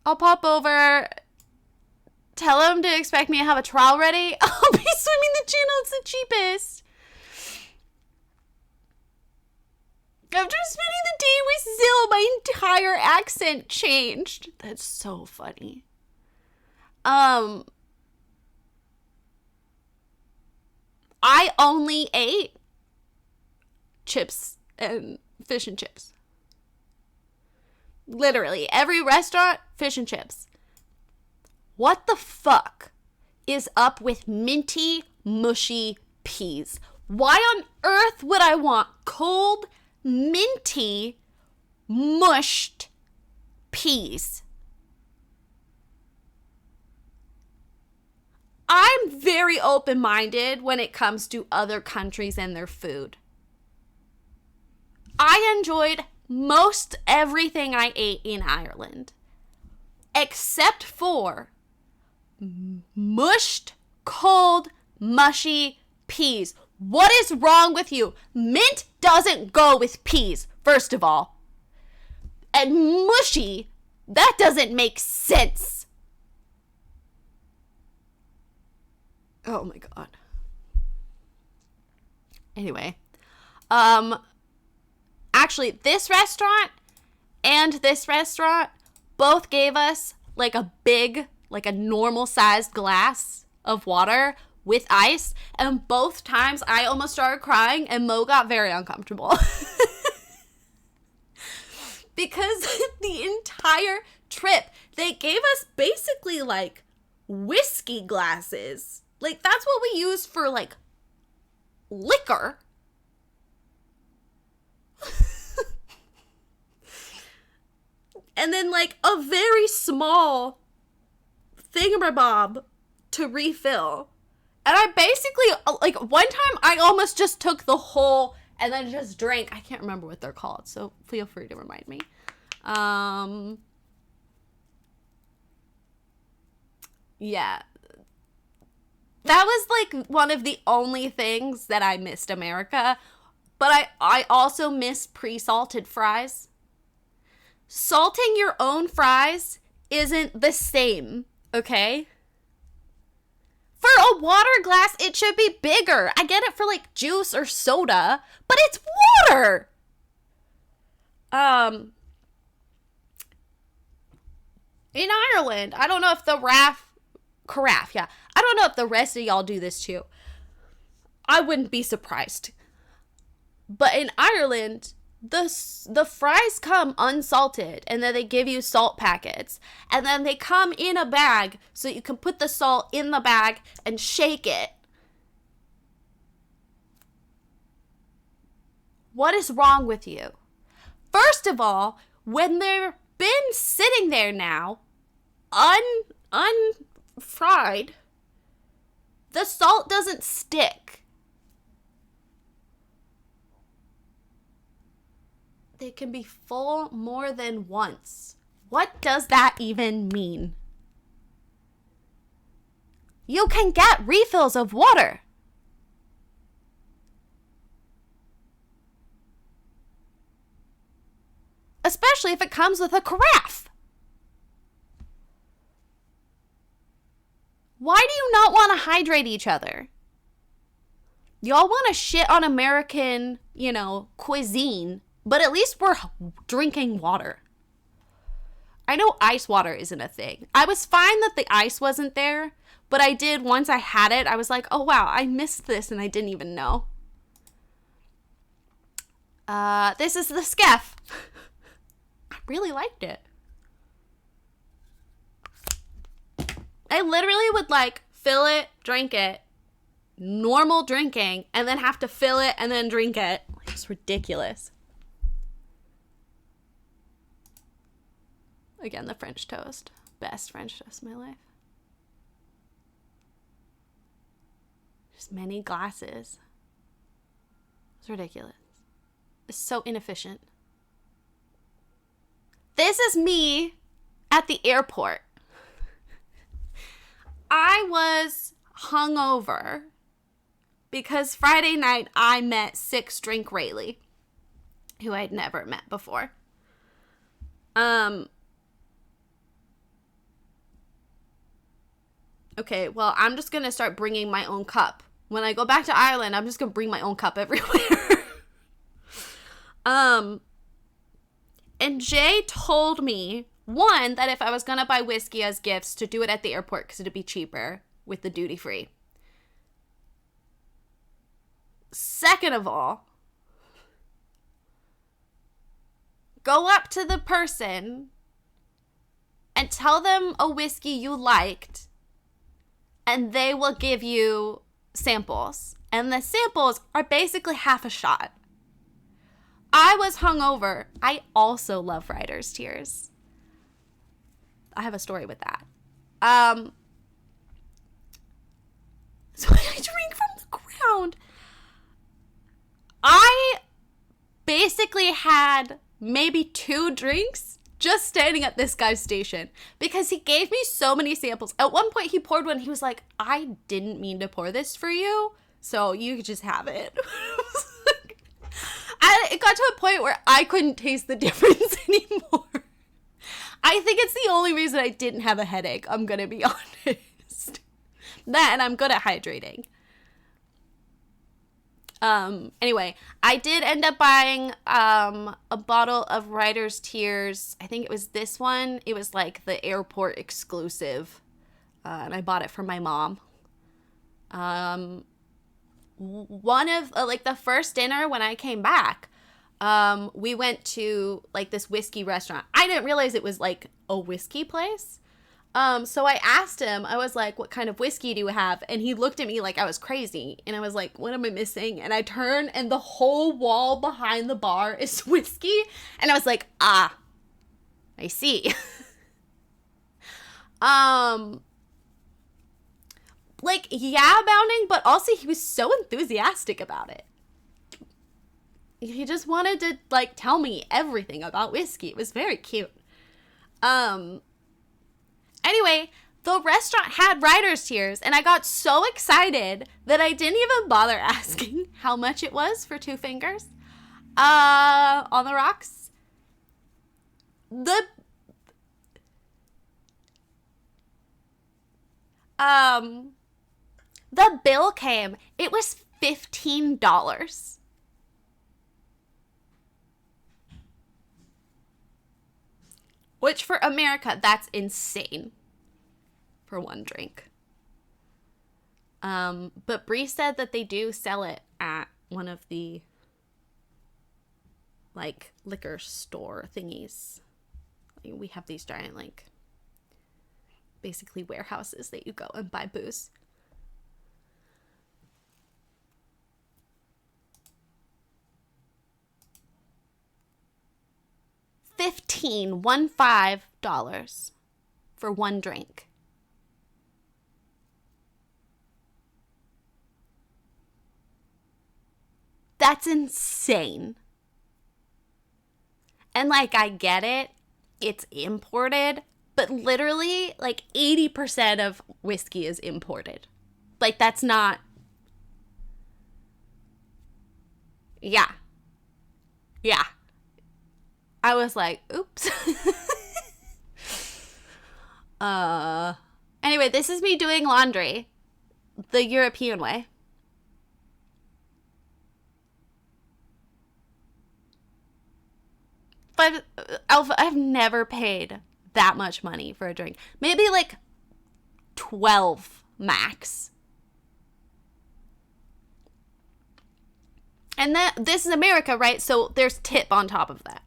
I'll pop over, tell them to expect me to have a trowel ready. I'll be swimming the channel. It's the cheapest. After spending the day with Zill, my entire accent changed. That's so funny. I only ate chips and fish and chips. Literally, every restaurant, fish and chips. What the fuck is up with minty, mushy peas? Why on earth would I want cold, minty, mushed peas? I'm very open-minded when it comes to other countries and their food. I enjoyed most everything I ate in Ireland, except for mushed, cold, mushy peas. What is wrong with you? Mint doesn't go with peas, first of all. And mushy, that doesn't make sense. Oh my god. Anyway, actually, this restaurant and this restaurant both gave us like a big, like a normal sized glass of water with ice, and both times I almost started crying and Mo got very uncomfortable. Because the entire trip, they gave us basically like whiskey glasses. Like, that's what we use for like liquor. And then like a very small thingamabob to refill. And I basically, like, one time I almost just took the whole and then just drank. I can't remember what they're called, so feel free to remind me. Yeah. That was like one of the only things that I missed America. But I also miss pre-salted fries. Salting your own fries isn't the same, okay? For a water glass, it should be bigger. I get it for like juice or soda, but it's water. In Ireland, I don't know if the carafe, yeah. I don't know if the rest of y'all do this too. I wouldn't be surprised. But in Ireland, the fries come unsalted, and then they give you salt packets, and then they come in a bag so you can put the salt in the bag and shake it. What is wrong with you? First of all, when they've been sitting there now, unfried, the salt doesn't stick. They can be full more than once. What does that even mean? You can get refills of water. Especially if it comes with a carafe. Why do you not want to hydrate each other? Y'all want to shit on American, cuisine, but at least we're drinking water. I know ice water isn't a thing. I was fine that the ice wasn't there, but I did, once I had it, I was like, oh wow, I missed this and I didn't even know. This is the skeff. I really liked it. I literally would fill it, drink it, normal drinking, and then have to fill it and then drink it. It's ridiculous. Again, the French toast. Best French toast of my life. Just many glasses. It's ridiculous. It's so inefficient. This is me at the airport. I was hungover because Friday night I met 6 Drink Rayleigh, who I'd never met before. Okay, well, I'm just gonna start bringing my own cup. When I go back to Ireland, I'm just gonna bring my own cup everywhere. And Jay told me, one, that if I was gonna buy whiskey as gifts, to do it at the airport because it'd be cheaper with the duty free. Second of all, go up to the person and tell them a whiskey you liked, and they will give you samples. And the samples are basically half a shot. I was hungover. I also love Writer's Tears. I have a story with that. So I drink from the ground. I basically had maybe 2 drinks just standing at this guy's station because he gave me so many samples. At one point he poured one. He was like, I didn't mean to pour this for you, so you could just have it. It got to a point where I couldn't taste the difference anymore. I think it's the only reason I didn't have a headache, I'm gonna be honest. That, and I'm good at hydrating. Anyway, I did end up buying a bottle of Writer's Tears. I think it was this one. It was like the airport exclusive. And I bought it for my mom. One of like the first dinner when I came back, we went to like this whiskey restaurant. I didn't realize it was like a whiskey place. So I asked him, I was like, what kind of whiskey do you have? And he looked at me like I was crazy. And I was like, what am I missing? And I turned and the whole wall behind the bar is whiskey. And I was like, I see. Like, yeah, bounding, but also he was so enthusiastic about it. He just wanted to, like, tell me everything about whiskey. It was very cute. Anyway, the restaurant had Writer's Tears, and I got so excited that I didn't even bother asking how much it was for 2 fingers. On the rocks. The bill came. It was $15. Which for America, that's insane for 1 drink. But Bree said that they do sell it at one of the like liquor store thingies. We have these giant like basically warehouses that you go and buy booze. $15 for 1 drink. That's insane. And like, I get it. It's imported, but literally like 80% of whiskey is imported. Like, that's not. Yeah. Yeah. I was like, oops. Anyway, this is me doing laundry the European way. But I've never paid that much money for a drink. Maybe like 12 max. And this is America, right? So there's tip on top of that.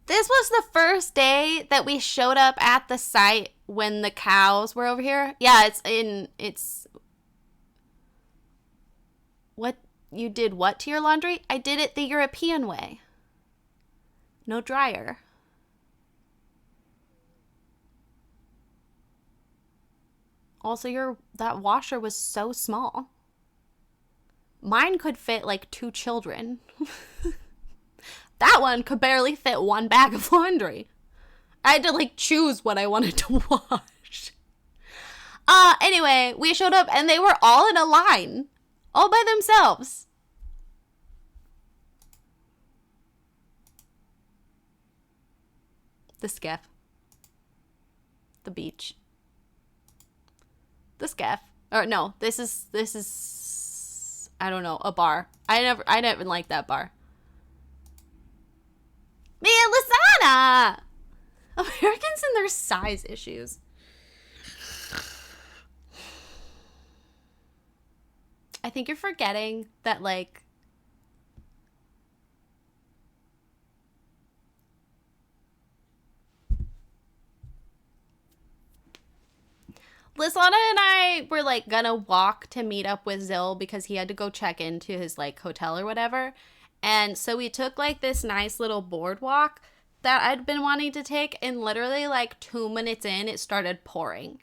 This was the first day that we showed up at the site when the cows were over here. Yeah, it's what you did what to your laundry? I did it the European way. No dryer. Also, that washer was so small. Mine could fit like 2 children. That one could barely fit 1 bag of laundry. I had to like choose what I wanted to wash. Anyway, we showed up and they were all in a line, all by themselves. The skiff. The beach. The skiff. Or no, this is I don't know, a bar. I never liked that bar. Man, Lasana! Americans and their size issues. I think you're forgetting that, like, Lislana and I were, like, gonna walk to meet up with Zill because he had to go check into his, like, hotel or whatever. And so we took, like, this nice little boardwalk that I'd been wanting to take. And literally, like, 2 minutes in, it started pouring.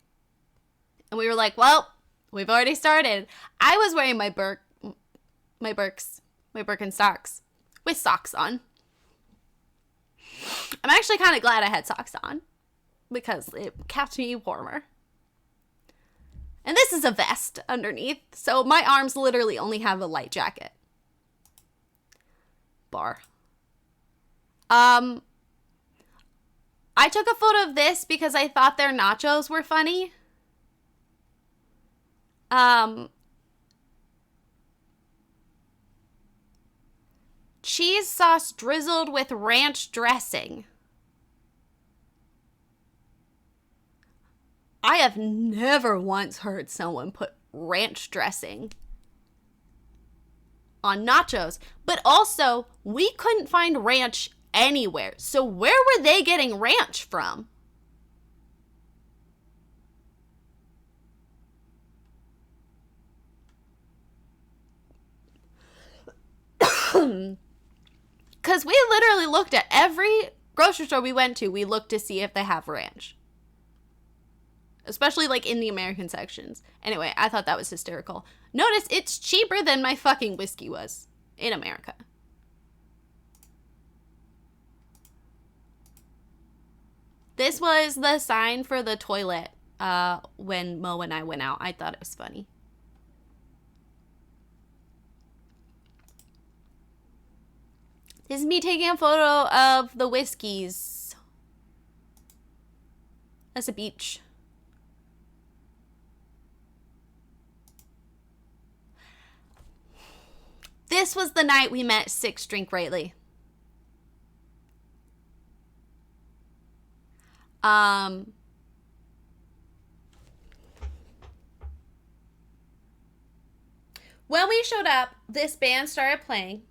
And we were like, well, we've already started. I was wearing my Birkenstocks with socks on. I'm actually kind of glad I had socks on because it kept me warmer. And this is a vest underneath, so my arms literally only have a light jacket. Bar. I took a photo of this because I thought their nachos were funny. Cheese sauce drizzled with ranch dressing. I have never once heard someone put ranch dressing on nachos. But also, we couldn't find ranch anywhere. So where were they getting ranch from? Because we literally looked at every grocery store we went to. We looked to see if they have ranch. Especially, like, in the American sections. Anyway, I thought that was hysterical. Notice, it's cheaper than my fucking whiskey was in America. This was the sign for the toilet when Mo and I went out. I thought it was funny. This is me taking a photo of the whiskeys. That's a beach. This was the night we met Six Drink Rayleigh. When we showed up, this band started playing.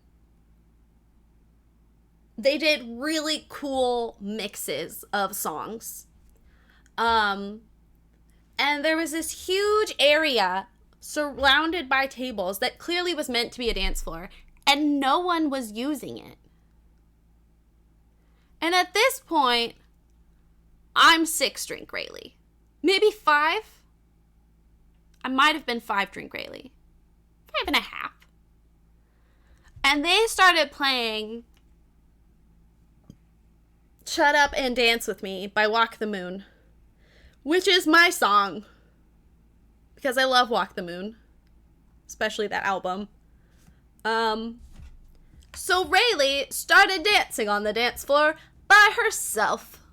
They did really cool mixes of songs. And there was this huge area surrounded by tables that clearly was meant to be a dance floor, and no one was using it. And at this point, I'm 6 Drink Rayleigh. Maybe 5? I might have been 5 Drink Rayleigh. 5.5. And they started playing Shut Up and Dance With Me by Walk the Moon, which is my song. Because I love Walk the Moon. Especially that album. So Rayleigh started dancing on the dance floor by herself.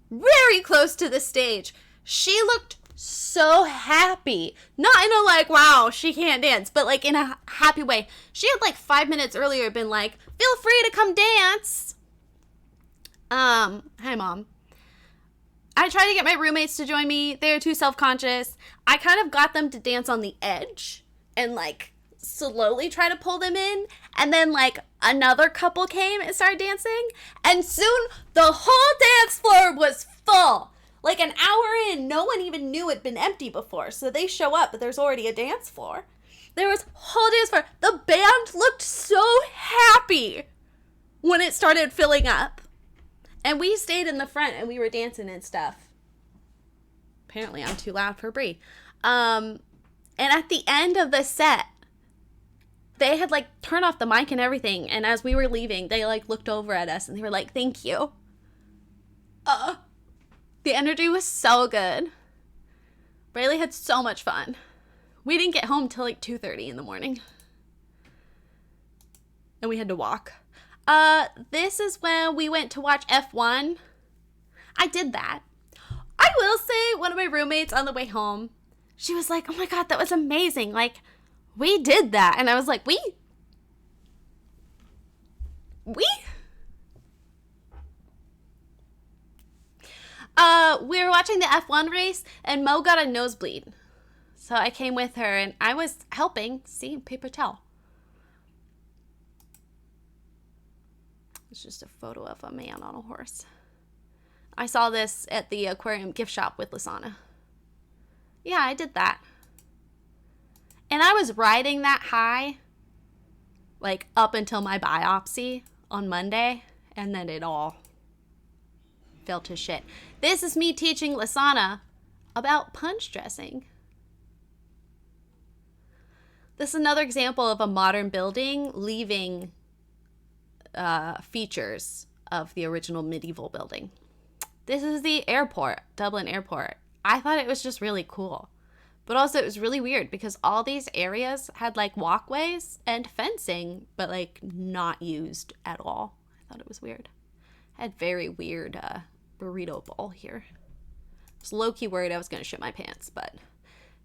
Very close to the stage. She looked so happy. Not in a like, wow, she can't dance. But like in a happy way. She had like 5 minutes earlier been like, feel free to come dance. Hi Mom. I tried to get my roommates to join me. They were too self-conscious. I kind of got them to dance on the edge and like slowly try to pull them in. And then like another couple came and started dancing. And soon the whole dance floor was full. Like an hour in, no one even knew it'd been empty before. So they show up, but there's already a dance floor. There was a whole dance floor. The band looked so happy when it started filling up. And we stayed in the front and we were dancing and stuff. Apparently I'm too loud for Brie. And at the end of the set, they had like turned off the mic and everything. And as we were leaving, they like looked over at us and they were like, thank you. The energy was so good. Braylee had so much fun. We didn't get home till like 2:30 in the morning. And we had to walk. This is when we went to watch F1. I did that. I will say, one of my roommates on the way home, she was like, oh my God, that was amazing. Like, we did that. And I was like, we? We were watching the F1 race and Mo got a nosebleed. So I came with her and I was helping. See, paper towel. It's just a photo of a man on a horse. I saw this at the aquarium gift shop with Lasana. Yeah, I did that. And I was riding that high, like up until my biopsy on Monday, and then it all fell to shit. This is me teaching Lasana about punch dressing. This is another example of a modern building leaving features of the original medieval building. This is the airport, Dublin Airport. I thought it was just really cool. But also it was really weird because all these areas had like walkways and fencing, but like not used at all. I thought it was weird. I had very weird burrito bowl here. I was low-key worried I was going to shit my pants, but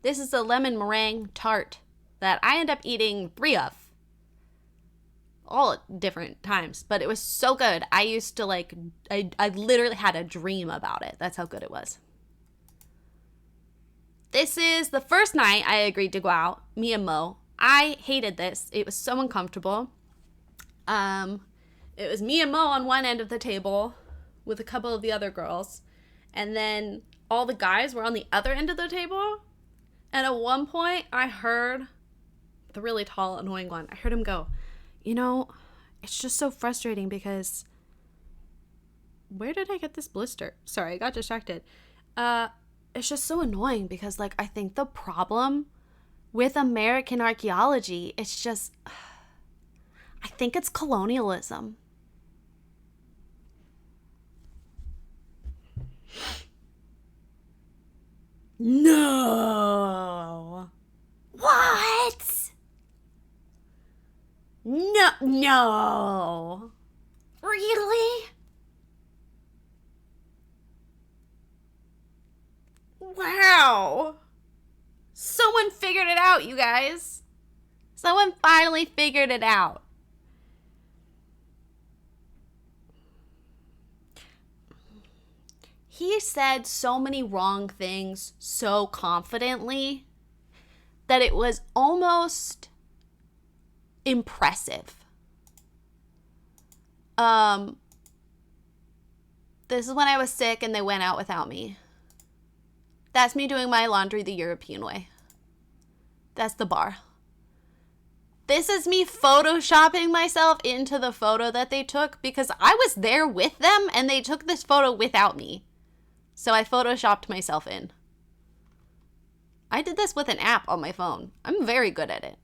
this is a lemon meringue tart that I end up eating 3 of. All at different times, but it was so good. I used to like, I literally had a dream about it. That's how good it was. This is the first night I agreed to go out, me and Mo. I hated this. It was so uncomfortable. It was me and Mo on one end of the table with a couple of the other girls. And then all the guys were on the other end of the table. And at one point I heard the really tall, annoying one. I heard him go, you know, it's just so frustrating because where did I get this blister? Sorry, I got distracted. It's just so annoying because, like, I think the problem with American archaeology, it's just, I think it's colonialism. No. What? No. Really? Wow. Someone figured it out, you guys. Someone finally figured it out. He said so many wrong things so confidently that it was almost impressive. This is when I was sick and they went out without me. That's me doing my laundry the European way. That's the bar. This is me photoshopping myself into the photo that they took because I was there with them and they took this photo without me. So I photoshopped myself in. I did this with an app on my phone. I'm very good at it.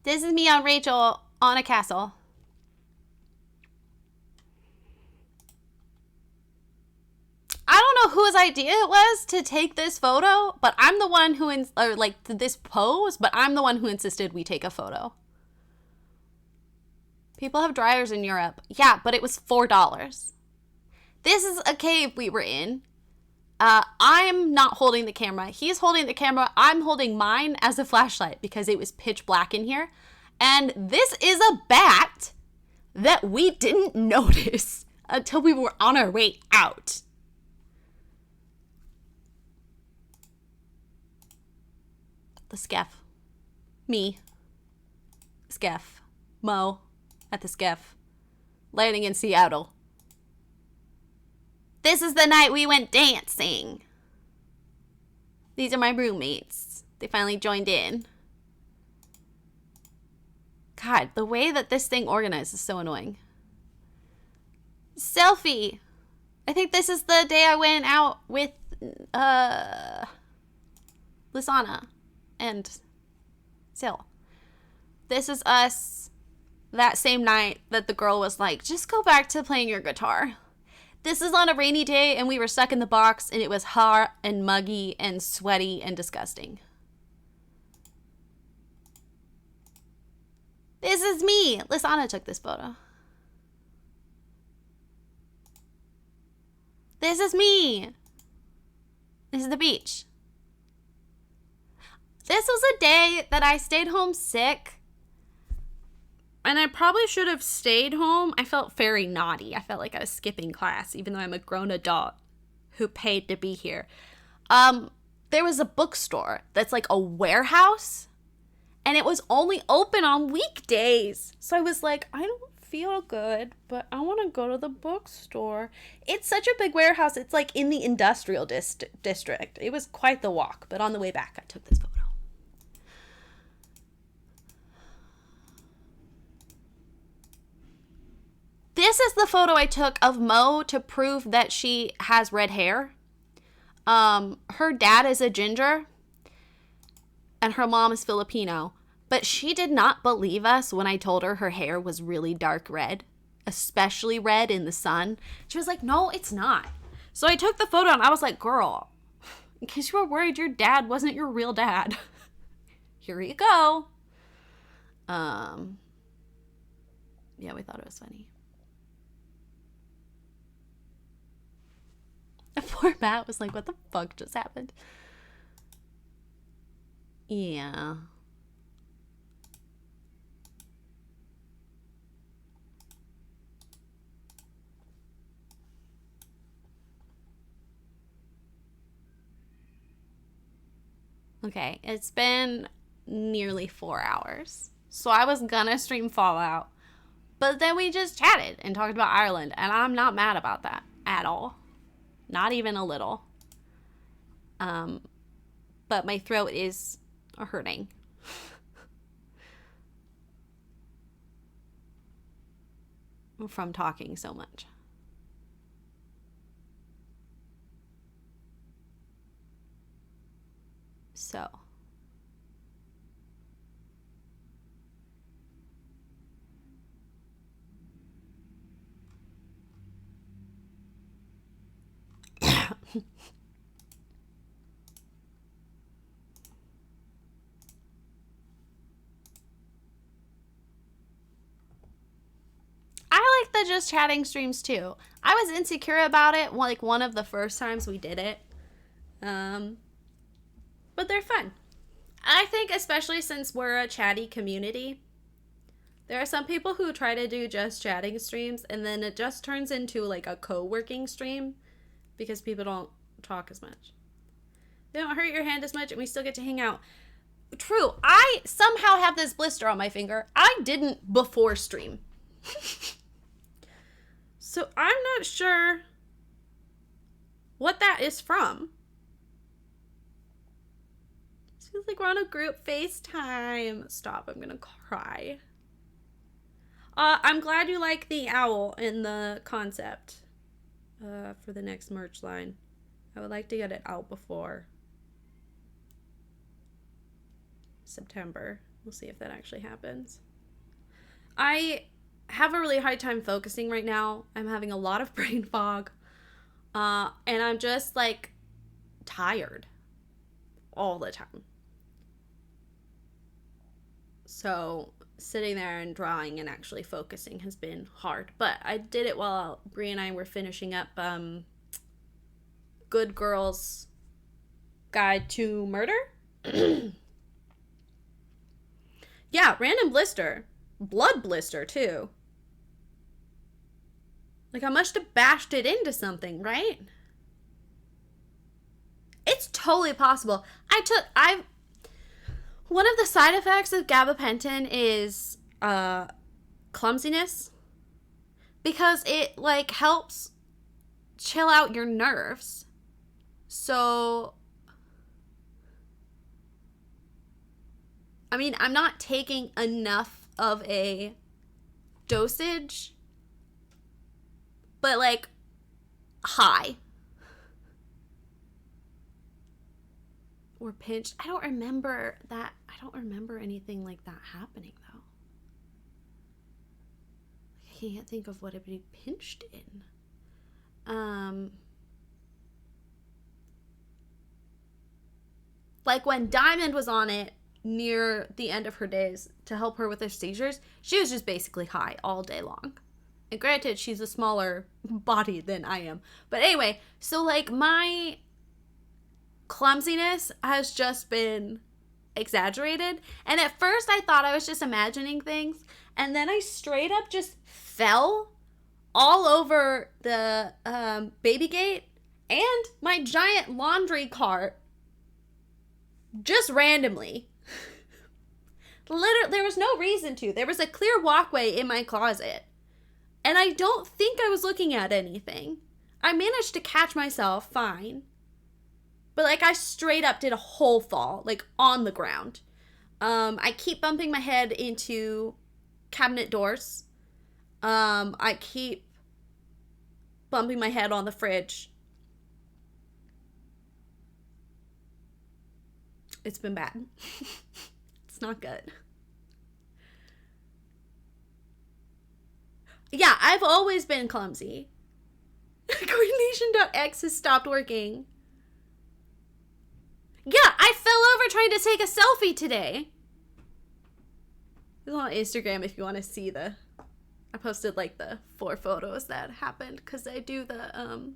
This is me on Rachel on a castle. I don't know whose idea it was to take this photo, but I'm the one who, this pose, but I'm the one who insisted we take a photo. People have dryers in Europe. Yeah, but it was $4. This is a cave we were in. I'm not holding the camera. He's holding the camera. I'm holding mine as a flashlight because it was pitch black in here. And this is a bat that we didn't notice until we were on our way out. The Skeff. Me. Skeff. Mo. At the Skeff. Landing in Seattle. This is the night we went dancing. These are my roommates. They finally joined in. God, the way that this thing organized is so annoying. Selfie. I think this is the day I went out with Lisanna and Sil. This is us that same night that the girl was like, just go back to playing your guitar. This is on a rainy day and we were stuck in the box and it was hot and muggy and sweaty and disgusting. This is me. Lisanna took this photo. This is me. This is the beach. This was a day that I stayed home sick. And I probably should have stayed home. I felt very naughty. I felt like I was skipping class, even though I'm a grown adult who paid to be here. There was a bookstore that's like a warehouse, and it was only open on weekdays. So I was like, I don't feel good, but I want to go to the bookstore. It's such a big warehouse. It's like in the industrial district. It was quite the walk, but on the way back, I took this photo. This is the photo I took of Mo to prove that she has red hair. Her dad is a ginger and her mom is Filipino, but she did not believe us when I told her her hair was really dark red, especially red in the sun. She was like, no, it's not. So I took the photo and I was like, girl, in case you were worried your dad wasn't your real dad, here you go. Yeah, we thought it was funny. Poor Matt was like, what the fuck just happened? Yeah. Okay, it's been nearly 4 hours. So I was gonna stream Fallout, but then we just chatted and talked about Ireland, and I'm not mad about that at all. Not even a little. But my throat is hurting. From talking so much. So. I like the just chatting streams too. I was insecure about it like one of the first times we did it. But they're fun. I think especially since we're a chatty community, there are some people who try to do just chatting streams and then it just turns into like a co-working stream because people don't talk as much. They don't hurt your hand as much and we still get to hang out. True. I somehow have this blister on my finger. I didn't before stream. So I'm not sure what that is from. It feels like we're on a group FaceTime. Stop, I'm gonna cry. I'm glad you like the owl in the concept for the next merch line. I would like to get it out before September. We'll see if that actually happens. I have a really hard time focusing right now. I'm having a lot of brain fog. And I'm just like tired all the time. So sitting there and drawing and actually focusing has been hard. But I did it while Brie and I were finishing up Good Girls Guide to Murder. Yeah, random blister. Blood blister, too. Like, I must have bashed it into something, right? It's totally possible. One of the side effects of gabapentin is clumsiness. Because it, like, helps chill out your nerves. So, I mean, I'm not taking enough of a dosage, but like high. or pinched. I don't remember that. I don't remember anything like that happening though. I can't think of what I'd be pinched in. Like when Diamond was on it near the end of her days to help her with her seizures, she was just basically high all day long. And granted, she's a smaller body than I am. But anyway, so like my clumsiness has just been exaggerated. And at first I thought I was just imagining things. And then I straight up just fell all over the baby gate and my giant laundry cart just randomly. Literally, there was no reason to. There was a clear walkway in my closet. And I don't think I was looking at anything. I managed to catch myself fine. But like I straight up did a whole fall, like on the ground. I keep bumping my head into cabinet doors. I keep bumping my head on the fridge. It's been bad. It's not good. Yeah, I've always been clumsy. Coordination.x has stopped working. Yeah, I fell over trying to take a selfie today. It's on Instagram if you want to see the... I posted like the 4 photos that happened because I do the,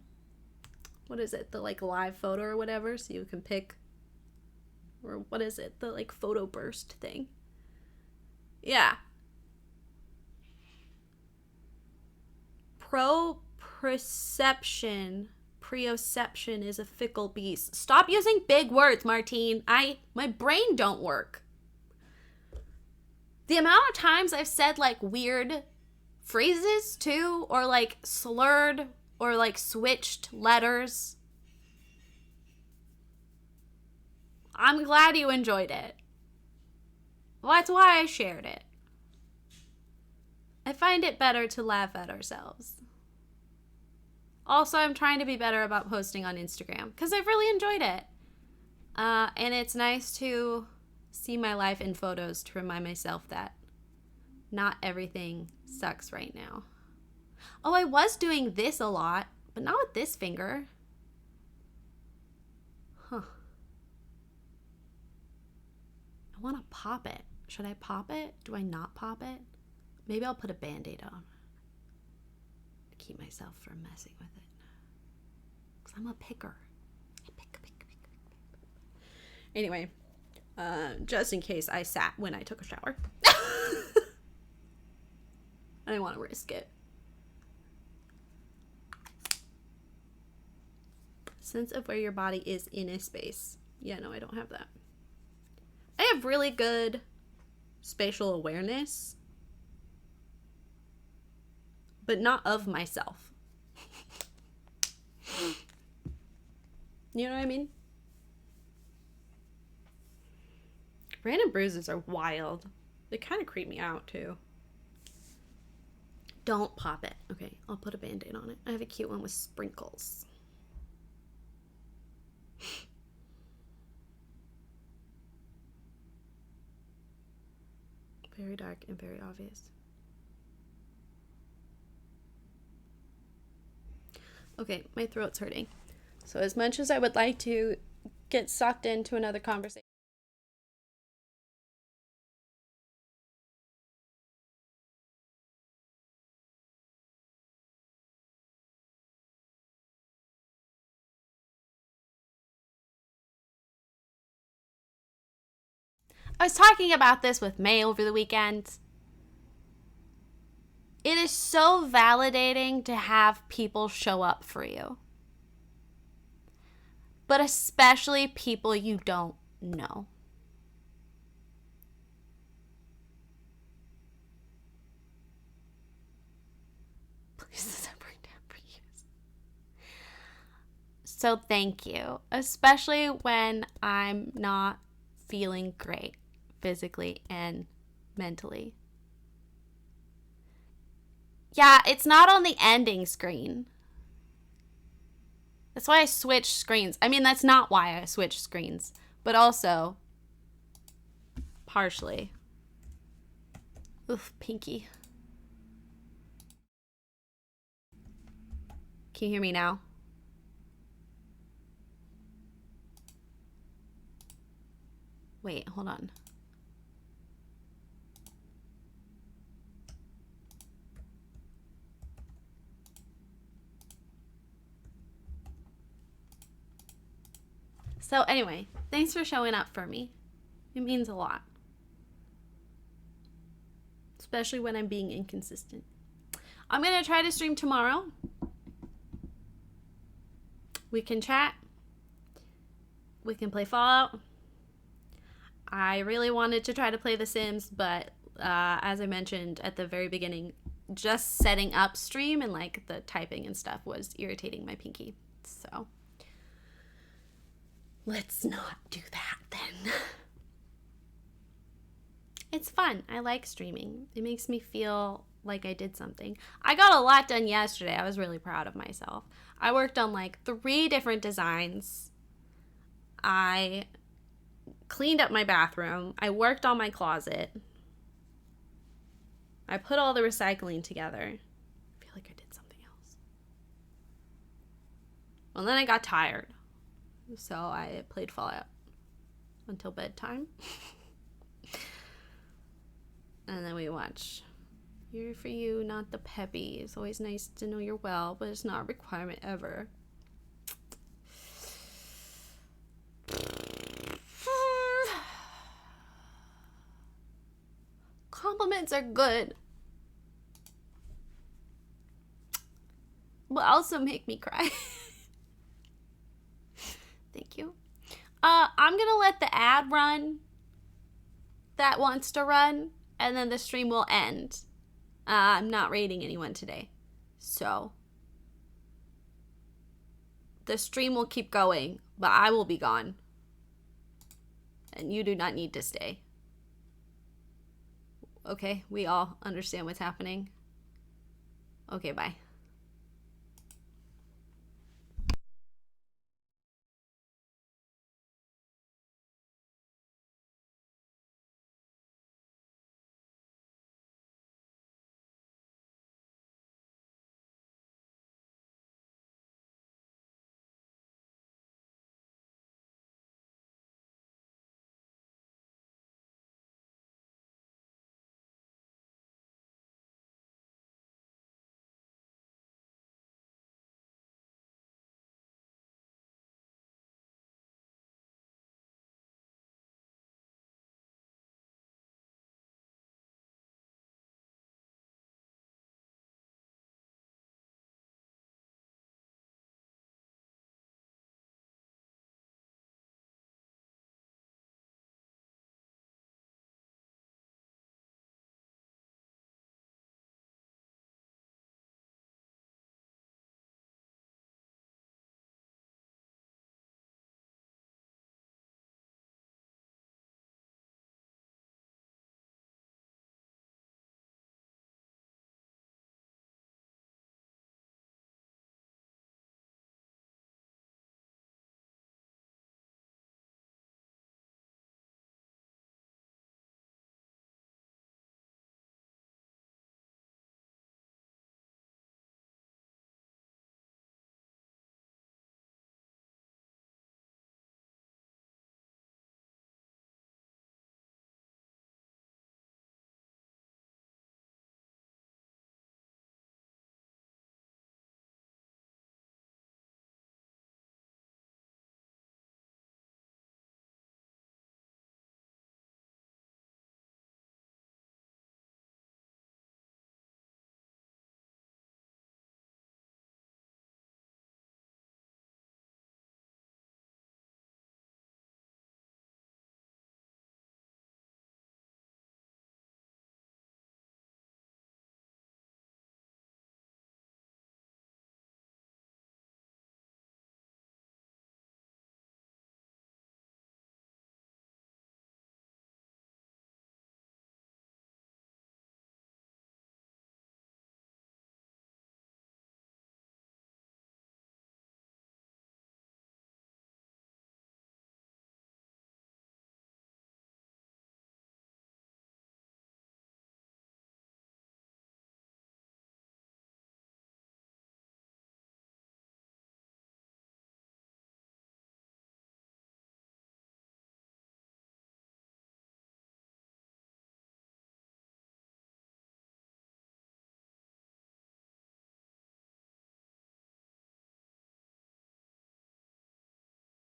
what is it? The like live photo or whatever, so you can pick... Or what is it? The like photo burst thing. Yeah. Proprioception is a fickle beast. Stop using big words, Martine. My brain don't work. The amount of times I've said like weird phrases too, or like slurred or like switched letters. I'm glad you enjoyed it. Well, that's why I shared it. I find it better to laugh at ourselves. Also, I'm trying to be better about posting on Instagram because I've really enjoyed it. And it's nice to see my life in photos to remind myself that not everything sucks right now. Oh, I was doing this a lot, but not with this finger. Huh. I want to pop it. Should I pop it? Do I not pop it? Maybe I'll put a Band-Aid on to keep myself from messing with it. Because I'm a picker. I pick. Anyway, just in case I sat when I took a shower. I didn't want to risk it. Sense of where your body is in a space. Yeah, no, I don't have that. I have really good spatial awareness, but not of myself. You know what I mean? Random bruises are wild. They kind of creep me out too. Don't pop it. Okay, I'll put a Band-Aid on it. I have a cute one with sprinkles. Very dark and very obvious. Okay, my throat's hurting. So as much as I would like to get sucked into another conversation, I was talking about this with May over the weekend. It is so validating to have people show up for you. But especially people you don't know. Please doesn't bring down for years. So thank you. Especially when I'm not feeling great physically and mentally. Yeah, it's not on the ending screen. That's why I switched screens. I mean, that's not why I switched screens. but also partially. Oof, pinky. Can you hear me now? Wait, hold on. So anyway, thanks for showing up for me. It means a lot. Especially when I'm being inconsistent. I'm going to try to stream tomorrow. We can chat. We can play Fallout. I really wanted to try to play The Sims, but as I mentioned at the very beginning, just setting up stream and like the typing and stuff was irritating my pinky. So let's not do that then. It's fun. I like streaming. It makes me feel like I did something. I got a lot done yesterday. I was really proud of myself. I worked on like 3 different designs. I cleaned up my bathroom. I worked on my closet. I put all the recycling together. I feel like I did something else. Well, then I got tired. So I played Fallout until bedtime. And then we watch Here For You, Not the Peppy. It's always nice to know you're well, but it's not a requirement ever. Compliments are good, but also make me cry. Thank you. I'm gonna let the ad run that wants to run, and then the stream will end. I'm not rating anyone today, so the stream will keep going, but I will be gone, and you do not need to stay. Okay, we all understand what's happening. Okay, bye.